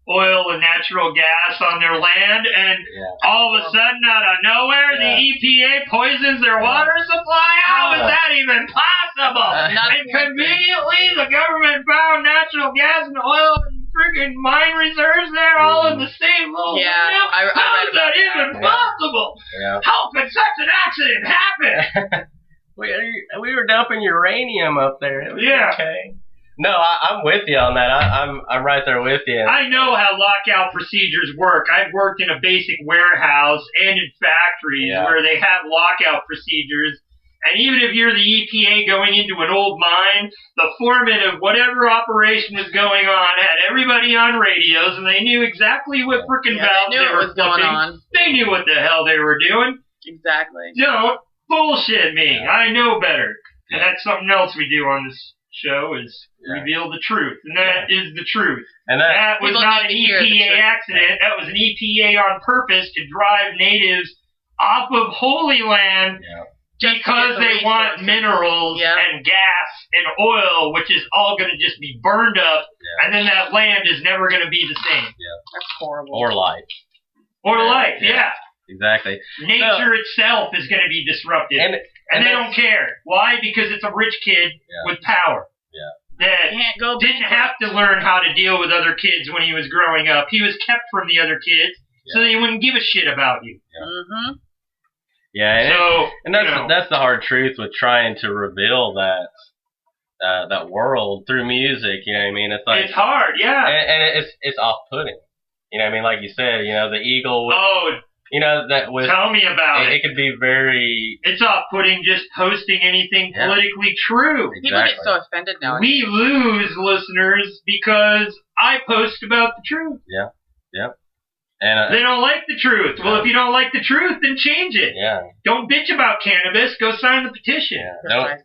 Speaker 6: oil and natural gas on their land, and all of a sudden, out of nowhere, the EPA poisons their water supply? How is that even possible? And conveniently, the government found natural gas and oil and freaking mine reserves there, all in the same little window? How is that even possible?
Speaker 7: Yeah.
Speaker 6: How could such an accident happen?
Speaker 7: we were dumping uranium up there. It was okay. No, I'm with you on that. I'm right there with you.
Speaker 6: I know how lockout procedures work. I've worked in a basic warehouse and in factories where they have lockout procedures. And even if you're the EPA going into an old mine, the foreman of whatever operation is going on had everybody on radios, and they knew exactly what frickin' valves they were flipping. They knew what the hell they were doing.
Speaker 8: Exactly.
Speaker 6: Don't bullshit me. I know better. And that's something else we do on this show, is reveal the truth. And that is the truth.
Speaker 7: And
Speaker 6: that was not an EPA accident. That was an EPA on purpose to drive natives off of Holy Land because they want minerals and gas and oil, which is all going to just be burned up, and then that land is never going to be the same.
Speaker 7: Yeah.
Speaker 8: That's horrible.
Speaker 7: Or life.
Speaker 6: Or life, yeah.
Speaker 7: Exactly.
Speaker 6: Nature itself is going to be disrupted. And they don't care. Why? Because it's a rich kid with power.
Speaker 7: Yeah.
Speaker 6: That didn't have to learn how to deal with other kids when he was growing up. He was kept from the other kids so they wouldn't give a shit about you.
Speaker 7: Yeah.
Speaker 8: Mm-hmm.
Speaker 7: Yeah, and that's the hard truth with trying to reveal that world through music. You know what I mean? It's like
Speaker 6: it's hard, yeah,
Speaker 7: and it's off-putting. You know what I mean? Like you said, the eagle. That was.
Speaker 6: Tell me about it.
Speaker 7: It could be very.
Speaker 6: It's off-putting just posting anything politically true.
Speaker 7: Exactly.
Speaker 8: People get so offended now.
Speaker 6: We lose listeners because I post about the truth.
Speaker 7: Yeah. Yep. And
Speaker 6: they don't like the truth. Well, if you don't like the truth, then change it.
Speaker 7: Yeah.
Speaker 6: Don't bitch about cannabis. Go sign the petition.
Speaker 7: Yeah.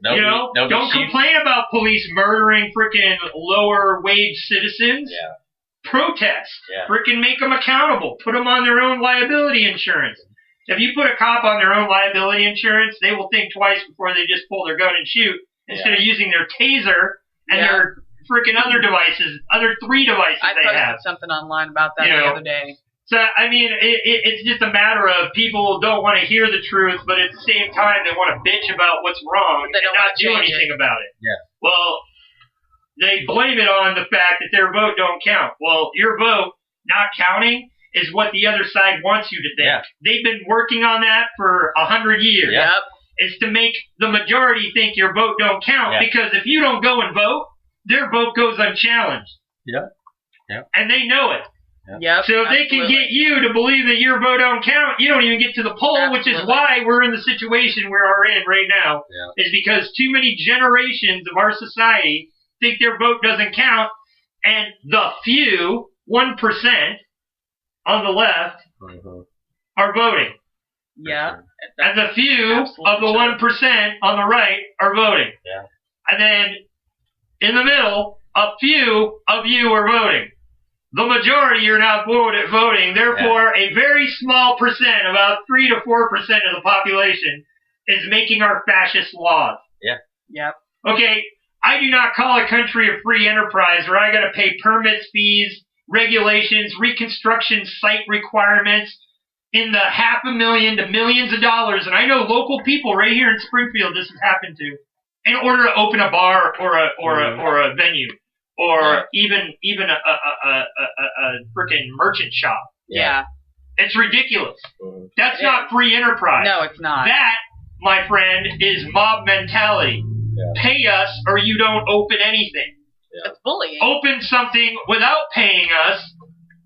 Speaker 6: Don't complain about police murdering frickin' lower wage citizens.
Speaker 7: Yeah.
Speaker 6: Protest.
Speaker 7: Yeah.
Speaker 6: Frickin' make them accountable. Put them on their own liability insurance. If you put a cop on their own liability insurance, they will think twice before they just pull their gun and shoot instead of using their taser and their frickin' other devices, other 3 devices they have.
Speaker 8: I posted something online about that the other day.
Speaker 6: So, I mean, it's just a matter of people don't want to hear the truth, but at the same time, they want to bitch about what's wrong and not do anything about it.
Speaker 7: Yeah.
Speaker 6: Well, they blame it on the fact that their vote don't count. Well, your vote not counting is what the other side wants you to think.
Speaker 7: Yeah.
Speaker 6: They've been working on that for 100 years.
Speaker 7: Yep.
Speaker 6: It's to make the majority think your vote don't count, because if you don't go and vote, their vote goes unchallenged.
Speaker 7: Yeah. Yeah.
Speaker 6: And they know it.
Speaker 8: Yep,
Speaker 6: so if they can get you to believe that your vote don't count, you don't even get to the poll, which is why we're in the situation we're in right now, is because too many generations of our society think their vote doesn't count, and the few, 1% on the left, are voting.
Speaker 8: Yeah.
Speaker 6: And the few of the 1% on the right are voting.
Speaker 7: Yeah.
Speaker 6: And then in the middle, a few of you are voting. The majority are not voting. Therefore, a very small percent, about 3 to 4% of the population, is making our fascist laws.
Speaker 7: Yeah.
Speaker 8: Yep.
Speaker 6: Okay, I do not call a country a free enterprise where I got to pay permits, fees, regulations, reconstruction site requirements in the $500,000 to millions of dollars. And I know local people right here in Springfield this has happened to, in order to open a bar or a venue. Or even a freaking merchant shop.
Speaker 8: Yeah.
Speaker 6: It's ridiculous. That's not free enterprise.
Speaker 8: No, it's not.
Speaker 6: That, my friend, is mob mentality.
Speaker 7: Yeah.
Speaker 6: Pay us or you don't open anything.
Speaker 8: Yeah. It's bullying.
Speaker 6: Open something without paying us,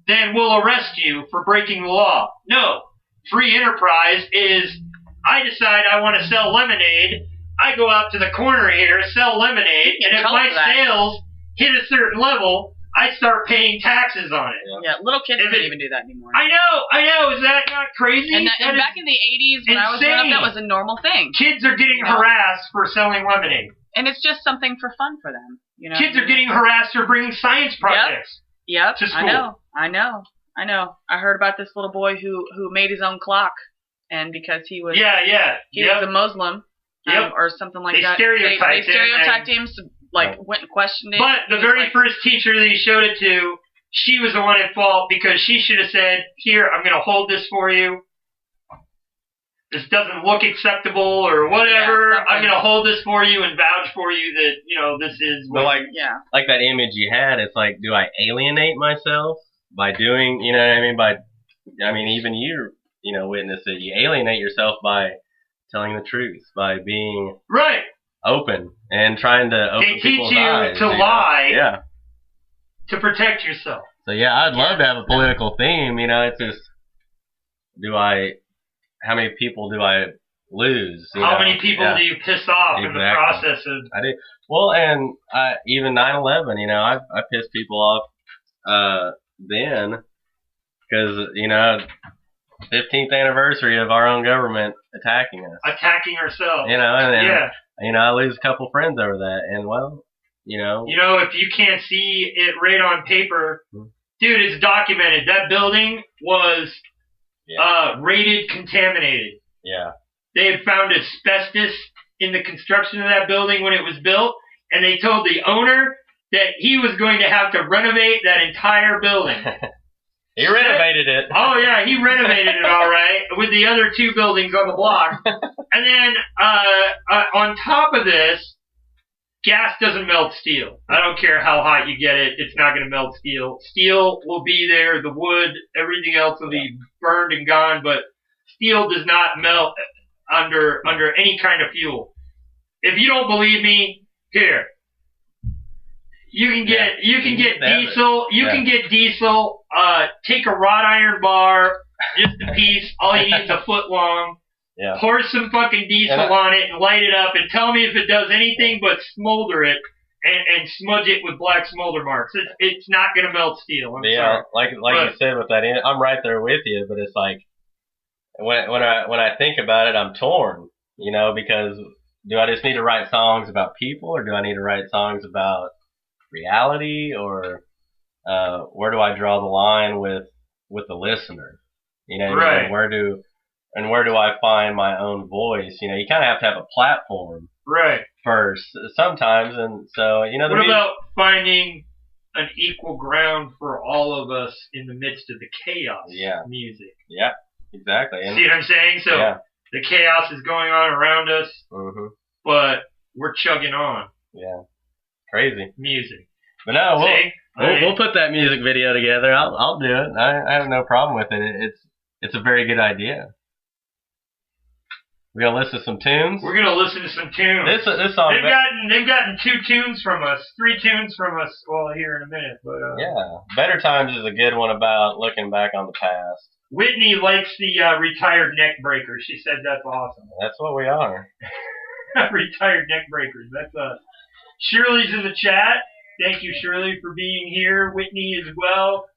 Speaker 6: then we'll arrest you for breaking the law. No. Free enterprise is, I decide I want to sell lemonade. I go out to the corner here, sell lemonade, and if my sales hit a certain level, I start paying taxes on it.
Speaker 8: Yeah, little kids can't even do that anymore.
Speaker 6: I know. Is that not crazy?
Speaker 8: And back in the 80s, when I was growing up, that was a normal thing.
Speaker 6: Kids are getting harassed for selling lemonade.
Speaker 8: And it's just something for fun for them.
Speaker 6: Kids are getting harassed for bringing science projects.
Speaker 8: Yep.
Speaker 6: To school.
Speaker 8: I know. I heard about this little boy who made his own clock, and because he was he was a Muslim or something like that. They stereotyped him. Went and questioned it.
Speaker 6: But the very first teacher that he showed it to, she was the one at fault because she should have said, "Here, I'm going to hold this for you. This doesn't look acceptable or whatever. I'm going to hold this for you and vouch for you that, this is..."
Speaker 7: But like that image you had, it's like, do I alienate myself by doing, you know what I mean? Even you, witness it. You alienate yourself by telling the truth, by being...
Speaker 6: Right.
Speaker 7: Open and trying to open people's eyes.
Speaker 6: They teach you to lie.
Speaker 7: Yeah.
Speaker 6: To protect yourself.
Speaker 7: So I'd love to have a political theme. It's just, how many people do I lose?
Speaker 6: How many people do you piss off in the process of?
Speaker 7: I do. Well, and even 9/11, I pissed people off then because 15th anniversary of our own government attacking us.
Speaker 6: Attacking ourselves.
Speaker 7: I lose a couple friends over that, and
Speaker 6: if you can't see it right on paper, dude, it's documented. That building was rated contaminated.
Speaker 7: Yeah.
Speaker 6: they had found asbestos in the construction of that building when it was built, and they told the owner that he was going to have to renovate that entire building.
Speaker 7: He renovated it.
Speaker 6: Oh, yeah, he renovated it all right with the other 2 buildings on the block. And then on top of this, gas doesn't melt steel. I don't care how hot you get it. It's not going to melt steel. Steel will be there. The wood, everything else will be burned and gone. But steel does not melt under any kind of fuel. If you don't believe me, here. You can get diesel. You can get diesel. Take a wrought iron bar, just a piece. All you need is a foot long.
Speaker 7: Yeah.
Speaker 6: Pour some fucking diesel on it and light it up, and tell me if it does anything but smolder it and smudge it with black smolder marks. It's not gonna melt steel. I'm sorry.
Speaker 7: Like you said with that, I'm right there with you. But it's like when I think about it, I'm torn. Because do I just need to write songs about people, or do I need to write songs about reality, or where do I draw the line with the listener?
Speaker 6: Right.
Speaker 7: And where do I find my own voice? You kind of have to have a platform first sometimes, and so What
Speaker 6: about finding an equal ground for all of us in the midst of the chaos? Music.
Speaker 7: Yeah, exactly. And,
Speaker 6: see what I'm saying? So the chaos is going on around us, but we're chugging on.
Speaker 7: Yeah. Crazy
Speaker 6: music.
Speaker 7: But no, we'll put that music video together. I'll do it. I have no problem with it. It's a very good idea. We're gonna listen to some tunes.
Speaker 6: We're gonna listen to some tunes.
Speaker 7: This song.
Speaker 6: They've gotten 2 tunes from us, 3 tunes from us. Well, here in a minute, but
Speaker 7: Better Times is a good one about looking back on the past.
Speaker 6: Whitney likes the retired neck breakers. She said that's awesome.
Speaker 7: That's what we are.
Speaker 6: Retired neck breakers. That's us. Shirley's in the chat. Thank you, Shirley, for being here. Whitney as well.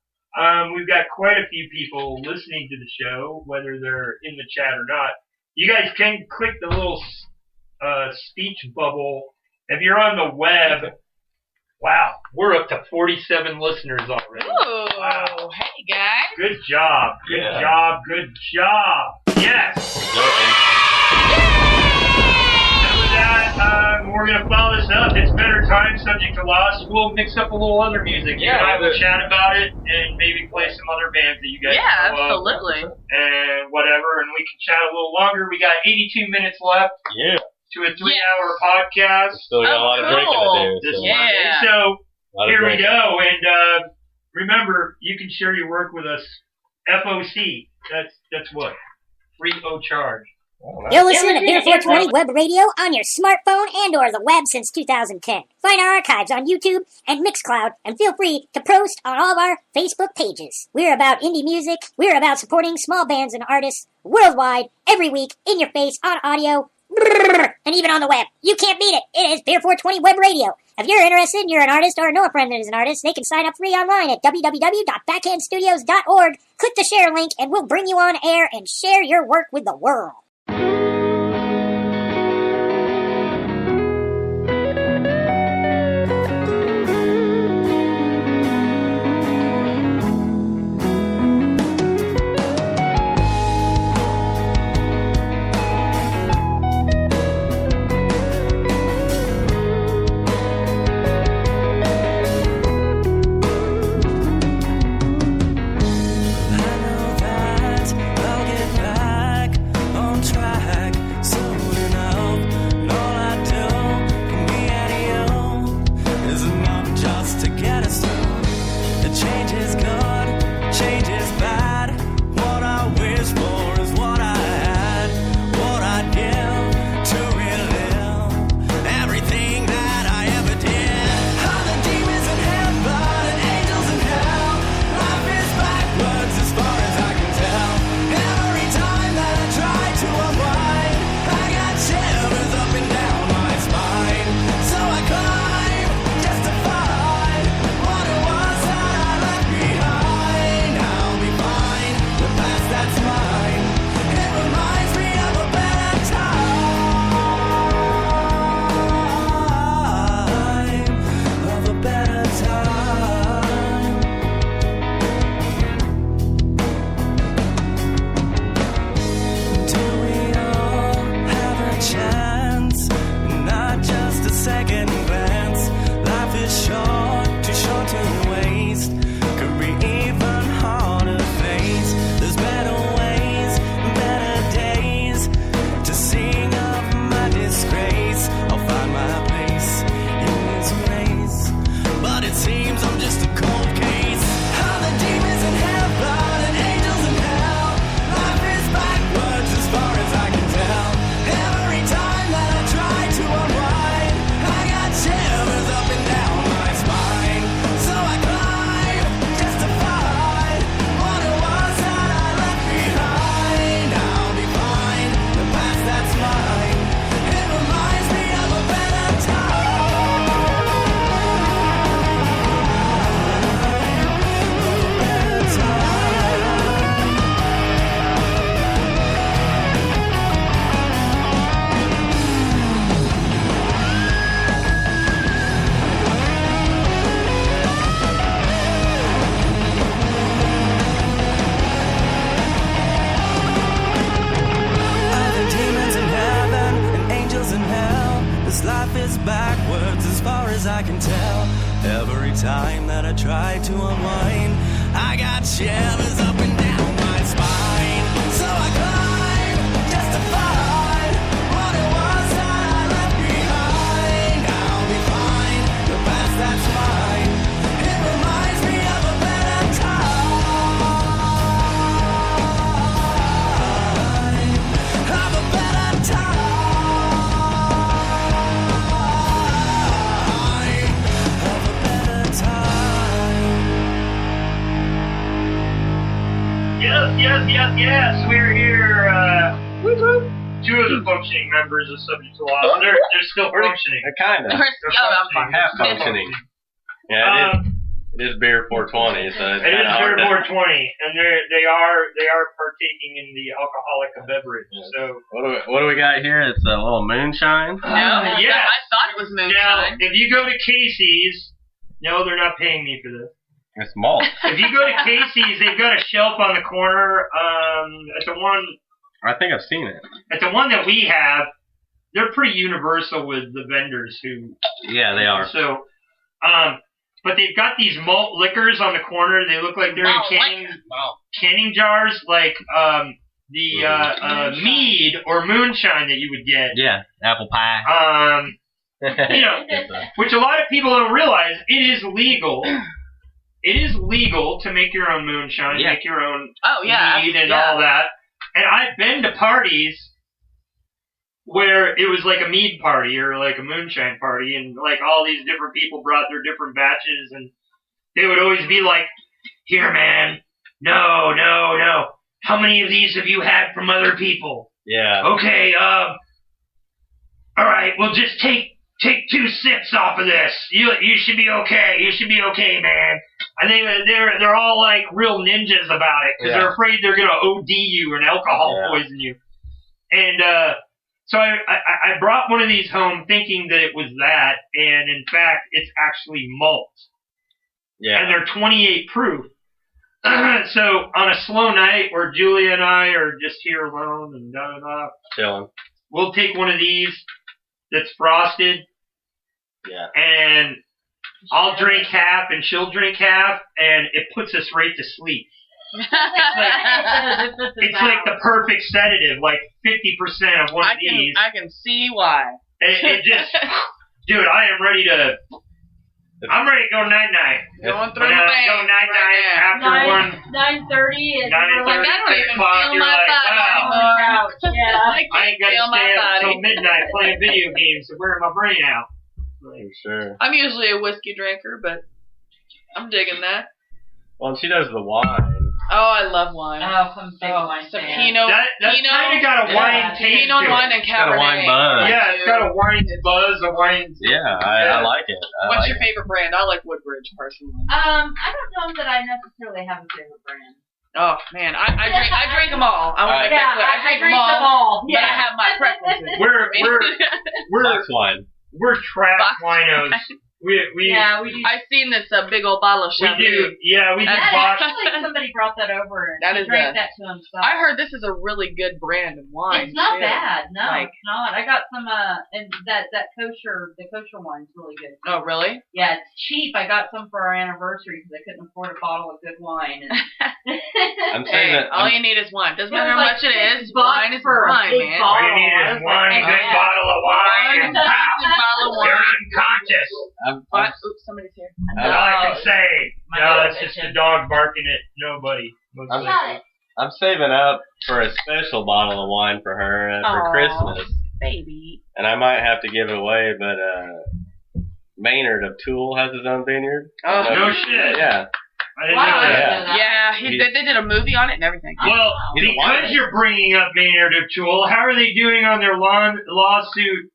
Speaker 6: We've got quite a few people listening to the show, whether they're in the chat or not. You guys can click the little speech bubble. If you're on the web, wow, we're up to 47 listeners already.
Speaker 8: Ooh,
Speaker 6: wow.
Speaker 8: Hey, guys.
Speaker 6: Good job. Good job. Good job. Yes. We're going to follow this up. It's Better Time, Subject to Loss. We'll mix up a little other music. You and I will chat about it and maybe play some other bands that you guys know
Speaker 8: absolutely.
Speaker 6: And whatever, and we can chat a little longer. We got 82 minutes left to a 3-hour podcast.
Speaker 7: Still got a lot of drinking to do.
Speaker 6: So here we go. And remember, you can share your work with us. FOC. That's what? Free of charge.
Speaker 1: You're listening to Beer420 Web Radio on your smartphone and or the web since 2010. Find our archives on YouTube and Mixcloud, and feel free to post on all of our Facebook pages. We're about indie music. We're about supporting small bands and artists worldwide, every week, in your face, on audio, and even on the web. You can't beat it. It is Beer420 Web Radio. If you're interested and you're an artist or know a friend that is an artist, they can sign up free online at www.backhandstudios.org. Click the share link and we'll bring you on air and share your work with the world.
Speaker 12: I can tell. Every time that I try to unwind, I got shivers up and down my spine. So I climb just to find what it was that I left behind. I'll be fine, the past that's mine. It reminds me of a better time. Of a better time.
Speaker 6: Yes, we're here. Two of the functioning members of Subje to Law. They're still functioning.
Speaker 7: Kind of. Half functioning. Yeah, it is Beer420, so it's
Speaker 6: it is
Speaker 7: Beer420,
Speaker 6: and they are partaking in the alcoholic beverage.
Speaker 7: Yes.
Speaker 6: So
Speaker 7: what do we got here? It's a little moonshine.
Speaker 8: No, yeah, I thought it was moonshine.
Speaker 6: Now, if you go to Casey's, no, they're not paying me for this.
Speaker 7: It's malt.
Speaker 6: If you go to Casey's, they've got a shelf on the corner. At the one,
Speaker 7: I think I've seen it.
Speaker 6: At the one that we have, they're pretty universal with the vendors who.
Speaker 7: Yeah, they are.
Speaker 6: So, but they've got these malt liquors on the corner. They look like they're in canning jars, like the mead or moonshine that you would get.
Speaker 7: Yeah, apple pie.
Speaker 6: You know, which a lot of people don't realize. It is legal. It is legal to make your own moonshine, make your own mead and all that. And I've been to parties where it was like a mead party or like a moonshine party, and like all these different people brought their different batches, and they would always be like, "Here, man, no. How many of these have you had from other people?
Speaker 7: Yeah.
Speaker 6: Okay, all right, well, just take 2 sips off of this. You should be okay. You should be okay, man." I think they're all like real ninjas about it because they're afraid they're gonna OD you and alcohol poison you. And so I brought one of these home thinking that it was that, and in fact it's actually malt. Yeah. And they're 28 proof. So on a slow night where Julia and I are just here alone and
Speaker 7: chilling,
Speaker 6: we'll take one of these that's frosted.
Speaker 7: Yeah.
Speaker 6: And I'll drink half and she'll drink half, and it puts us right to sleep. It's like the perfect sedative, like 50% of one of these.
Speaker 8: I can see why.
Speaker 6: It just, dude, I'm ready to go night-night.
Speaker 8: Going through the thing.
Speaker 6: Go night-night after
Speaker 9: 9:30 and
Speaker 6: you're
Speaker 8: like, I don't even feel my body anymore.
Speaker 9: Yeah.
Speaker 6: I ain't gonna stay up until midnight playing video games and wearing my brain out.
Speaker 7: For sure.
Speaker 8: I'm usually a whiskey drinker, but I'm digging that.
Speaker 7: Well, she does the wine.
Speaker 8: Oh, I love wine.
Speaker 9: Oh, I'm big wine
Speaker 8: so
Speaker 9: fan.
Speaker 8: Pinot.
Speaker 6: That's kind of got a wine taste.
Speaker 8: Pinot wine and Cabernet.
Speaker 7: Got a wine buzz.
Speaker 6: Yeah, it's got a wine buzz, a wine.
Speaker 7: Yeah, I like it.
Speaker 8: What's your favorite brand? I like Woodbridge personally.
Speaker 9: I don't know that I necessarily have a favorite brand.
Speaker 8: Oh man, I drink them all. I drink them all. But I have my preferences.
Speaker 6: We're trash winos. We do.
Speaker 8: I've seen this big old bottle of Chablis.
Speaker 6: We do. Yeah, we just bought.
Speaker 9: Actually, somebody brought that over and
Speaker 8: that
Speaker 9: drank that to himself.
Speaker 8: I heard this is a really good brand of wine.
Speaker 9: It's not bad. No, it's not. I got some and the kosher wine's really good.
Speaker 8: Oh, really?
Speaker 9: Yeah, it's cheap. I got some for our anniversary because I couldn't afford a bottle of good wine. And
Speaker 7: I'm saying that
Speaker 8: all you need is wine. Doesn't matter how much it is. Wine is wine, man.
Speaker 6: All you need is one big bottle of wine. You're unconscious.
Speaker 8: Oops, somebody's here.
Speaker 6: That's all I can say. No, it's just a dog barking at nobody.
Speaker 7: I'm saving up for a special bottle of wine for her for Christmas.
Speaker 8: Baby.
Speaker 7: And I might have to give it away, but Maynard of Tool has his own vineyard.
Speaker 6: Oh, no shit.
Speaker 7: Yeah.
Speaker 6: I didn't know that.
Speaker 8: Yeah, they did a movie on it and everything.
Speaker 6: Well, because you're bringing up Maynard of Tool, how are they doing on their lawsuit?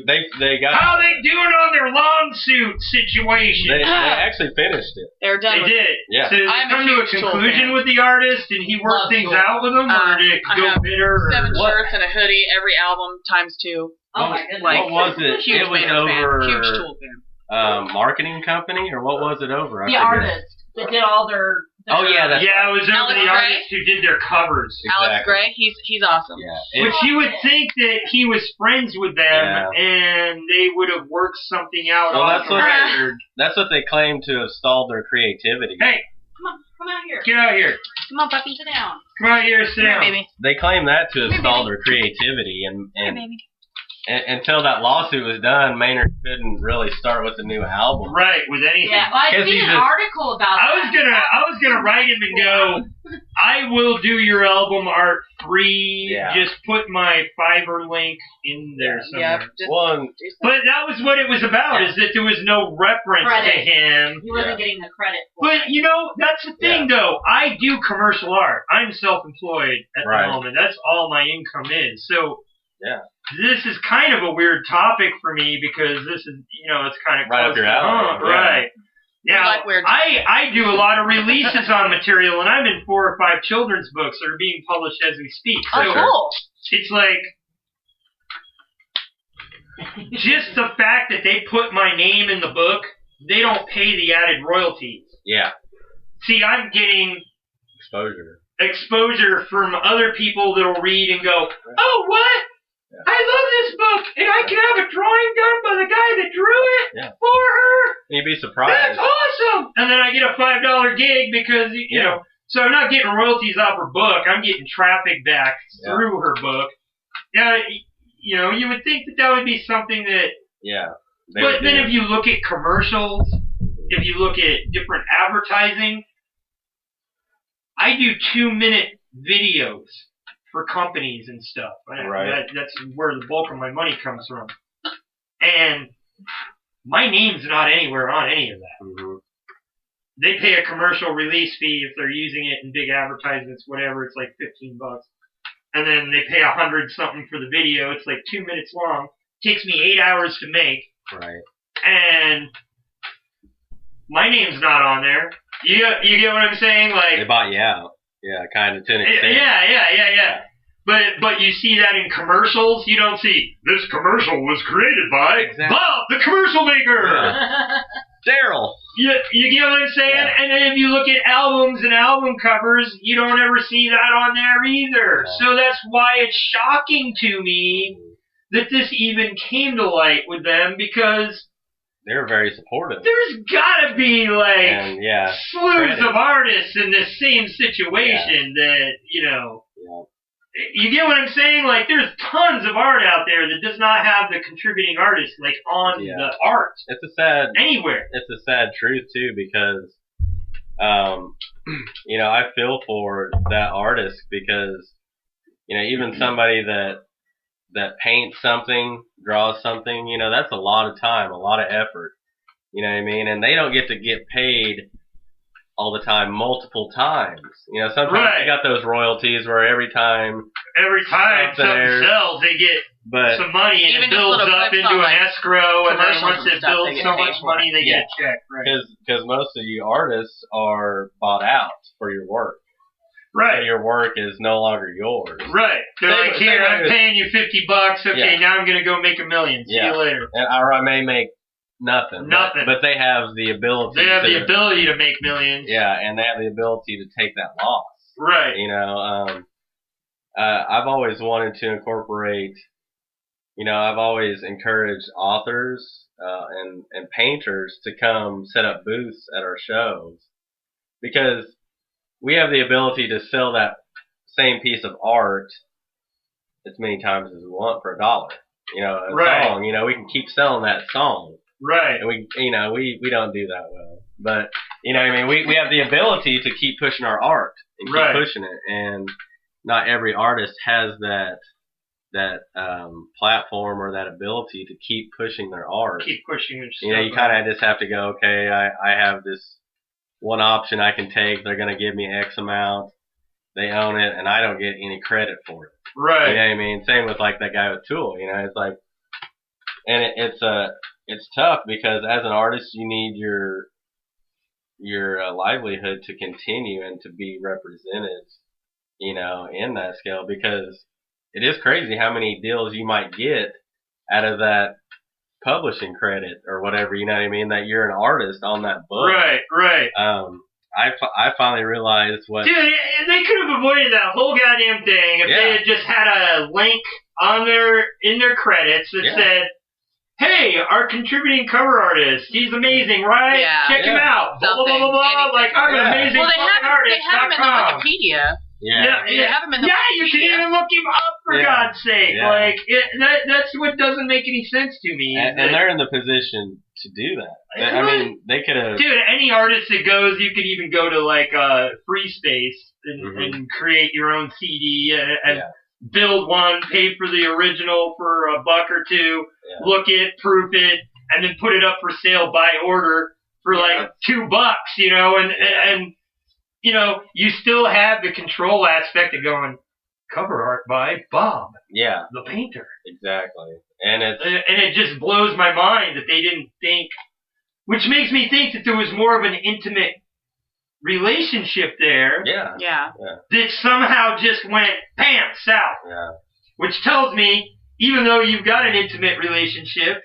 Speaker 7: They got.
Speaker 6: How are they doing on their lawsuit situation?
Speaker 7: They actually finished it.
Speaker 8: They're done.
Speaker 6: They did.
Speaker 7: Yeah.
Speaker 6: So did they come to a conclusion with the artist, and he worked things out with them, or did it go bitter?
Speaker 8: 7 shirts and a hoodie, every album ×2.
Speaker 9: Oh my goodness!
Speaker 7: What was it?
Speaker 8: Huge
Speaker 7: It was
Speaker 8: over.
Speaker 7: over.
Speaker 8: Huge Tool fan.
Speaker 7: Marketing company, or what was it over?
Speaker 9: The artist that did all their
Speaker 7: Oh yeah, that's
Speaker 6: it was over
Speaker 8: Alex
Speaker 6: the
Speaker 8: Gray?
Speaker 6: artists who did their covers.
Speaker 8: Alex Gray, he's awesome.
Speaker 7: Yeah.
Speaker 6: Which you would think that he was friends with them, and they would have worked something out off the record.
Speaker 7: That's what they claim to have stalled their creativity.
Speaker 6: Hey,
Speaker 9: come out here.
Speaker 6: Get out here.
Speaker 9: Come on, puppy, sit down.
Speaker 6: Come out here, sit down.
Speaker 8: Baby.
Speaker 7: They claim that to have stalled their creativity, and until that lawsuit was done, Maynard couldn't really start with a new album.
Speaker 6: Right, with anything.
Speaker 9: Yeah, well, I seen an article about
Speaker 6: I was gonna write him and go, I will do your album art free.
Speaker 7: Yeah.
Speaker 6: Just put my Fiverr link in there somewhere. But that was what it was about, is that there was no reference to him.
Speaker 9: He wasn't getting the credit for
Speaker 6: But, you know, that's the thing, though. I do commercial art. I'm self-employed at the moment. That's all my income is. So, this is kind of a weird topic for me because this is, you know, it's kind of
Speaker 7: right up your alley.
Speaker 6: Right. Now, I do a lot of releases on material, and I'm in 4 or 5 children's books that are being published as we speak. So
Speaker 8: cool.
Speaker 6: It's like, just the fact that they put my name in the book, they don't pay the added royalties.
Speaker 7: Yeah.
Speaker 6: See, I'm getting
Speaker 7: exposure
Speaker 6: from other people that'll read and go, oh, what? I love this book, and I can have a drawing done by the guy that drew it for her.
Speaker 7: You'd be surprised.
Speaker 6: That's awesome! And then I get a $5 gig because, you know, so I'm not getting royalties off her book. I'm getting traffic back through her book. Yeah, you know, you would think that would be something that...
Speaker 7: Yeah.
Speaker 6: But then if you look at commercials, if you look at different advertising, I do 2-minute videos for companies and stuff.
Speaker 7: Right.
Speaker 6: That's where the bulk of my money comes from. And my name's not anywhere on any of that.
Speaker 7: Mm-hmm.
Speaker 6: They pay a commercial release fee if they're using it in big advertisements, whatever. It's like $15. And then they pay $100-something for the video. It's like 2 minutes long. Takes me 8 hours to make.
Speaker 7: Right.
Speaker 6: And my name's not on there. You get what I'm saying? Like,
Speaker 7: they bought you out. Yeah, kind of to an extent.
Speaker 6: Yeah. But you see that in commercials. You don't see, this commercial was created by Bob, the commercial maker.
Speaker 7: Daryl.
Speaker 6: You get what I'm saying? Yeah. And then if you look at albums and album covers, you don't ever see that on there either. Yeah. So that's why it's shocking to me that this even came to light with them, because
Speaker 7: they're very supportive.
Speaker 6: There's gotta be slews of artists in this same situation that, you know, you get what I'm saying? Like, there's tons of art out there that does not have the contributing artist, like, on the art. Anywhere.
Speaker 7: It's a sad truth, too, because, you know, I feel for that artist because, you know, even somebody that paints something, draws something, you know, that's a lot of time, a lot of effort. You know what I mean? And they don't get to get paid all the time, multiple times. You know, sometimes they got those royalties where every time
Speaker 6: something sells, they get some money, and it builds up into an escrow, and then once it builds so much money, they get a check.
Speaker 7: Because most of you artists are bought out for your work.
Speaker 6: Right.
Speaker 7: So your work is no longer yours.
Speaker 6: Right. They're like, here, I'm paying you $50. Okay, now I'm going to go make $1 million. See you later.
Speaker 7: Or I may make nothing. But they have the ability.
Speaker 6: They have the ability to make millions.
Speaker 7: Yeah, and they have the ability to take that loss.
Speaker 6: Right.
Speaker 7: You know, I've always wanted to incorporate, you know, I've always encouraged authors and painters to come set up booths at our shows, because we have the ability to sell that same piece of art as many times as we want for $1. You know, a song, you know, we can keep selling that song.
Speaker 6: Right.
Speaker 7: And we don't do that well. But, you know what I mean? We have the ability to keep pushing our art and keep pushing it. And not every artist has that platform or that ability to keep pushing their art.
Speaker 6: Keep pushing their stuff.
Speaker 7: You know, you kind of just have to go, okay, I have this one option I can take. They're going to give me X amount. They own it, and I don't get any credit for it.
Speaker 6: Right.
Speaker 7: You know what I mean? Same with like that guy with Tool. You know, it's like, and it's tough because as an artist, you need your livelihood to continue and to be represented, you know, in that scale, because it is crazy how many deals you might get out of that publishing credit or whatever, you know what I mean, that you're an artist on that book.
Speaker 6: Right.
Speaker 7: I finally realized what.
Speaker 6: Dude, they could have avoided that whole goddamn thing if they had just had a link in their credits that said, "Hey, our contributing cover artist, he's amazing, right? Check him out." Blah, blah, blah, blah, blah. Like, I'm an amazing artist.
Speaker 8: They have him in the Wikipedia.
Speaker 6: They have him in the Wikipedia. You can even look him up, for God's sake.
Speaker 7: Yeah.
Speaker 6: Like, that's what doesn't make any sense to me.
Speaker 7: And they're in the position to do that. I mean, they could have.
Speaker 6: Dude, any artist that goes, you could even go to, like, Free Space and create your own CD and build one, pay for the original for $1 or $2, look it, proof it, and then put it up for sale by order for like $2, you know, and you know, you still have the control aspect of going cover art by Bob, the painter.
Speaker 7: Exactly, and
Speaker 6: it just blows my mind that they didn't think, which makes me think that there was more of an intimate relationship there. That somehow just went south. Which tells me, even though you've got an intimate relationship,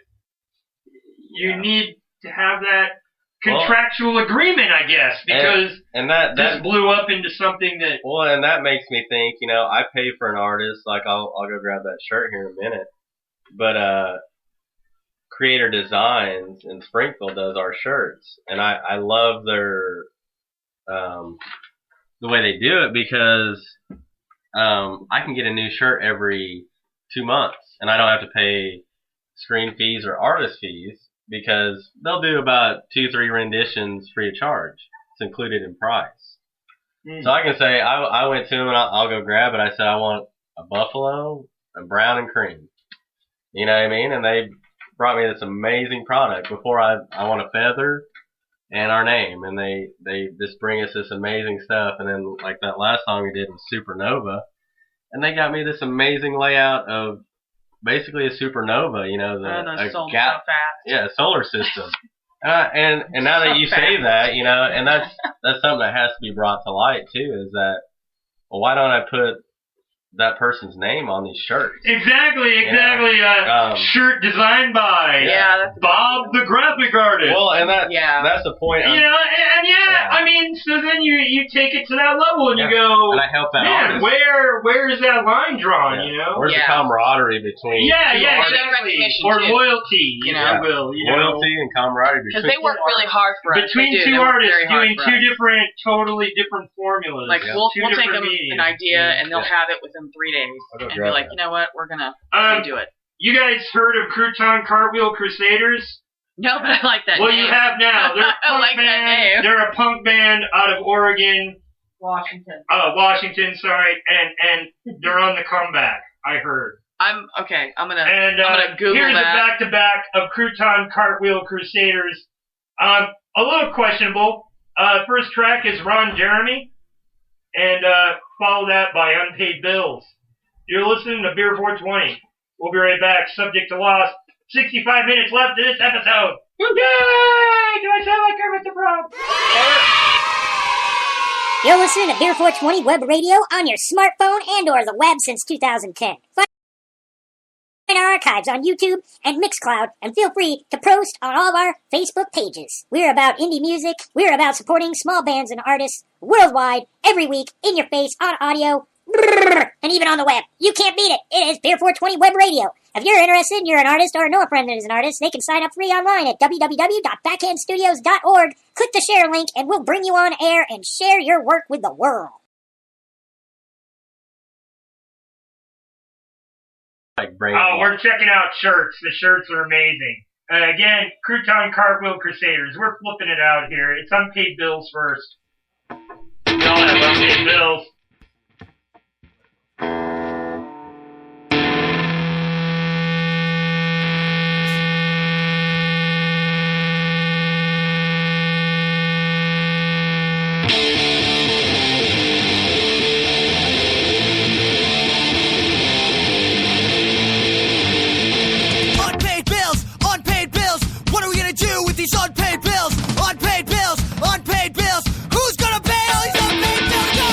Speaker 6: you need to have that contractual agreement, I guess, because
Speaker 7: that
Speaker 6: this blew up into something that.
Speaker 7: Well, and that makes me think. You know, I pay for an artist. Like I'll go grab that shirt here in a minute, but Creator Designs in Springfield does our shirts, and I love their the way they do it because I can get a new shirt every 2 months, and I don't have to pay screen fees or artist fees because they'll do about 2-3 renditions free of charge. It's included in price. So I can say I went to them and I'll go grab it. I said I want a buffalo, a brown and cream. You know what I mean? And they brought me this amazing product. Before I want a feather and our name, and they just bring us this amazing stuff. And then like that last song we did was Supernova, and they got me this amazing layout of basically a supernova, you know, a solar system. And now that you say that, you know, and that's something that has to be brought to light too, is that, well, why don't I put that person's name on these shirts?
Speaker 6: Exactly. Shirt designed by Bob the graphic artist.
Speaker 7: Well, and that's the point.
Speaker 6: You know, I mean, so then you take it to that level and you go,
Speaker 7: and I help that artist.
Speaker 6: Where is that line drawn? You know,
Speaker 7: where's the camaraderie between?
Speaker 6: Exactly. Or loyalty, you know,
Speaker 7: loyalty and camaraderie
Speaker 8: because they work really hard for us.
Speaker 6: Between two artists doing totally different formulas.
Speaker 8: Like we'll take them an idea and they'll have it within 3 days and be like, you know what, we're gonna do it.
Speaker 6: You guys heard of Crouton Cartwheel Crusaders?
Speaker 8: No, but I like that name.
Speaker 6: Well, you have now. They're a punk
Speaker 8: like
Speaker 6: band.
Speaker 8: That name.
Speaker 6: They're a punk band out of Oregon. Washington, sorry. And they're on the comeback, I heard.
Speaker 8: I'm gonna Google
Speaker 6: here's
Speaker 8: that.
Speaker 6: Here's a back-to-back of Crouton Cartwheel Crusaders. A little questionable. First track is Ron Jeremy, and follow that by Unpaid Bills. You're listening to Beer 420. We'll be right back. Subject to loss. 65 minutes left in this episode. Yay! Do I sound like Kermit the Frog?
Speaker 1: You're listening to Beer 420 Web Radio on your smartphone and or the web since 2010. Find our archives on YouTube and Mixcloud, and feel free to post on all of our Facebook pages. We're about indie music. We're about supporting small bands and artists worldwide, every week, in your face, on audio, and even on the web. You can't beat it. It is Beer 420 Web Radio. If you're interested and you're an artist or know a friend that is an artist, they can sign up free online at www.backhandstudios.org. Click the share link and we'll bring you on air and share your work with the world.
Speaker 6: We're checking out shirts. The shirts are amazing. Again, Crouton Cartwheel Crusaders. We're flipping it out here. It's Unpaid Bills first. We all have unpaid bills.
Speaker 12: These unpaid bills, unpaid bills, unpaid bills. Who's gonna pay all these unpaid bills? Go!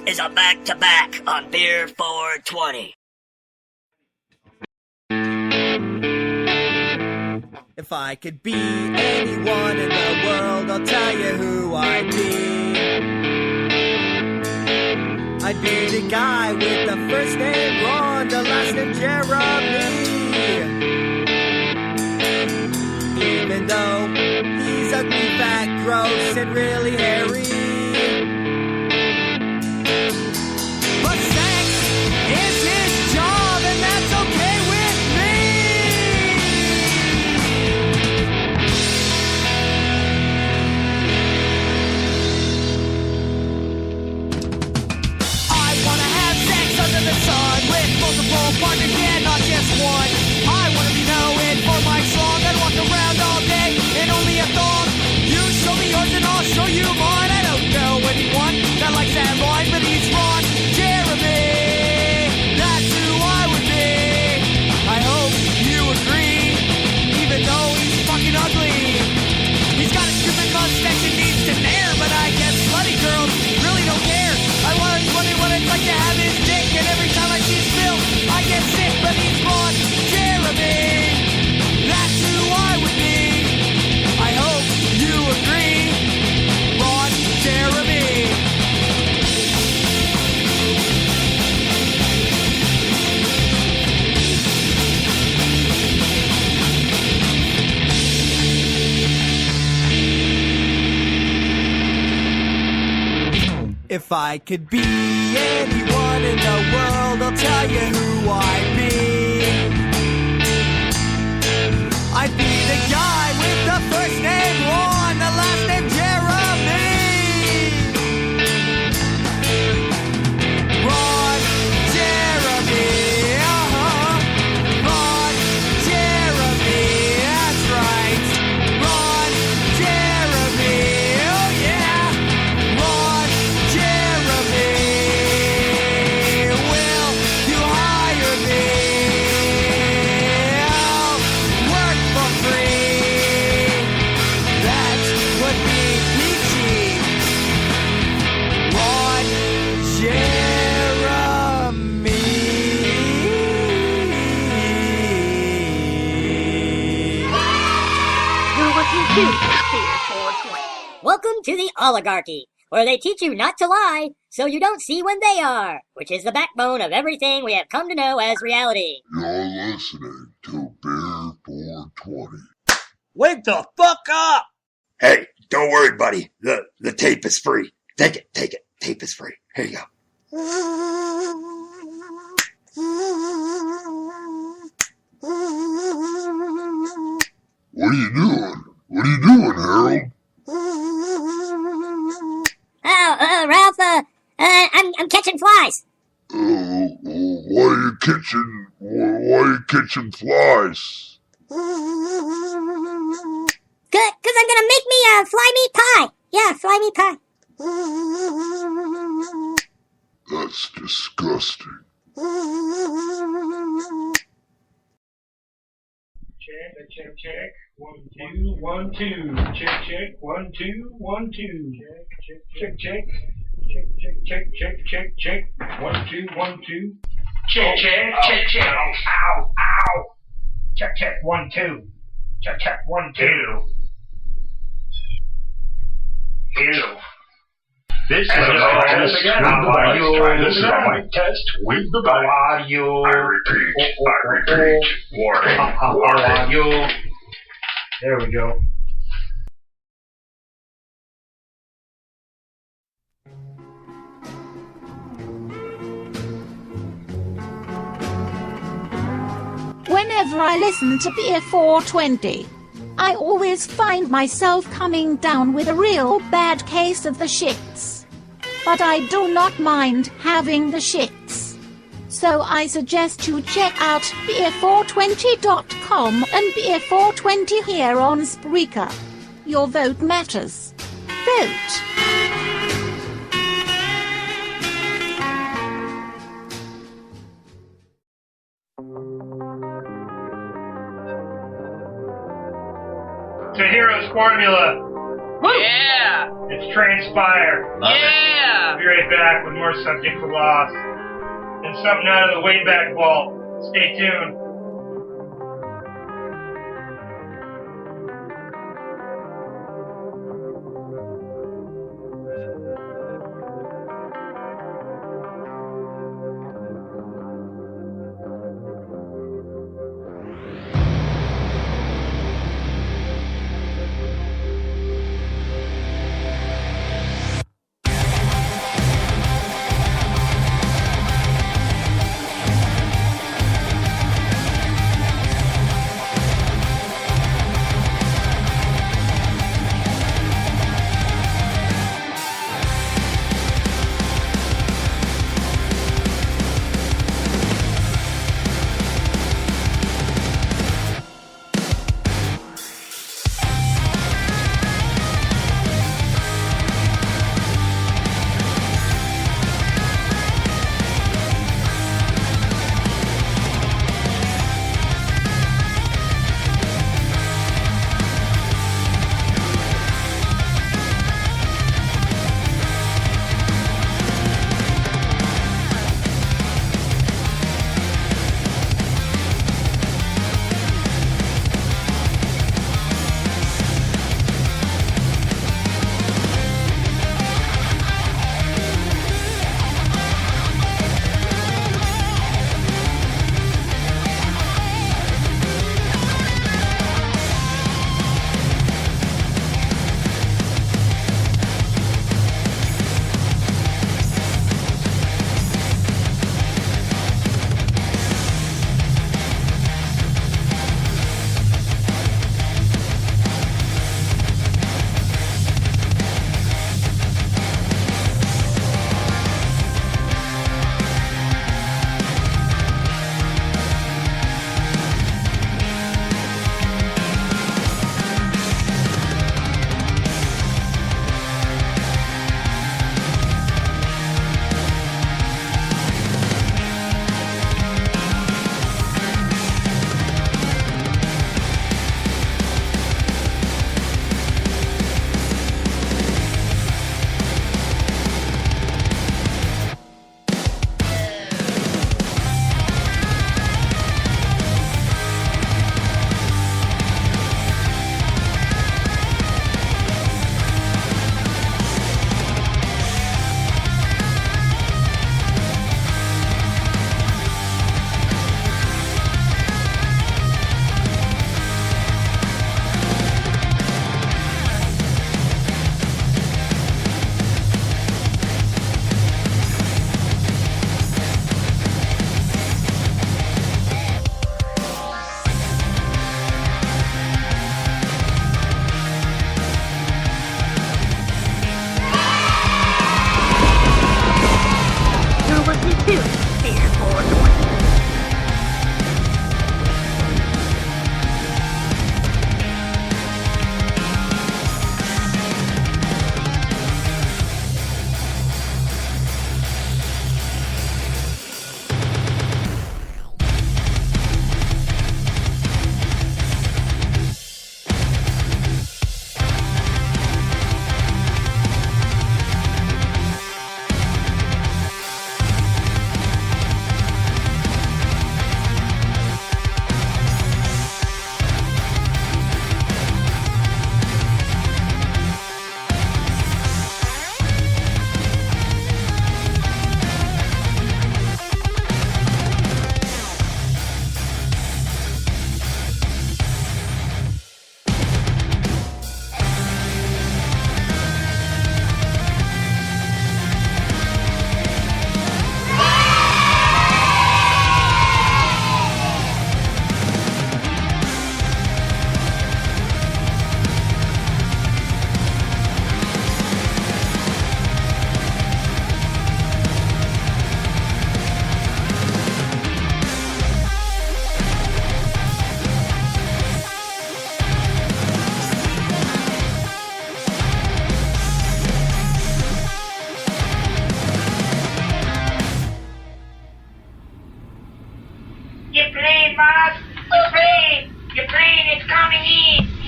Speaker 13: is a back-to-back on Beer420.
Speaker 12: If I could be anyone in the world, I'll tell you who I'd be. I'd be the guy with the first name Ron, the last name Jeremy. Even though he's ugly, fat, gross, and really hairy. But sex is his job, and that's okay with me. I wanna have sex under the sun with multiple partners, yeah, not just one. I wanna be known for my song and walk around all day in only a thong. You show me yours and I'll show you mine. I don't know anyone that likes that line, but he's Ron Jeremy. That's who I would be. I hope you agree, even though he's fucking ugly. He's got a stupid mustache and needs to nair, but I guess slutty girls really don't care. I was wondering what it's like to have his dick, and every time I see his bill, I get sick, but he's Ron Jeremy. That's who I would be. I hope you agree. Ron Jeremy. If I could be anyone in the world, I'll tell you who I'd be. I'd be the guy with the first name Ron, the last name Jeremy. Ron Jeremy, Ron Jeremy, that's right. Ron Jeremy, oh yeah. Ron Jeremy, will you hire me? I'll work for free. That would be peachy. Ron Jeremy.
Speaker 1: You're listening to Beer420. Welcome to the oligarchy, where they teach you not to lie so you don't see when they are, which is the backbone of everything we have come to know as reality.
Speaker 2: You're listening to Beer420.
Speaker 10: Wake the fuck up!
Speaker 14: Hey, don't worry, buddy. The tape is free. Take it. Tape is free. Here you go.
Speaker 2: What are you doing? What are you doing, Harold?
Speaker 1: Oh, Ralph, I'm catching flies.
Speaker 2: Why are you catching flies?
Speaker 1: Good, 'cause I'm gonna make me a fly meat pie. Yeah, fly meat pie.
Speaker 2: That's disgusting.
Speaker 6: Check. 1, 2, 1, 2. Check. 1, 2, 1, 2. Check. 1, 2, 1, 2. Check. Ow. Check. 1, 2. Check. 1, 2. Ew. This is a mic test with the test with the audio. I repeat. Warning. There we go.
Speaker 15: Whenever I listen to Beer420, I always find myself coming down with a real bad case of the shits. But I do not mind having the shits. So I suggest you check out Beer420.com and Beer420 here on Spreaker. Your vote matters. Vote.
Speaker 6: To Heroes Formula.
Speaker 8: Yeah.
Speaker 6: It's Transpire.
Speaker 8: Yeah!
Speaker 6: We'll be right back with more Subject for Lost. And something out of the Wayback Vault. Stay tuned.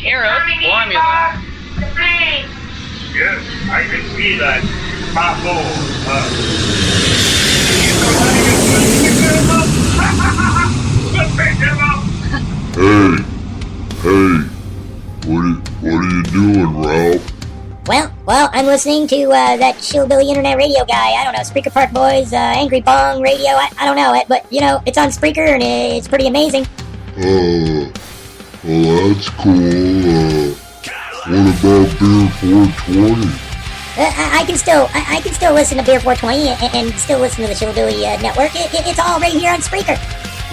Speaker 8: Hero formula.
Speaker 1: The plane.
Speaker 6: Yes, I can see that. Pothole. Pick him up!
Speaker 2: Hey, what are you doing, Ralph?
Speaker 1: Well, I'm listening to that Shillbilly Internet Radio guy. I don't know, Spreaker Park Boys, Angry Bong Radio. I don't know it, but it's on Spreaker and it's pretty amazing.
Speaker 2: Well, that's cool. What about Beer420?
Speaker 1: I can still listen to Beer420 and still listen to the Shillbilly Network. It's all right here on Spreaker.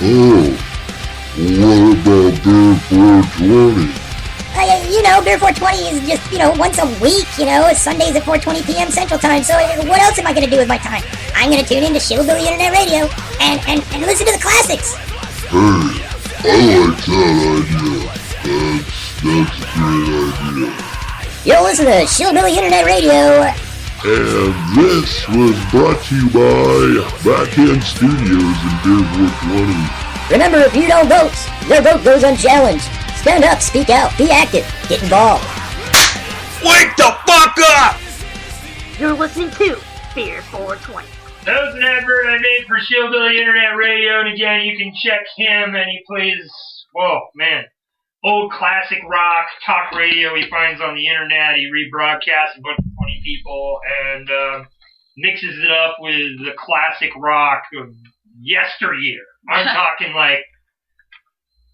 Speaker 2: Oh, what about Beer420?
Speaker 1: Beer420 is just, once a week, it's Sundays at 4:20 p.m. Central Time, so what else am I going to do with my time? I'm going to tune into Shillbilly Internet Radio and listen to the classics.
Speaker 2: Hey, I like that idea. That's a great idea.
Speaker 1: You'll listen to Shillbilly Internet Radio.
Speaker 2: And this was brought to you by Backhand Studios and Beer420.
Speaker 1: Remember, if you don't vote, your vote goes unchallenged. Stand up, speak out, be active, get involved.
Speaker 10: Wake the fuck up!
Speaker 13: You're listening to Beer420.
Speaker 6: That was an advert I made for Shillbilly Internet Radio, and again, you can check him, and he plays, old classic rock, talk radio he finds on the internet. He rebroadcasts a bunch of funny people, and mixes it up with the classic rock of yesteryear. I'm talking like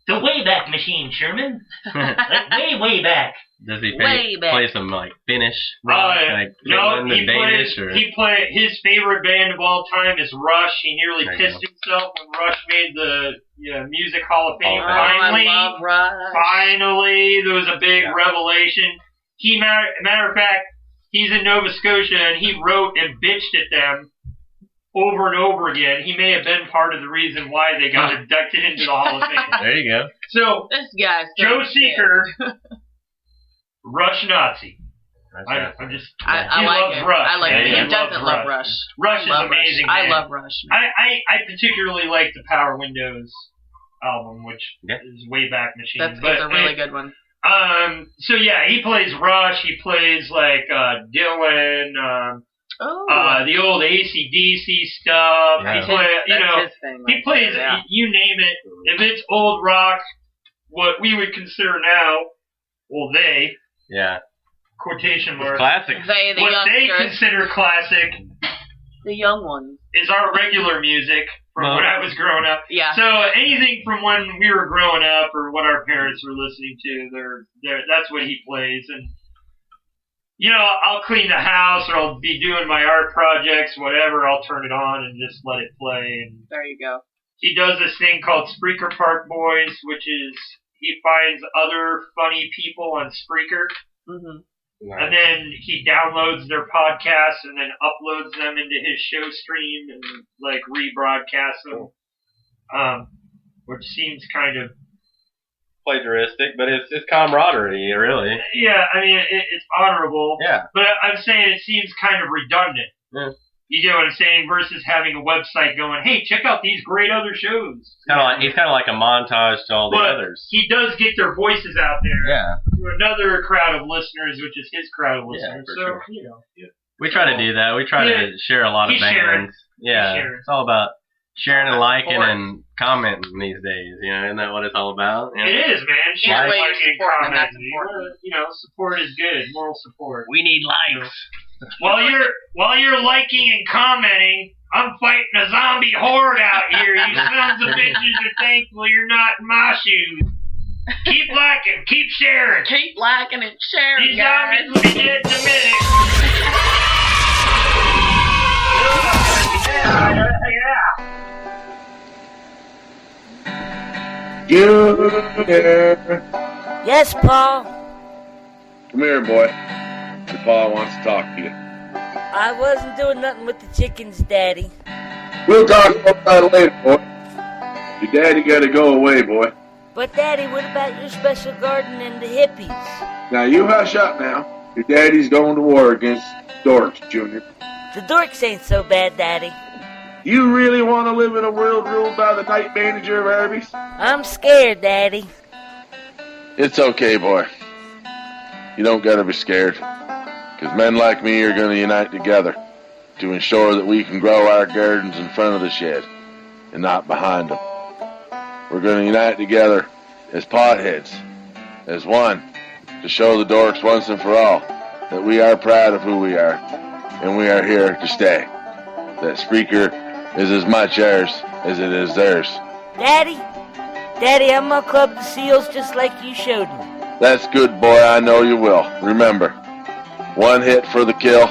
Speaker 6: the Wayback Machine, Sherman. Like way back.
Speaker 7: Does he play some like Finnish rock,
Speaker 6: no, his favorite band of all time is Rush. He nearly pissed himself when Rush made the Music Hall of Fame.
Speaker 8: I love Rush.
Speaker 6: Finally, there was a big revelation. Matter of fact, he's in Nova Scotia and he wrote and bitched at them over and over again. He may have been part of the reason why they got inducted into the Hall of Fame.
Speaker 7: There you go.
Speaker 6: So,
Speaker 8: this guy's
Speaker 6: Joe Seeker, Rush Nazi. I like
Speaker 8: it.
Speaker 6: Rush.
Speaker 8: I like it. He doesn't love Rush.
Speaker 6: Rush is amazing.
Speaker 8: I love Rush.
Speaker 6: I particularly like the Power Windows album, which is Wayback Machine.
Speaker 8: That's a really good one.
Speaker 6: So yeah, he plays Rush. He plays like Dylan. The old AC/DC stuff.
Speaker 8: Yeah,
Speaker 6: he plays you name it. If it's old rock, what we would consider now, they.
Speaker 7: Yeah.
Speaker 6: Quotation marks.
Speaker 7: Classic.
Speaker 6: What they consider classic.
Speaker 8: The young ones.
Speaker 6: Is our regular music from when I was growing up.
Speaker 8: Yeah.
Speaker 6: So anything from when we were growing up or what our parents were listening to, that's what he plays. And, I'll clean the house or I'll be doing my art projects, whatever. I'll turn it on and just let it play. And
Speaker 8: there you go.
Speaker 6: He does this thing called Spreaker Park Boys, which is he finds other funny people on Spreaker.
Speaker 8: Mm-hmm.
Speaker 6: Nice. And then he downloads their podcasts and then uploads them into his show stream and rebroadcasts them, which seems kind of
Speaker 7: plagiaristic, but it's camaraderie, really.
Speaker 6: Yeah, I mean it's honorable.
Speaker 7: Yeah.
Speaker 6: But I'm saying it seems kind of redundant.
Speaker 7: Yeah.
Speaker 6: You get what I'm saying? Versus having a website going, hey, check out these great other shows.
Speaker 7: He's kind of like a montage to all the others.
Speaker 6: He does get their voices out there.
Speaker 7: Yeah.
Speaker 6: To another crowd of listeners, which is his crowd of listeners.
Speaker 7: Yeah, for sure. We try to do that. We try to share a lot of bands.
Speaker 6: Sharing.
Speaker 7: Yeah. It's all about sharing and liking and commenting these days. Isn't that what it's all about?
Speaker 6: It is, man. Sharing, liking, and commenting. Support is good. Moral support.
Speaker 7: We need likes.
Speaker 6: While you're liking and commenting, I'm fighting a zombie horde out here. You sons of bitches are thankful you're not in my shoes. Keep liking, keep sharing.
Speaker 8: Keep liking and sharing,
Speaker 6: these zombies will be dead in a minute.
Speaker 13: Yes, Paul?
Speaker 16: Come here, boy. Your pa wants to talk to you.
Speaker 13: I wasn't doing nothing with the chickens, Daddy.
Speaker 16: We'll talk about that later, boy. Your daddy gotta go away, boy.
Speaker 13: But, Daddy, what about your special garden and the hippies?
Speaker 16: Now, you hush up now. Your daddy's going to war against dorks, Junior.
Speaker 13: The dorks ain't so bad, Daddy.
Speaker 16: You really want to live in a world ruled by the night manager of Arby's?
Speaker 13: I'm scared, Daddy.
Speaker 16: It's okay, boy. You don't gotta be scared. Because men like me are going to unite together to ensure that we can grow our gardens in front of the shed and not behind them. We're going to unite together as potheads, as one, to show the dorks once and for all that we are proud of who we are, and we are here to stay. That Spreaker is as much ours as it is theirs.
Speaker 13: Daddy, I'm gonna club the seals just like you showed me.
Speaker 16: That's good, boy. I know you will. Remember, 1 hit for the kill,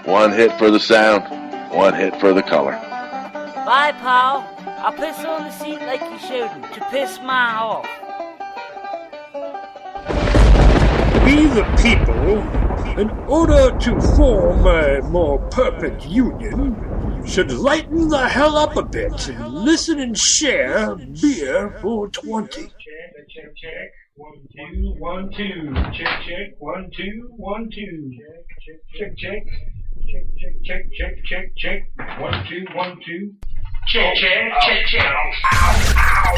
Speaker 16: 1 hit for the sound, 1 hit for the color.
Speaker 13: Bye, pal. I'll piss on the seat like you showed me to piss my off.
Speaker 17: We the people, in order to form a more perfect union, should lighten the hell up a bit and listen and share Beer 420.
Speaker 6: Check. 1, 2, 1, 2. Check. 1, 2, 1, 2. Check. 1, 2, 1, 2. Check. Ow.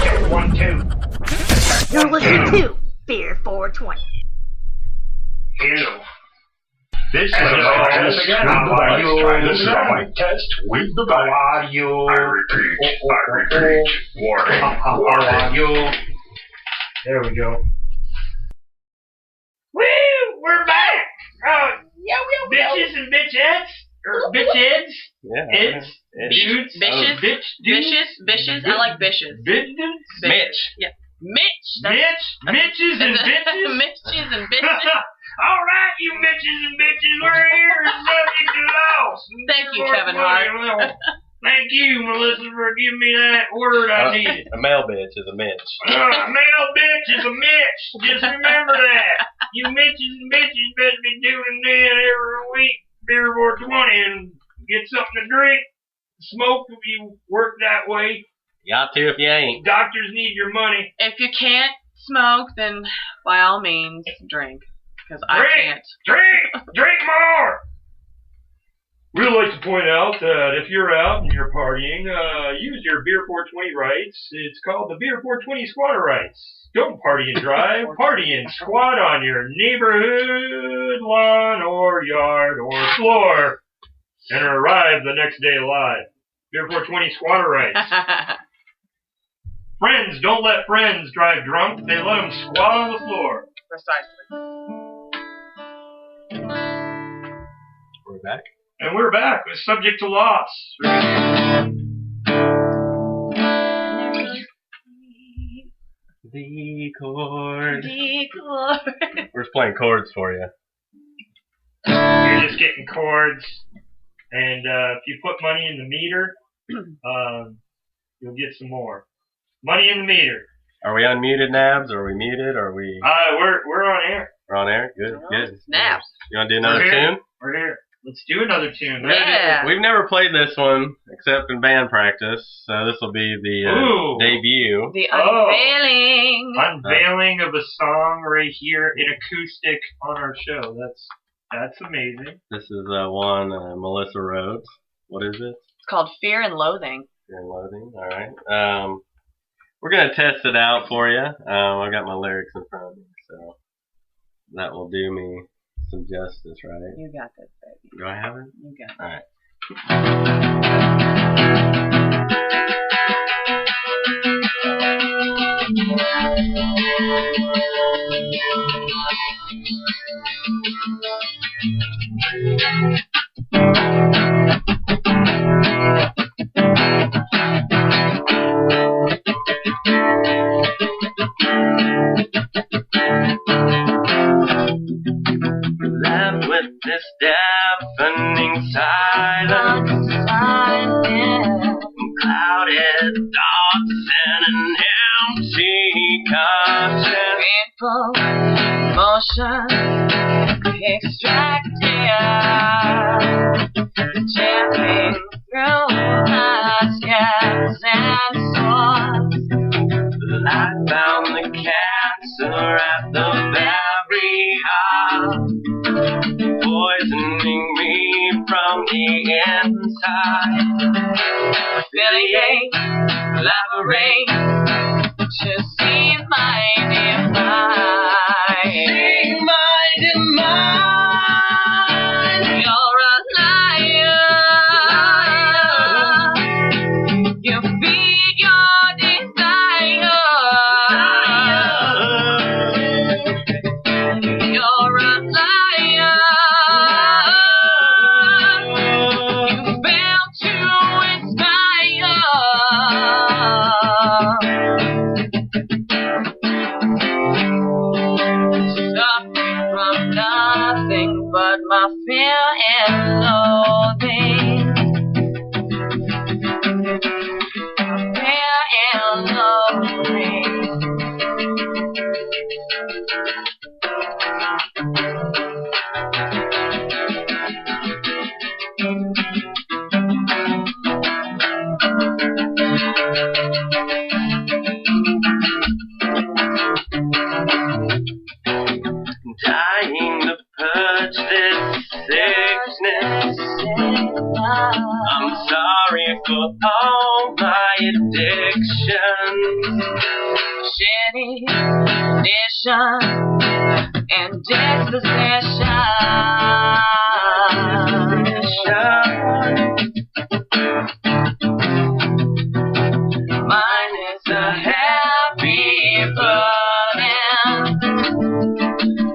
Speaker 6: Check 1, 2.
Speaker 1: You're listening to Beer 420.
Speaker 6: Ew. This is a mic test with the audio. This is a mic test with the audio. I repeat. Warning. There we go. Woo! We're back! Bitches and bitchettes. Or bitchettes.
Speaker 7: Yeah.
Speaker 6: Dudes.
Speaker 8: Bitches. I like bitches.
Speaker 6: Mitch.
Speaker 8: Yeah. Mitches and
Speaker 6: bitches.
Speaker 8: Mitches and bitches.
Speaker 6: All right, you bitches and bitches, we're here subject to loss.
Speaker 8: Thank you, Kevin Hart.
Speaker 6: Thank you, Melissa, for giving me that word I needed.
Speaker 7: A male bitch is a Mitch.
Speaker 6: A male bitch is a Mitch. Just remember that. You Mitches and bitches better be doing that every week, Beer 420, and get something to drink. Smoke if you work that way.
Speaker 7: You got to if you ain't.
Speaker 6: Doctors need your money.
Speaker 8: If you can't smoke, then by all means, drink. Because I can't.
Speaker 6: Drink more! We'd like to point out that if you're out and you're partying, use your Beer 420 rights. It's called the Beer 420 squatter rights. Don't party and drive. Party and squat on your neighborhood lawn or yard or floor and arrive the next day alive. Beer 420 squatter rights. Friends, don't let friends drive drunk. They let them squat on the floor.
Speaker 8: Precisely.
Speaker 7: We're back.
Speaker 6: And we're back with Subject to Loss.
Speaker 7: The chord. We're just playing chords for you.
Speaker 6: You're just getting chords. And if you put money in the meter, you'll get some more. Money in the meter.
Speaker 7: Are we unmuted, Nabs? Or are we muted? Or are we...
Speaker 6: We're on air.
Speaker 7: We're on air? Good.
Speaker 8: Nabs.
Speaker 7: You want to do another tune?
Speaker 6: We're here. Let's do another tune.
Speaker 8: Yeah.
Speaker 7: We've never played this one except in band practice, so this will be the debut.
Speaker 8: The unveiling.
Speaker 6: Unveiling of a song right here in acoustic on our show. That's amazing.
Speaker 7: This is one Melissa wrote. What is it?
Speaker 8: It's called Fear and Loathing.
Speaker 7: Fear and Loathing. All right. We're gonna test it out for you. I got my lyrics in front of me, so that will do me some justice, right?
Speaker 8: You got this, baby.
Speaker 7: Do I have it?
Speaker 8: You got it.
Speaker 7: All right. Left with this deafening silence, clouded thoughts and an empty conscience.
Speaker 8: Painful emotions extracted, tearing through my scars and sores.
Speaker 7: I found the cancer at the very heart, poisoning me from the inside.
Speaker 8: Affiliate, collaborate to see my demise.
Speaker 7: See my demise. Dying to purge this sickness. I'm sorry for all my addictions.
Speaker 11: Addiction and Mine is a happy burden,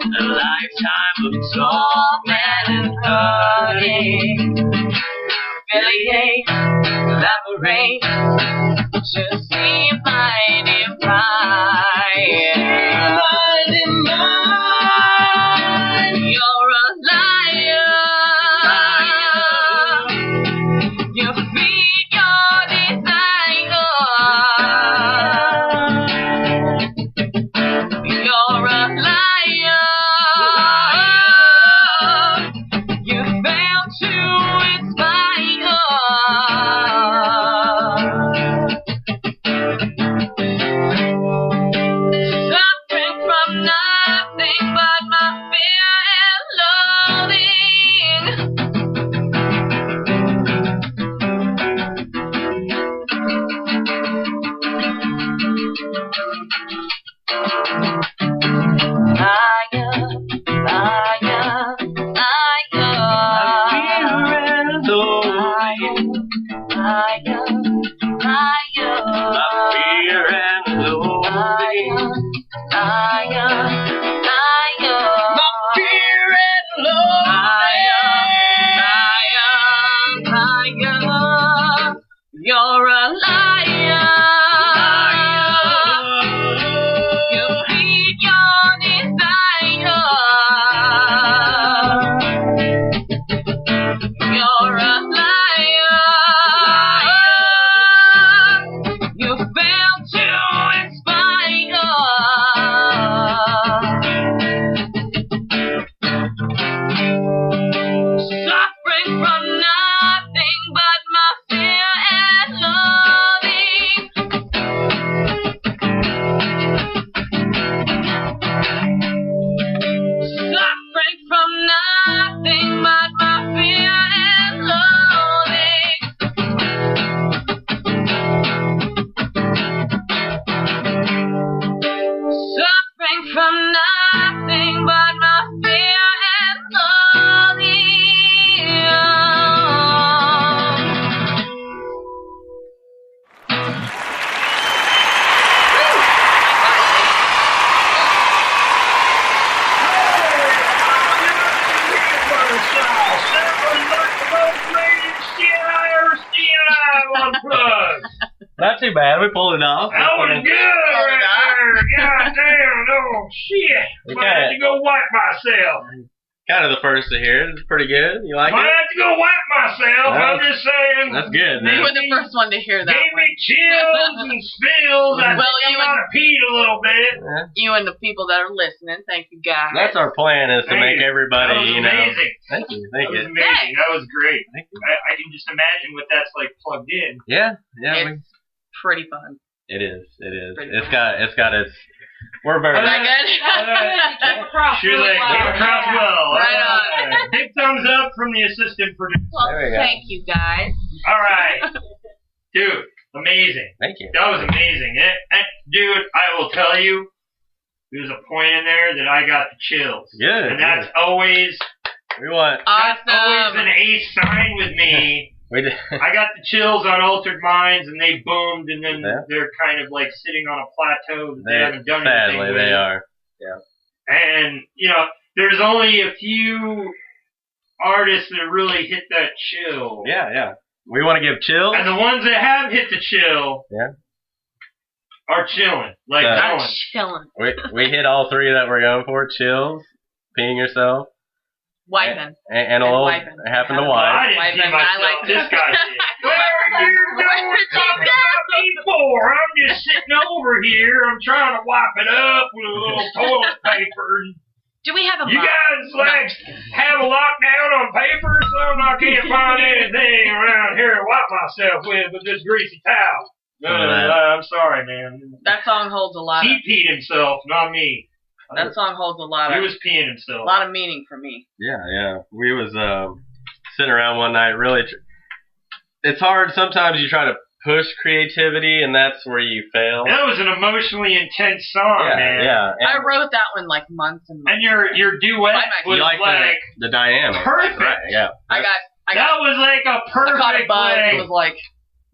Speaker 11: a lifetime of torment and hurting. Affiliate, collaborate to see my divine. You're a liar. You feed your desire. You're a liar. You fail to inspire. Suffering from nothing but my fear and loathing. Liar, liar, liar. Liar, liar.
Speaker 7: My fear and loathing.
Speaker 11: Liar, liar.
Speaker 7: My fear and loathing.
Speaker 11: Liar, liar. You're a liar. You feed your desire. You're a liar. You fail to inspire. Suffering from nothing but my fear and loathing. Suffering from nothing but my fear and loathing. Suffering from nothing but my fear and
Speaker 7: Not too bad. We pulled it off.
Speaker 6: That was good right there. God damn, oh shit.
Speaker 7: We
Speaker 6: Might have to go wipe myself.
Speaker 7: Kind of the first to hear it. It's pretty good. You like
Speaker 6: Might
Speaker 7: it?
Speaker 6: have to go wipe myself. I'm just saying.
Speaker 7: That's good.
Speaker 8: You were the first one to hear that.
Speaker 6: Gave me chills and spills. I
Speaker 8: Well,
Speaker 6: think I might have peed a little bit.
Speaker 8: You and the people that are listening, thank you guys.
Speaker 7: That's our plan, is to
Speaker 6: Thank
Speaker 7: make
Speaker 6: you.
Speaker 7: everybody,
Speaker 6: That was
Speaker 7: you know.
Speaker 6: amazing.
Speaker 7: Thank you. Thank
Speaker 6: That was
Speaker 7: you.
Speaker 6: amazing. That was great.
Speaker 7: Thank you.
Speaker 6: I can just imagine what that's like plugged in.
Speaker 7: Yeah.
Speaker 8: It's pretty fun.
Speaker 7: It is. It is.
Speaker 8: Pretty
Speaker 7: It's got its. We're very.
Speaker 8: Is that good?
Speaker 9: Came across
Speaker 6: Sure,
Speaker 9: really
Speaker 6: they
Speaker 9: well.
Speaker 6: came across well.
Speaker 8: Right on.
Speaker 6: Big thumbs up from the assistant producer.
Speaker 8: Well,
Speaker 7: There we go.
Speaker 8: thank you guys.
Speaker 6: All right. Dude, amazing.
Speaker 7: Thank you.
Speaker 6: That was amazing. Dude, I will tell you, there's a point in there that I got the chills.
Speaker 7: Good.
Speaker 6: And that's always
Speaker 7: We want.
Speaker 6: that's always an ace sign with me.
Speaker 7: We did.
Speaker 6: I got the chills on Altered Minds, and they boomed, and then
Speaker 7: Yeah.
Speaker 6: they're kind of like sitting on a plateau that they
Speaker 7: They,
Speaker 6: haven't done anything
Speaker 7: sadly,
Speaker 6: with.
Speaker 7: they are. Yeah.
Speaker 6: And, you know, there's only a few artists that really hit that chill.
Speaker 7: Yeah. Yeah. We want to give chills.
Speaker 6: And the ones that have hit the chill
Speaker 7: Yeah.
Speaker 6: are chilling. Like,
Speaker 7: I'm
Speaker 6: going.
Speaker 8: Chilling.
Speaker 7: We hit all three that we're going for. Chills, peeing yourself,
Speaker 8: Wiping.
Speaker 7: And a little, it happened to wipe.
Speaker 6: I didn't see myself. This guy did. Where you going before? I'm just sitting over here. I'm trying to wipe it up with a little toilet paper.
Speaker 8: Do we have a
Speaker 6: You guys have a lockdown on paper, son? I can't find anything around here to wipe myself with but this greasy towel. I'm sorry, man.
Speaker 8: That song holds a lot.
Speaker 6: He peed himself, not me.
Speaker 8: That song holds a lot.
Speaker 6: He was peeing himself.
Speaker 8: A lot of meaning for me.
Speaker 7: Yeah. We was sitting around one night. Really, it's hard. Sometimes you try to push creativity, and that's where you fail.
Speaker 6: That was an emotionally intense song, man.
Speaker 7: Yeah.
Speaker 8: I wrote that one like months and months.
Speaker 6: And your duet was like
Speaker 7: the dynamic.
Speaker 6: Perfect.
Speaker 7: Right, yeah.
Speaker 6: That was like a perfect
Speaker 8: It was like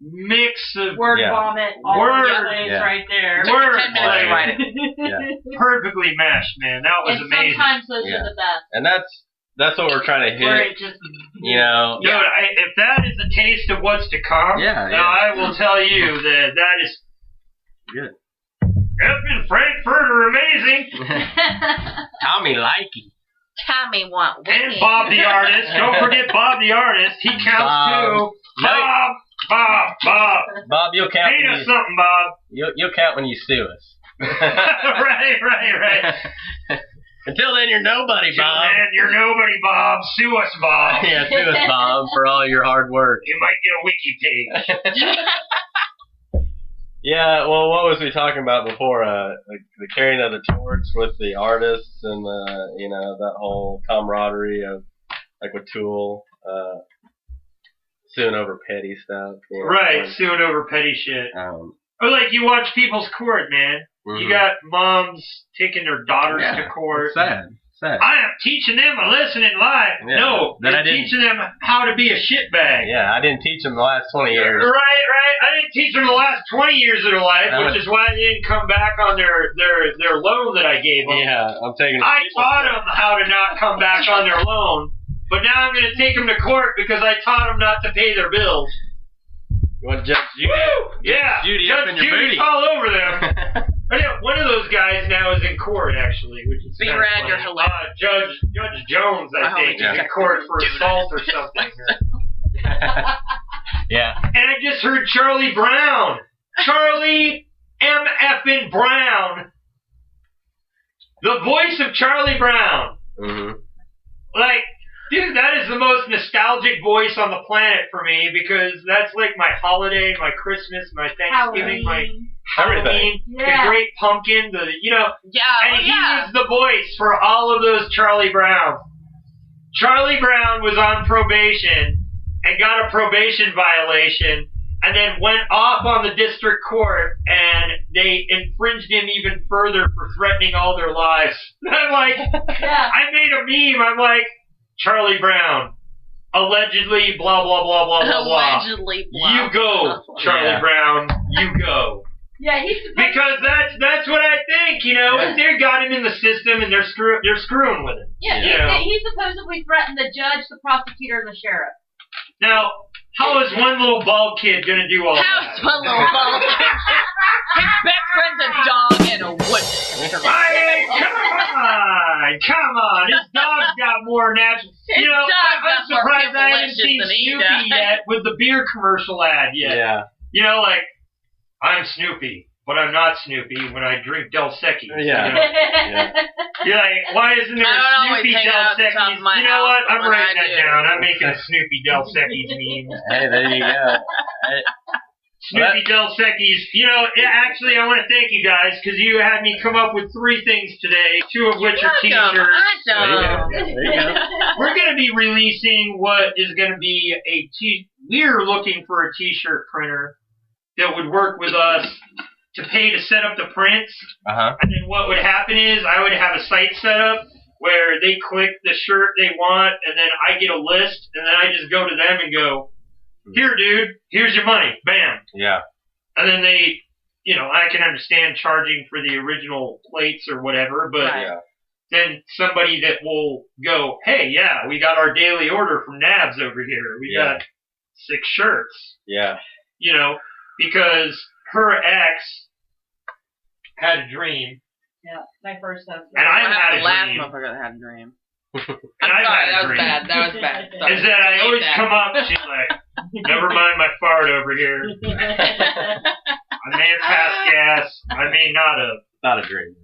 Speaker 6: mix of
Speaker 9: word vomit, all words right there.
Speaker 6: Word
Speaker 8: 10 minutes to write it.
Speaker 6: Perfectly meshed, man. That was amazing.
Speaker 9: Sometimes those are the best.
Speaker 7: And that's what we're trying to hit.
Speaker 9: Where it just,
Speaker 6: Dude, if that is a taste of what's to come, I will tell you that is
Speaker 7: good.
Speaker 6: Up in Frankfurt are amazing.
Speaker 7: Tommy likey.
Speaker 8: Tommy want
Speaker 6: and Bob the artist. Don't forget Bob the artist. He counts too. Bob,
Speaker 7: you'll count.
Speaker 6: Pay us something, Bob.
Speaker 7: You'll count when you sue us.
Speaker 6: right.
Speaker 7: Until then, you're nobody, Bob.
Speaker 6: Man, you're nobody, Bob. Sue us, Bob.
Speaker 7: Yeah, sue us, Bob, for all your hard work.
Speaker 6: You might get a wiki page.
Speaker 7: Yeah, well, what was we talking about before? The carrying of the torch with the artists and that whole camaraderie of like with Tool, suing over petty stuff.
Speaker 6: Right, suing over petty shit. Or like you watch People's Court, man. Mm-hmm. You got moms taking their daughters to court.
Speaker 7: Sad.
Speaker 6: I am teaching them a lesson in life.
Speaker 7: Yeah,
Speaker 6: no, I'm teaching them how to be a shitbag.
Speaker 7: Yeah, I didn't teach them the last 20 years.
Speaker 6: Right. I didn't teach them the last 20 years of their life, which is why they didn't come back on their loan that I gave them.
Speaker 7: Yeah, I'm taking.
Speaker 6: I taught them how to not come back on their loan, but now I'm going to take them to court because I taught them not to pay their bills.
Speaker 7: You want Judge Judy? Judy up in your booty.
Speaker 6: All over them. One of those guys now is in court, actually, which is
Speaker 8: Be rad, you're hilarious.
Speaker 6: Judge Jones, I think, is in court for assault or something.
Speaker 7: Yeah.
Speaker 6: And I just heard Charlie Brown. Charlie M. Effin Brown. The voice of Charlie Brown.
Speaker 7: Mm-hmm.
Speaker 6: Like, dude, that is the most nostalgic voice on the planet for me because that's like my holiday, my Christmas, my Thanksgiving, my Halloween, the Great Pumpkin, and he was the voice for all of those Charlie Browns. Charlie Brown was on probation and got a probation violation and then went off on the district court and they infringed him even further for threatening all their lives. I'm like, I made a meme. I'm like, Charlie Brown, allegedly, blah, blah, blah, blah, blah, blah.
Speaker 8: Allegedly, blah.
Speaker 6: You go, Charlie Brown, you go.
Speaker 9: Yeah,
Speaker 6: because that's what I think, if they got him in the system and they're screwing with him.
Speaker 9: Yeah, he supposedly threatened the judge, the prosecutor, and the sheriff.
Speaker 6: Now, how is one little bald kid gonna do all that?
Speaker 8: How's one little bald kid? His best friend's a dog and a wood.
Speaker 6: Come on! His dog's got more natural. I'm surprised I haven't seen Snoopy yet with the beer commercial ad yet.
Speaker 7: Yeah.
Speaker 6: Like, I'm Snoopy, but I'm not Snoopy when I drink Del Secchi.
Speaker 7: Yeah.
Speaker 6: You're like, why isn't there a Snoopy Del Secchi's? You know what? I'm writing that down. I'm making a Snoopy Del Secchi's meme.
Speaker 7: Hey, there you go.
Speaker 6: Snoopy Del Secchi's. Actually, I want to thank you guys because you had me come up with 3 things today, 2 of which are T-shirts.
Speaker 7: There you go.
Speaker 6: We're going to be releasing what is going to be we're looking for a T-shirt printer that would work with us to pay to set up the prints.
Speaker 7: Uh-huh.
Speaker 6: And then what would happen is I would have a site set up where they click the shirt they want, and then I get a list, and then I just go to them and go, here, dude, here's your money. Bam.
Speaker 7: Yeah.
Speaker 6: And then they, I can understand charging for the original plates or whatever, but then somebody that will go, hey, we got our daily order from Nabs over here. We got 6 shirts.
Speaker 7: Yeah.
Speaker 6: Because her ex had a dream.
Speaker 9: Yeah, my first husband.
Speaker 6: And I had a
Speaker 8: last
Speaker 6: dream.
Speaker 8: motherfucker that had a dream.
Speaker 6: And I've had a drink.
Speaker 8: That was bad. Sorry.
Speaker 6: Is that I always come up, she's like, never mind my fart over here. I may have passed gas. I may not have.
Speaker 7: Not a dream.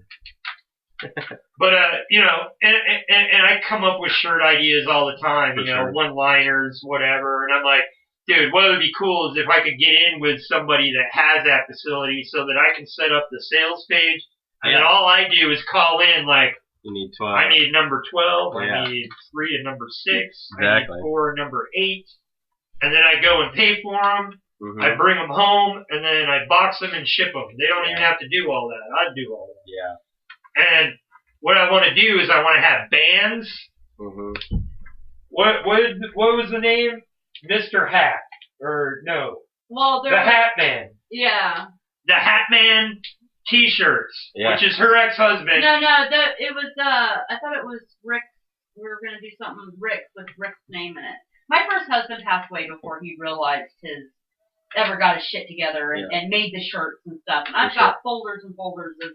Speaker 6: But, and I come up with shirt ideas all the time, one-liners, whatever. And I'm like, dude, what would be cool is if I could get in with somebody that has that facility so that I can set up the sales page. And then all I do is call in, like,
Speaker 7: you need 12.
Speaker 6: I need number 12. I need 3 and number 6.
Speaker 7: Exactly.
Speaker 6: I need 4 and number 8. And then I go and pay for them.
Speaker 7: Mm-hmm.
Speaker 6: I bring them home, and then I box them and ship them. They don't even have to do all that. I do all that.
Speaker 7: Yeah.
Speaker 6: And what I want to do is I want to have bands.
Speaker 7: Mm-hmm.
Speaker 6: What was the name? Mr. Hat. Or no.
Speaker 9: Well,
Speaker 6: the Hat Man.
Speaker 9: Yeah.
Speaker 6: The Hat Man T-shirts, which is her ex-husband.
Speaker 9: No, it was, I thought it was Rick. We were going to do something with Rick's name in it. My first husband passed away before he realized ever got his shit together and made the shirts and stuff. And I've got folders and folders of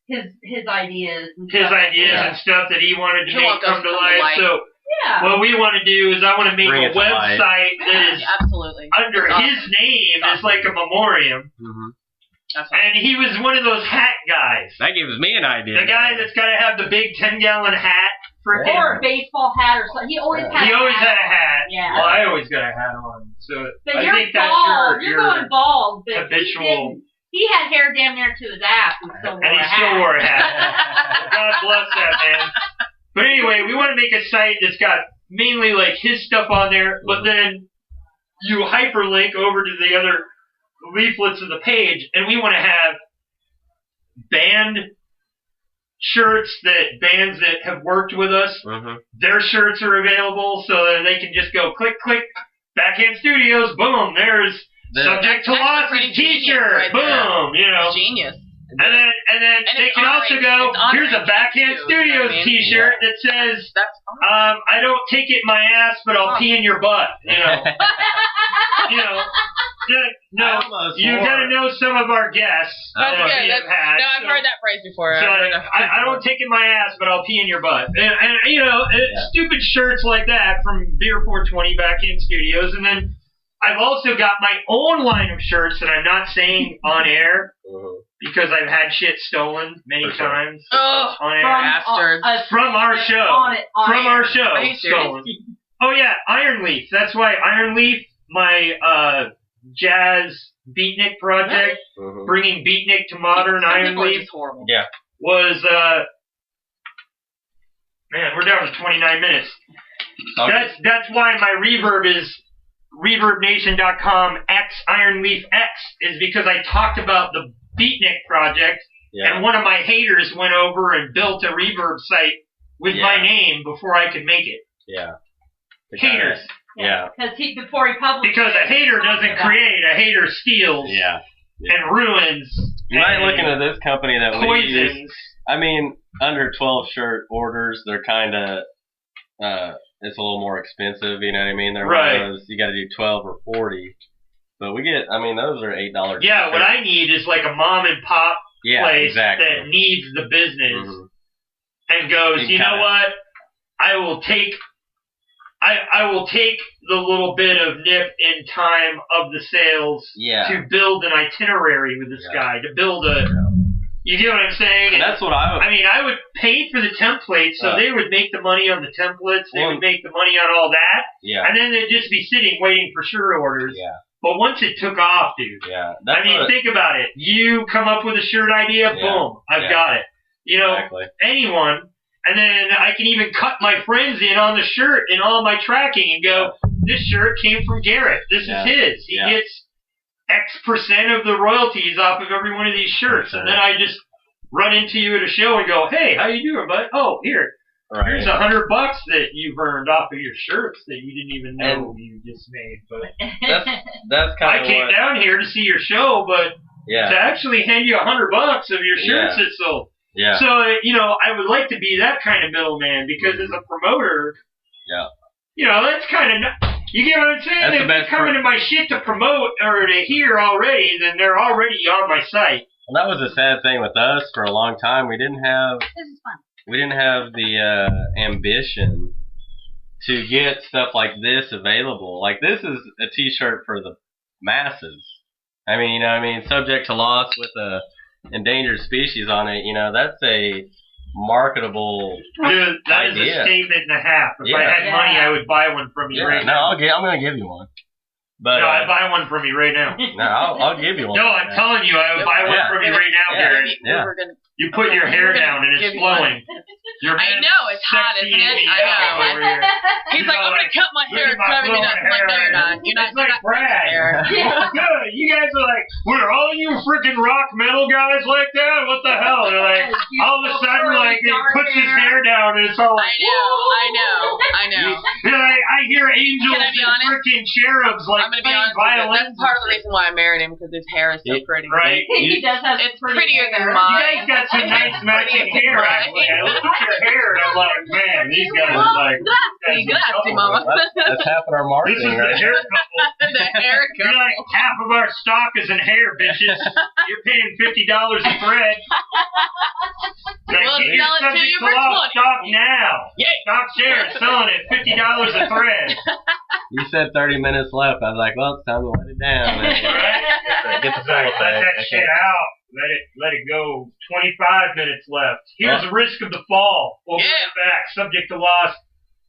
Speaker 9: his ideas and
Speaker 6: and stuff that he wanted to make come to life. So what we want to do is I want to make a website that is under his name. It's like a memoriam.
Speaker 7: Mm-hmm.
Speaker 6: And he was one of those hat guys.
Speaker 7: That gives me an idea.
Speaker 6: The guy that's got to have the big 10-gallon hat.
Speaker 9: Or a baseball hat or something. He always had
Speaker 6: a hat.
Speaker 9: Yeah.
Speaker 6: Well, I always got a hat on. So
Speaker 9: but
Speaker 6: I think that's
Speaker 9: you're going bald. But
Speaker 6: habitual.
Speaker 9: He had hair damn near to his ass and still wore a hat.
Speaker 6: God bless that man. But anyway, we want to make a site that's got mainly like his stuff on there, but then you hyperlink over to the other leaflets of the page, and we want to have band shirts that bands that have worked with us, their shirts are available so that they can just go click, Backhand Studios, boom, there's Subject to Losses T-shirt, boom,
Speaker 8: Genius.
Speaker 6: And then they can also go, here's a Backhand Studios T-shirt that says, I don't take it in my ass, but I'll pee in your butt, No, you gotta know some of our guests.
Speaker 8: That's good. I've heard that phrase before.
Speaker 6: So I don't take it in my ass, but I'll pee in your butt. And stupid shirts like that from Beer420 Backhand Studios. And then I've also got my own line of shirts that I'm not saying on air because I've had shit stolen many times on air. From our show. From our show. Stolen. Oh yeah, Iron Leaf. That's why Iron Leaf, my jazz beatnik project, bringing beatnik to modern. Iron Leaf was man, we're down to 29 minutes. That's why my reverb is ReverbNation.com X Iron Leaf X, is because I talked about the beatnik project, and one of my haters went over and built a reverb site with my name before I could make it. Haters.
Speaker 9: Before he published
Speaker 6: because a hater doesn't create, a hater steals and ruins.
Speaker 7: You might look into this company that we
Speaker 6: poisons.
Speaker 7: use. I mean, under 12 shirt orders, they're kind of, it's a little more expensive, you know what I mean? They're one of those, you got to do 12 or 40. But we get, I mean, those are $8.
Speaker 6: Yeah, what I need is like a mom and pop place that needs the business and goes, you know what? I will take the little bit of nip in time of the sales to build an itinerary with this guy, to build you get what I'm saying?
Speaker 7: And that's what I
Speaker 6: would pay for the templates, so they would make the money on the templates, they would make the money on all that, and then they'd just be sitting waiting for shirt orders. But once it took off, dude, think about it. You come up with a shirt idea, boom, I've got it. Anyone. And then I can even cut my friends in on the shirt in all my tracking and go, this shirt came from Garrett. This is his. He gets X% of the royalties off of every one of these shirts. And then I just run into you at a show and go, hey, how you doing, bud? Oh, here's $100 that you've earned off of your shirts that you didn't even know you just made. But
Speaker 7: that's kind of
Speaker 6: I came down here to see your show, but to actually hand you $100 of your shirts that sold.
Speaker 7: Yeah.
Speaker 6: So, I would like to be that kind of middleman because as a promoter, that's kind of, you get what I'm saying? If they're coming to my shit to promote or to hear already, then they're already on my site.
Speaker 7: Well, that was a sad thing with us for a long time. We didn't have,
Speaker 9: this is fun.
Speaker 7: the ambition to get stuff like this available. Like, this is a T-shirt for the masses. I mean, subject to loss with a endangered species on it. That's a marketable
Speaker 6: Dude, that
Speaker 7: idea.
Speaker 6: Is a statement and a half. If I had money, I would buy one from you right now.
Speaker 7: I'm going to give you one. But
Speaker 6: no, I'd buy one from you right now.
Speaker 7: No, I'll give you one.
Speaker 6: No, I'm telling you, I would buy one from you right now, Garrett.
Speaker 7: Yeah.
Speaker 6: You put your hair down and it's flowing.
Speaker 8: I know, it's hot, isn't it? I know. He's like, I'm gonna cut my hair, it's driving me nuts. I'm like, no, you're not. You're not.
Speaker 6: It's like Brad. Good. You guys are like, were all you freaking rock metal guys like that? What the hell? They're like, all of a sudden, like, he puts his hair down and it's all like,
Speaker 8: I know.
Speaker 6: You're like, I hear angels and freaking cherubs like playing violins.
Speaker 8: That's part of the reason why I married him, because his hair is so pretty.
Speaker 6: Right?
Speaker 9: He does have
Speaker 8: it's prettier than mine.
Speaker 6: You guys got some nice matching hair. I look at your hair and I'm like, man, these guys are like.
Speaker 8: Grazie, mama.
Speaker 7: That's half of our marketing.
Speaker 6: This is the hair couple.
Speaker 8: The hair couple.
Speaker 6: You're like, half of our stock is in hair, bitches. You're paying $50 a thread. Like,
Speaker 8: We'll
Speaker 6: get your
Speaker 8: sell it to
Speaker 6: subject
Speaker 8: you
Speaker 6: to
Speaker 8: for
Speaker 6: loss
Speaker 8: 20.
Speaker 6: stock now.
Speaker 8: Yay.
Speaker 6: Stock shares selling at $50 a thread.
Speaker 7: You said 30 minutes left. I was like, well, it's time to let it down.
Speaker 6: Right?
Speaker 7: Get the
Speaker 6: Let that shit out. Let it go. 25 minutes left. Here's the risk of the fall. We'll be right back. Subject to loss.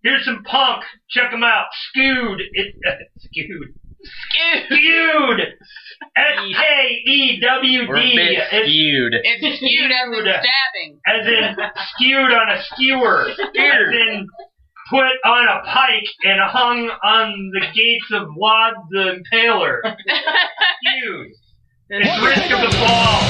Speaker 6: Here's some punk. Check them out. Skewed. Skewed. SKEWD.
Speaker 7: Skewed.
Speaker 8: It's skewed as in stabbing.
Speaker 6: As in skewed on a skewer. As in put on a pike and hung on the gates of Wad the Impaler. Skewed. It's risk of the fall.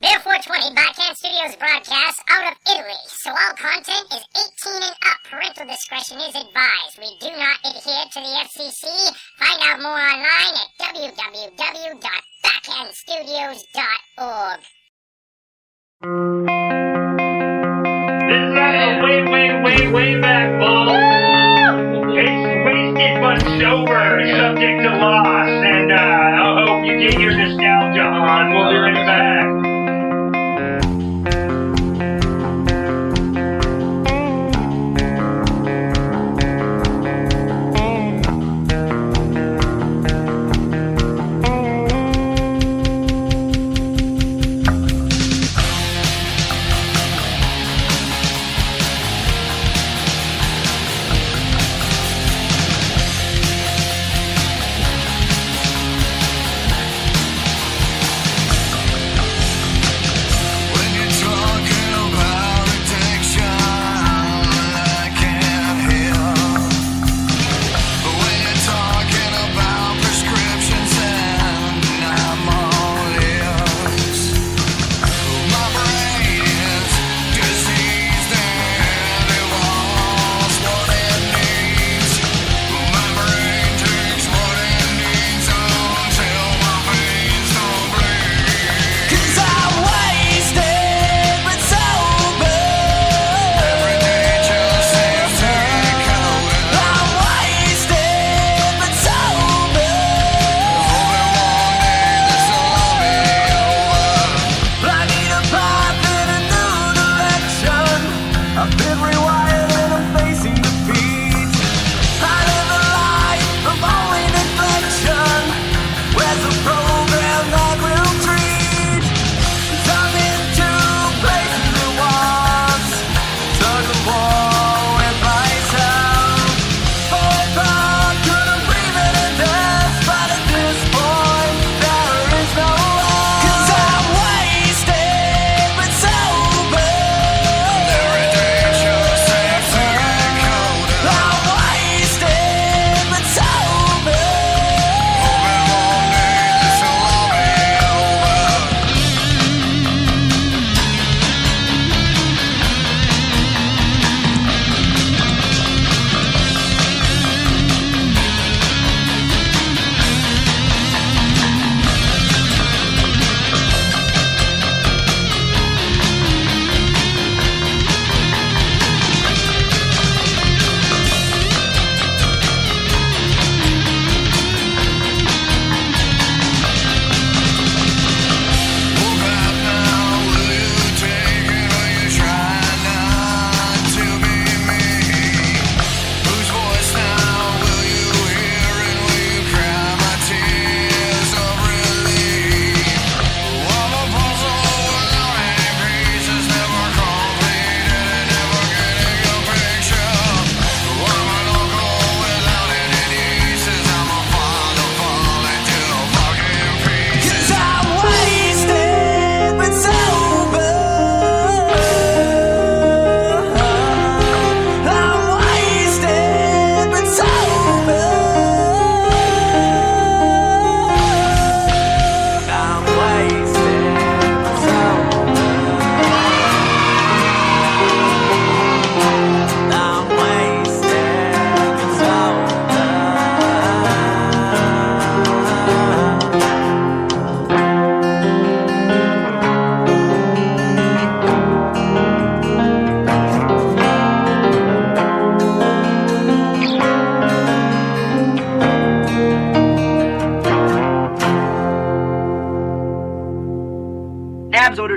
Speaker 1: Beer420 Backhand Studios broadcasts out of Italy, so all content is 18 and up. Parental discretion is advised. We do not adhere to the FCC. Find out more online at www.backhandstudios.org.
Speaker 6: This is like a way back, Bull. It's wasted but sober, subject to loss, and I hope you get your nostalgia on. We'll be right back.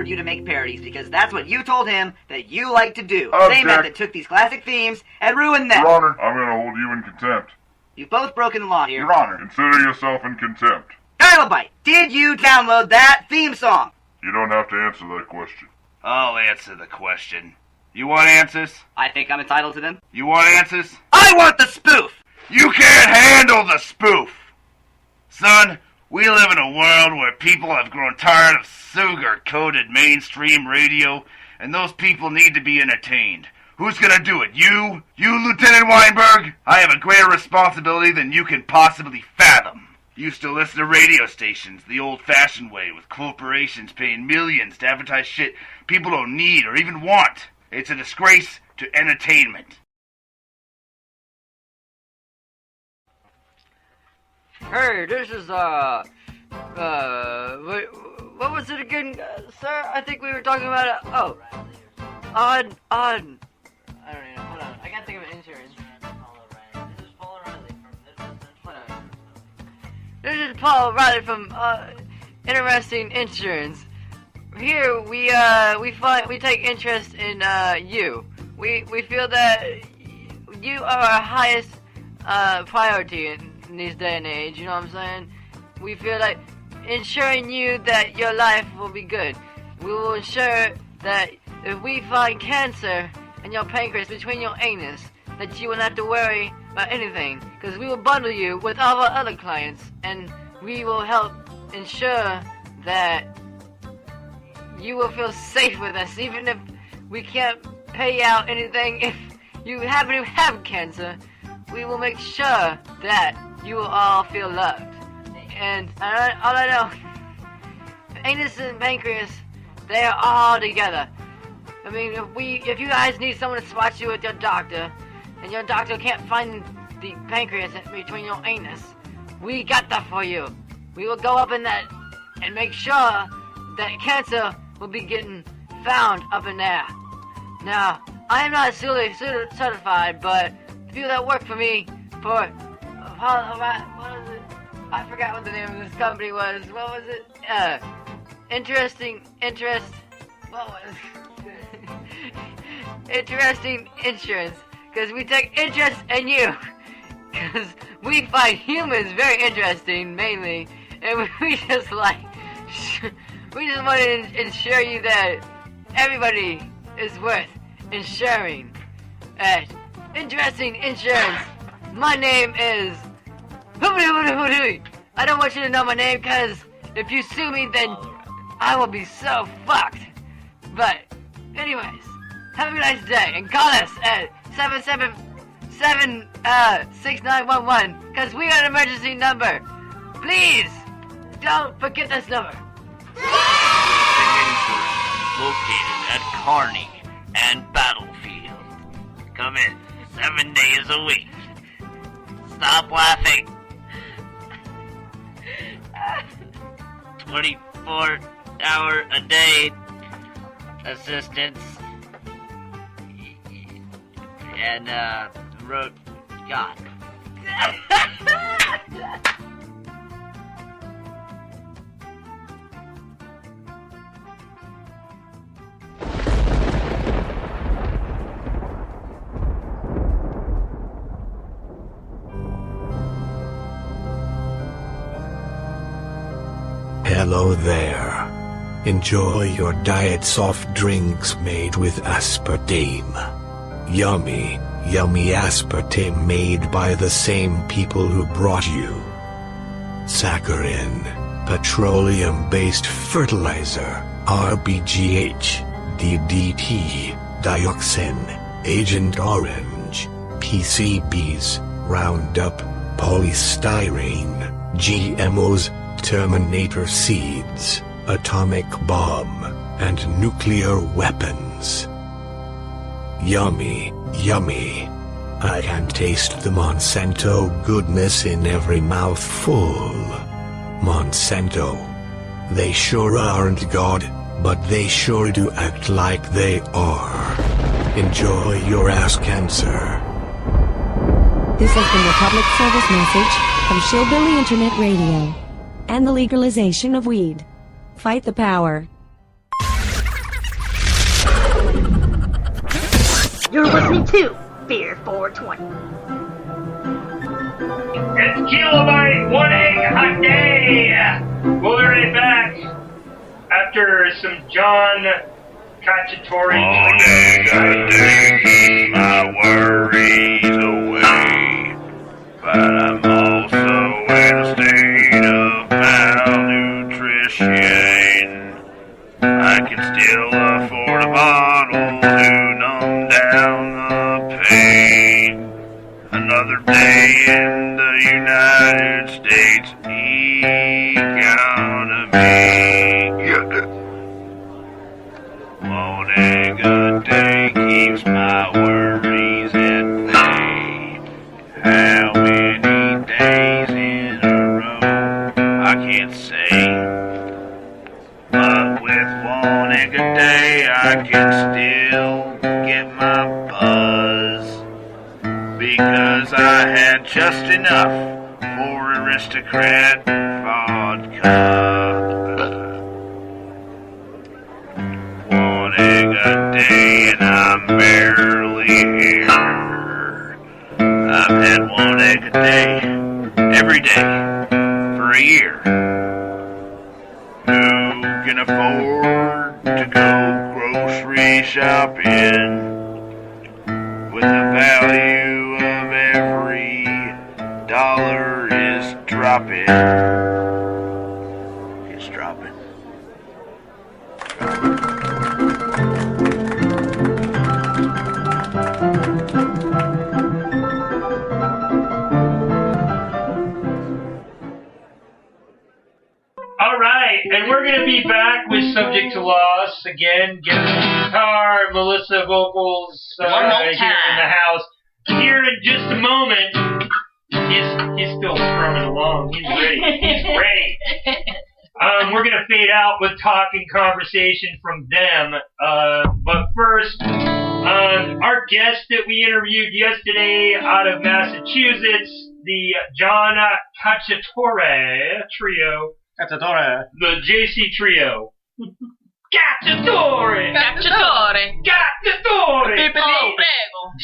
Speaker 18: ordered you to make parodies because that's what you told him that you like to do.
Speaker 2: Object.
Speaker 18: Same man that took these classic themes and ruined them.
Speaker 2: Your Honor, I'm going to hold you in contempt.
Speaker 18: You've both broken the law here.
Speaker 2: Your Honor, consider yourself in contempt.
Speaker 18: Dial-a-Bite, did you download that theme song?
Speaker 2: You don't have to answer that question.
Speaker 10: I'll answer the question. You want answers?
Speaker 18: I think I'm entitled to them.
Speaker 10: You want answers?
Speaker 18: I want the spoof!
Speaker 10: You can't handle the spoof! Son, we live in a world where people have grown tired of sugar-coated mainstream radio, and those people need to be entertained. Who's gonna do it? You? You, Lieutenant Weinberg? I have a greater responsibility than you can possibly fathom. Used to listen to radio stations the old-fashioned way, with corporations paying millions to advertise shit people don't need or even want. It's a disgrace to entertainment.
Speaker 19: Hey, this is, what was it again, sir? I think we were talking about it. Oh, I don't even know. Hold on. I can't think of an insurance. This is Paul Riley from Interesting Insurance. Here we take interest in you. We feel that you are our highest priority in this day and age. You know what I'm saying? We feel like ensuring you that your life will be good. We will ensure that if we find cancer in your pancreas between your anus, that you won't have to worry about anything, because we will bundle you with all our other clients, and we will help ensure that you will feel safe with us, even if we can't pay out anything. If you happen to have cancer, we will make sure that you will all feel loved. And all I know, anus and pancreas, they are all together. I mean, if you guys need someone to spot you with your doctor, and your doctor can't find the pancreas between your anus, we got that for you. We will go up in that and make sure that cancer will be getting found up in there. Now, I am not fully certified, but the people that work for me for, what was it? I forgot what the name of this company was. What was it? Interesting Insurance. Because we take interest in you. Because we find humans very interesting, mainly. And we just want to ensure you that everybody is worth insuring. At Interesting Insurance, my name is... I don't want you to know my name, because if you sue me, then I will be so fucked. But, anyways, have a nice day, and call us at 777-6911, because we got an emergency number. Please, don't forget this number.
Speaker 20: Located at Kearney and Battlefield. Come in 7 days a week. Stop laughing. 24-hour-a-day assistance. And, God.
Speaker 21: Hello there. Enjoy your diet soft drinks made with aspartame. Yummy, yummy aspartame made by the same people who brought you saccharin, petroleum-based fertilizer, RBGH, DDT, dioxin, Agent Orange, PCBs, Roundup, polystyrene, GMOs, Terminator seeds, atomic bomb, and nuclear weapons. Yummy, yummy. I can taste the Monsanto goodness in every mouthful. Monsanto. They sure aren't God, but they sure do act like they are. Enjoy your ass cancer.
Speaker 22: This has been a public service message from Shillbilly Internet Radio and the legalization of weed. Fight the power.
Speaker 1: You're listening to Beer420.
Speaker 6: It's Kilobyte 1 egg a day. We'll be right back after some John Cacciatore.
Speaker 10: 1 egg a day keeps my worries away, but I'm also in a state of malnutrition. I can still afford a bottle to numb down the pain. Another day in the United States economy. 1 egg a day keeps my worries at bay. How many days in a row? I can't say. But with 1 egg a day, I can still get my buzz. Because I had just enough for aristocrat vodka. 1 egg a day and I'm barely here. I've had 1 egg a day, every day, for a year. Who can afford to go grocery shopping when the value of every dollar is dropping? It's dropping.
Speaker 6: All right, and we're going to be back with Subject to Loss again. Garrett guitar, Melissa vocals here in the house. Here in just a moment, he's still strumming along. He's ready. He's ready. We're going to fade out with talk and conversation from them. But first, our guest that we interviewed yesterday out of Massachusetts, the John Cacciatore Trio.
Speaker 7: Cacciatore.
Speaker 6: The JC Trio. Cacciatore!
Speaker 8: Cacciatore!
Speaker 6: Cacciatore!
Speaker 8: Oh,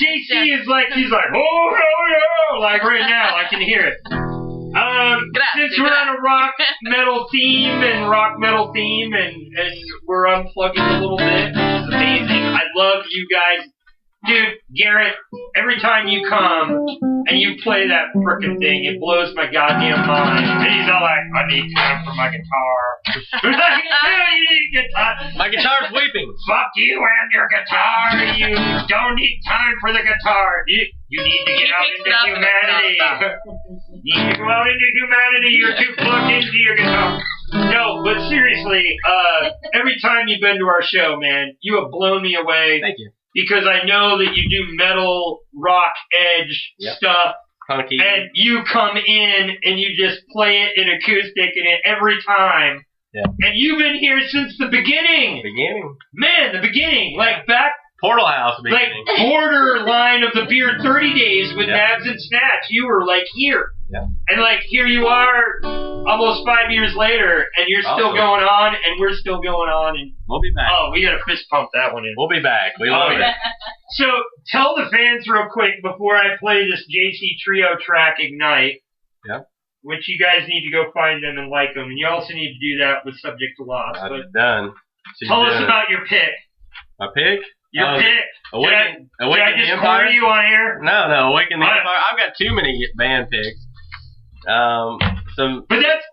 Speaker 6: JC is like, he's like, oh, like right now, I can hear it. Since we're on a rock metal theme, and we're unplugging a little bit, it's amazing. I love you guys. Dude, Garrett, every time you come and you play that frickin' thing, it blows my goddamn mind. And he's all like, I need time for my guitar. We're like, you need guitar.
Speaker 7: My guitar's weeping.
Speaker 6: Fuck you and your guitar. You don't need time for the guitar. You need to get out into humanity. You need to go out into humanity. You're too plugged into your guitar. No, but seriously, every time you've been to our show, man, you have blown me away.
Speaker 7: Thank you.
Speaker 6: Because I know that you do metal, rock, edge stuff.
Speaker 7: Funky.
Speaker 6: And you come in and you just play it in acoustic and every time.
Speaker 7: Yeah.
Speaker 6: And you've been here since the beginning. Man, the beginning. Like back.
Speaker 7: Portal House beginning.
Speaker 6: Like borderline of the Beer420 days with Nabs and Snatch. You were like here.
Speaker 7: Yeah.
Speaker 6: And like here you are almost 5 years later and you're still going on and we're still going on and
Speaker 7: we'll be back.
Speaker 6: Oh, we gotta fist pump that one in.
Speaker 7: We'll be back. We love it.
Speaker 6: So tell the fans real quick before I play this JC Trio track Ignite.
Speaker 7: Yeah.
Speaker 6: Which you guys need to go find them and like them. And you also need to do that with Subject to Loss.
Speaker 7: I've done.
Speaker 6: Tell us about your pick.
Speaker 7: My pick?
Speaker 6: Your pick.
Speaker 7: Awaken
Speaker 6: did I just
Speaker 7: the Empire?
Speaker 6: corner you on air?
Speaker 7: No, Awaken the Empire. I've got too many band picks.
Speaker 6: But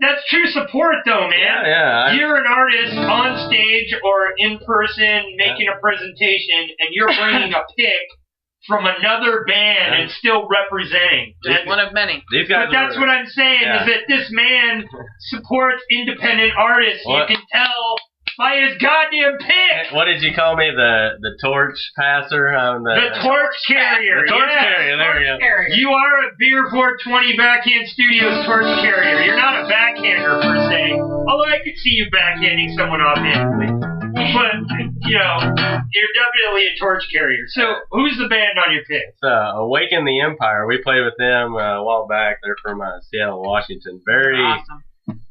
Speaker 6: that's true support though, man.
Speaker 7: Yeah.
Speaker 6: You're an artist on stage or in person making a presentation, and you're bringing a pick from another band and still representing.
Speaker 8: Just one of many.
Speaker 7: These guys
Speaker 6: but that's what I'm saying is that this man supports independent artists.
Speaker 7: What?
Speaker 6: You can tell by his goddamn pick.
Speaker 7: What did you call me? The torch passer?
Speaker 6: The torch carrier.
Speaker 7: The torch carrier. There we go.
Speaker 6: You are a Beer420 Backhand Studios torch carrier. You're not a backhander per se. Although I could see you backhanding someone offhandedly. But, you know, you're definitely a torch carrier. So, who's the band on your pick?
Speaker 7: It's Awaken the Empire. We played with them a while back. They're from Seattle, Washington. Very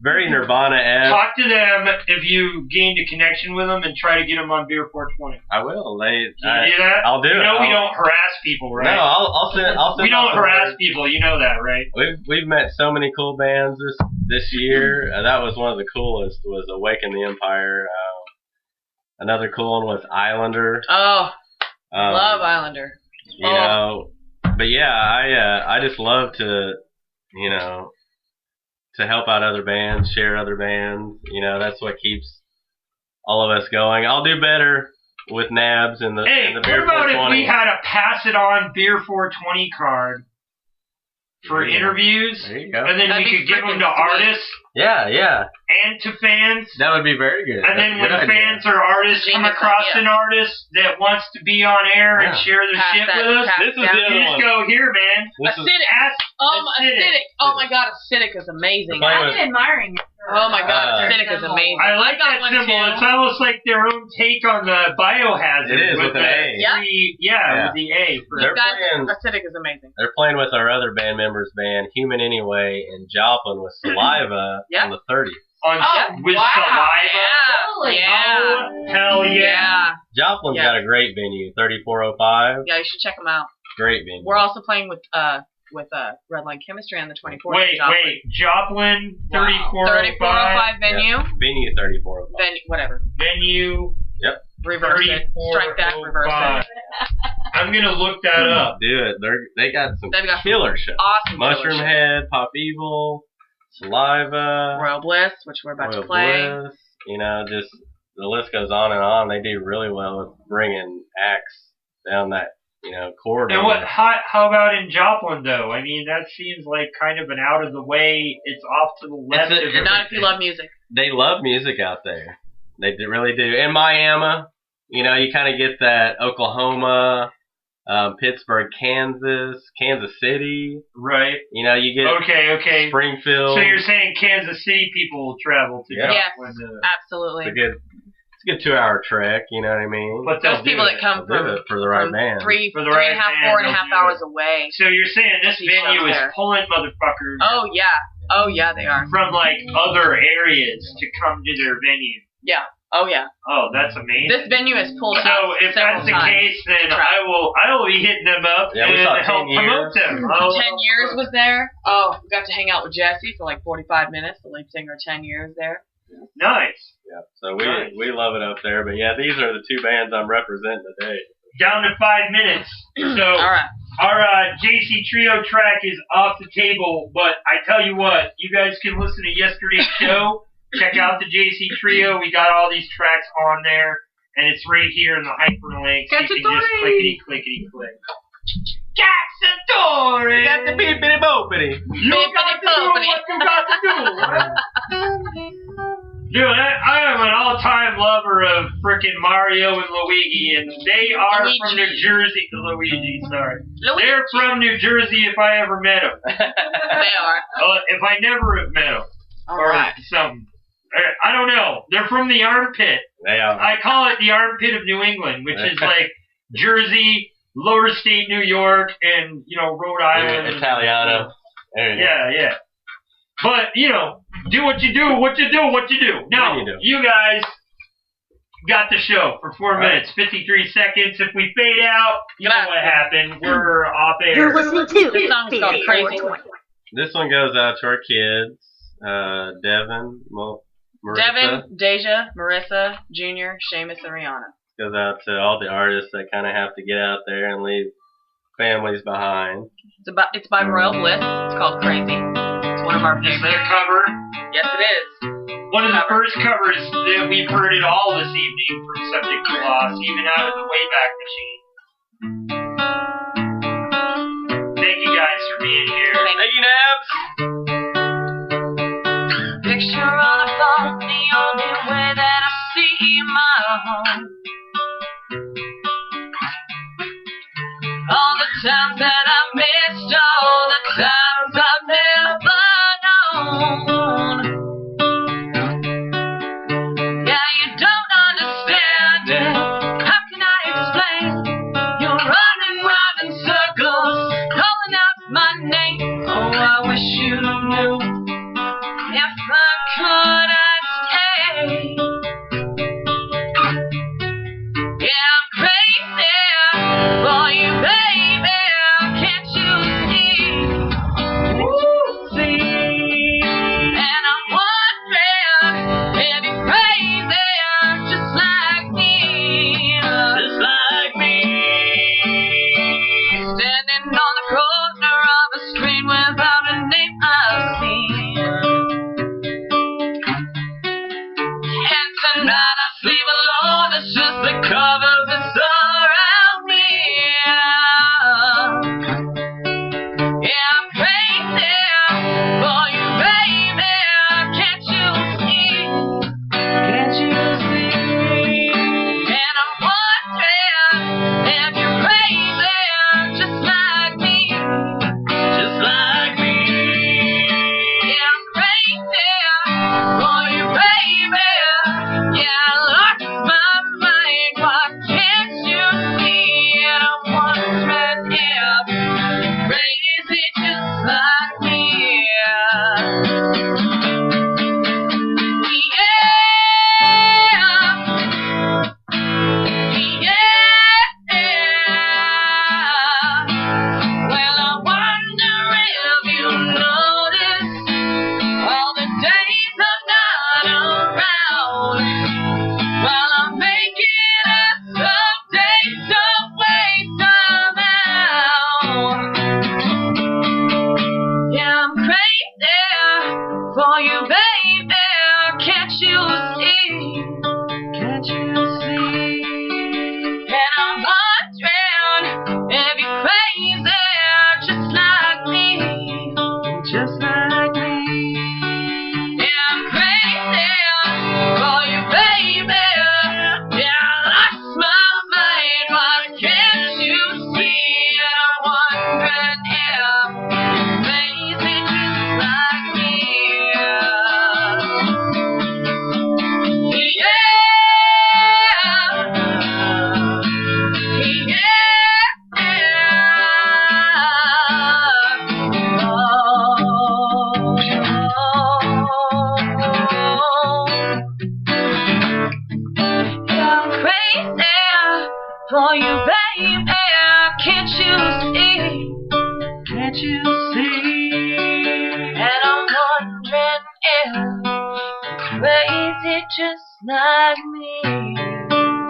Speaker 7: very Nirvana-esque.
Speaker 6: Talk to them if you gained a connection with them and try to get them on Beer420.
Speaker 7: I will.
Speaker 6: Can you do that?
Speaker 7: I'll do it.
Speaker 6: You know we don't harass people, right?
Speaker 7: No, I'll send.
Speaker 6: We don't harass people. You know that, right?
Speaker 7: We've met so many cool bands this year. That was one of the coolest. Was Awaken the Empire. Another cool one was Islander.
Speaker 8: Oh, love Islander.
Speaker 7: You know, but yeah, I just love to, you know, to help out other bands, share other bands. You know, that's what keeps all of us going. I'll do better with Nabs and the
Speaker 6: what
Speaker 7: Beer420.
Speaker 6: about if we had a pass it on Beer420 card for interviews?
Speaker 7: There you go.
Speaker 6: And then we could give them to artists.
Speaker 7: Yeah.
Speaker 6: And to fans.
Speaker 7: That would be very good.
Speaker 6: And then when fans or artists come across an artist that wants to be on air and share their shit with us,
Speaker 7: this is the other
Speaker 6: you just go, here, man.
Speaker 8: Acidic. Acidic. Oh my God, Acidic is amazing.
Speaker 9: I've been admiring it.
Speaker 8: Oh my God, Acidic is amazing.
Speaker 6: I like that symbol. It's almost like their own take on the Biohazard.
Speaker 7: It is with an A.
Speaker 6: With the A.
Speaker 8: Acidic is amazing.
Speaker 7: They're playing with our other band members' band, Human Anyway, in Joplin with Saliva on the 30th.
Speaker 6: With Saliva?
Speaker 8: Yeah.
Speaker 6: Oh, hell yeah.
Speaker 7: Joplin's got a great venue, 3405.
Speaker 8: Yeah, you should check them out.
Speaker 7: Great venue.
Speaker 8: We're also playing with Redline Chemistry on the 24th.
Speaker 6: Wait, Joplin, 3405
Speaker 8: venue.
Speaker 7: Yep. Venue 3405.
Speaker 8: Venue, whatever.
Speaker 6: Venue.
Speaker 7: Yep.
Speaker 8: Reverse it. Strike that, reverse it.
Speaker 6: I'm gonna look that up.
Speaker 7: Do it. They got some killer shows.
Speaker 8: Awesome.
Speaker 7: Mushroom Head, Pop Evil, Saliva,
Speaker 8: Royal Bliss, which we're about to play.
Speaker 7: Bliss. You know, just the list goes on and on. They do really well with bringing acts down that, you know, corridor.
Speaker 6: And how about in Joplin though? I mean, that seems like kind of an out of the way. It's off to the left of everything.
Speaker 8: Not if you love music.
Speaker 7: They love music out there. They really do. In Miami, you know, you kind of get that Oklahoma, Pittsburgh, Kansas City.
Speaker 6: Right.
Speaker 7: You know, you get
Speaker 6: okay.
Speaker 7: Springfield.
Speaker 6: So you're saying Kansas City people will travel to
Speaker 8: Yes, absolutely.
Speaker 7: It's a good 2-hour trek, you know what I mean?
Speaker 6: But
Speaker 8: those people that come from
Speaker 7: for the right band.
Speaker 8: 4.5 hours away.
Speaker 6: So you're saying this venue is pulling motherfuckers.
Speaker 8: Oh yeah, they are.
Speaker 6: From like other areas to come to their venue.
Speaker 8: Yeah. Oh yeah.
Speaker 6: Oh, that's amazing.
Speaker 8: This venue has pulled us
Speaker 6: So if that's the case, then I will be hitting them up and help promote them.
Speaker 8: 10 Years was there. Oh, we got to hang out with Jesse for like 45 minutes. The lead singer, 10 Years there.
Speaker 6: Nice.
Speaker 7: Yeah. So we love it up there. But yeah, these are the two bands I'm representing today.
Speaker 6: Down to 5 minutes. So
Speaker 8: all right.
Speaker 6: Our JC Trio track is off the table, but I tell you what, you guys can listen to yesterday's show. Check out the JC Trio. We got all these tracks on there, and it's right here in the hyperlink. So you can just clickety-clickety-click. Cacciatore!
Speaker 7: You got the beepity boopity.
Speaker 6: You got to do what you got to do. Dude, I am an all-time lover of frickin' Mario and Luigi, and they are from New Jersey. Luigi, sorry. They're from New Jersey if I ever met them.
Speaker 8: They are.
Speaker 6: If I never have met them.
Speaker 8: Alright.
Speaker 6: Something. I don't know. They're from the armpit.
Speaker 7: They are.
Speaker 6: I call it the armpit of New England, which is like Jersey, Lower State New York, and, you know, Rhode Island.
Speaker 7: Italiano.
Speaker 6: Yeah. But, you know, do what you do. Now, you guys got the show for 4 minutes, 53 seconds. If we fade out, you know what happened. We're off air.
Speaker 1: You're listening to
Speaker 8: This song's called Crazy.
Speaker 7: This one goes out to our kids. Devin, Marissa.
Speaker 8: Devin, Deja, Marissa, Junior, Seamus, and Rihanna.
Speaker 7: Goes out to all the artists that kind of have to get out there and leave families behind.
Speaker 8: It's by Royal Bliss. It's called Crazy. It's one of our favorites.
Speaker 6: Is it a cover?
Speaker 8: Yes, it is.
Speaker 6: One of the first covers that we've heard at all this evening from Subject to Loss, even out of the Wayback Machine. Thank you guys for being here.
Speaker 7: Thank you, Nabs.
Speaker 11: Picture on a phone, the only way that I see my home. All the times that I missed, all the times I've never known. Yeah, you don't understand it. How can I explain? You're running round in circles, calling out my name. Oh, I wish you knew. If I could
Speaker 19: see. And I'm wondering if you're crazy just like me.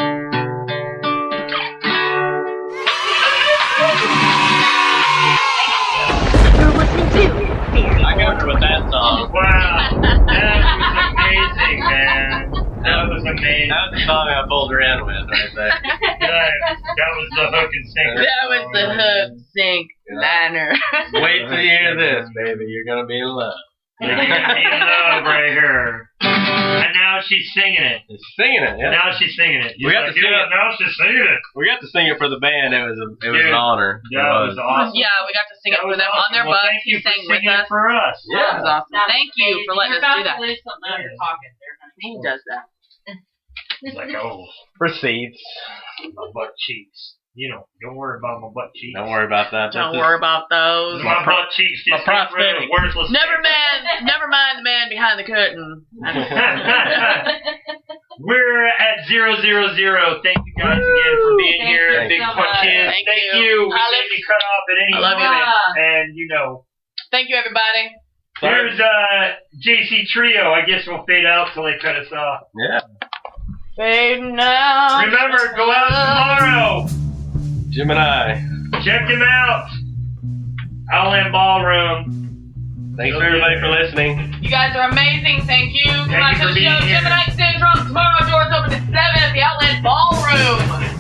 Speaker 7: I got her with that song.
Speaker 6: Wow, that was amazing, man. That was amazing.
Speaker 7: That was the song I pulled her in with right there.
Speaker 6: That was the hook and sink.
Speaker 8: That was the hook, sink, liner.
Speaker 7: Wait till you hear this, baby. You're gonna be in love.
Speaker 6: You're gonna be in love right here. And now she's singing it.
Speaker 7: Yeah.
Speaker 6: Now she's singing it.
Speaker 7: We got to sing it.
Speaker 6: Now she's singing it.
Speaker 7: We got to sing it for the band. It was an honor.
Speaker 6: That was awesome.
Speaker 8: Yeah, we got to sing it for them on their
Speaker 6: well,
Speaker 8: bus.
Speaker 6: thank you
Speaker 8: He sang
Speaker 6: for
Speaker 8: with
Speaker 6: singing
Speaker 8: us.
Speaker 6: it for us.
Speaker 8: Yeah, that was awesome. Thank you for letting us do that.
Speaker 9: You're about to lose something out of your pocket there, honey.
Speaker 8: He does that.
Speaker 6: It's like, oh,
Speaker 7: Receipts.
Speaker 6: my butt cheeks. You know, don't worry about my butt cheeks.
Speaker 7: Don't worry about that.
Speaker 8: Don't worry about those.
Speaker 6: My butt cheeks just get rid of worthless.
Speaker 8: Never mind the man behind the curtain.
Speaker 6: We're at 000. Thank you guys again for being here. Big punch in.
Speaker 8: Thank
Speaker 6: We
Speaker 8: you.
Speaker 6: need to cut off at any
Speaker 8: I love you.
Speaker 6: moment. And you know.
Speaker 8: Thank you, everybody.
Speaker 6: Here's JC Trio. I guess we'll fade out till they cut us off.
Speaker 7: Yeah.
Speaker 8: Fade now.
Speaker 6: Remember, go out tomorrow.
Speaker 7: Jim and I.
Speaker 6: Check them out. Outland Ballroom.
Speaker 7: Thanks for everybody for listening.
Speaker 8: You guys are amazing. Thank you. Come
Speaker 6: Thank
Speaker 8: on
Speaker 6: you
Speaker 8: to
Speaker 6: for
Speaker 8: the
Speaker 6: being
Speaker 8: show.
Speaker 6: here.
Speaker 8: Gemini Syndrome. Tomorrow, doors open at 7 at the Outland Ballroom.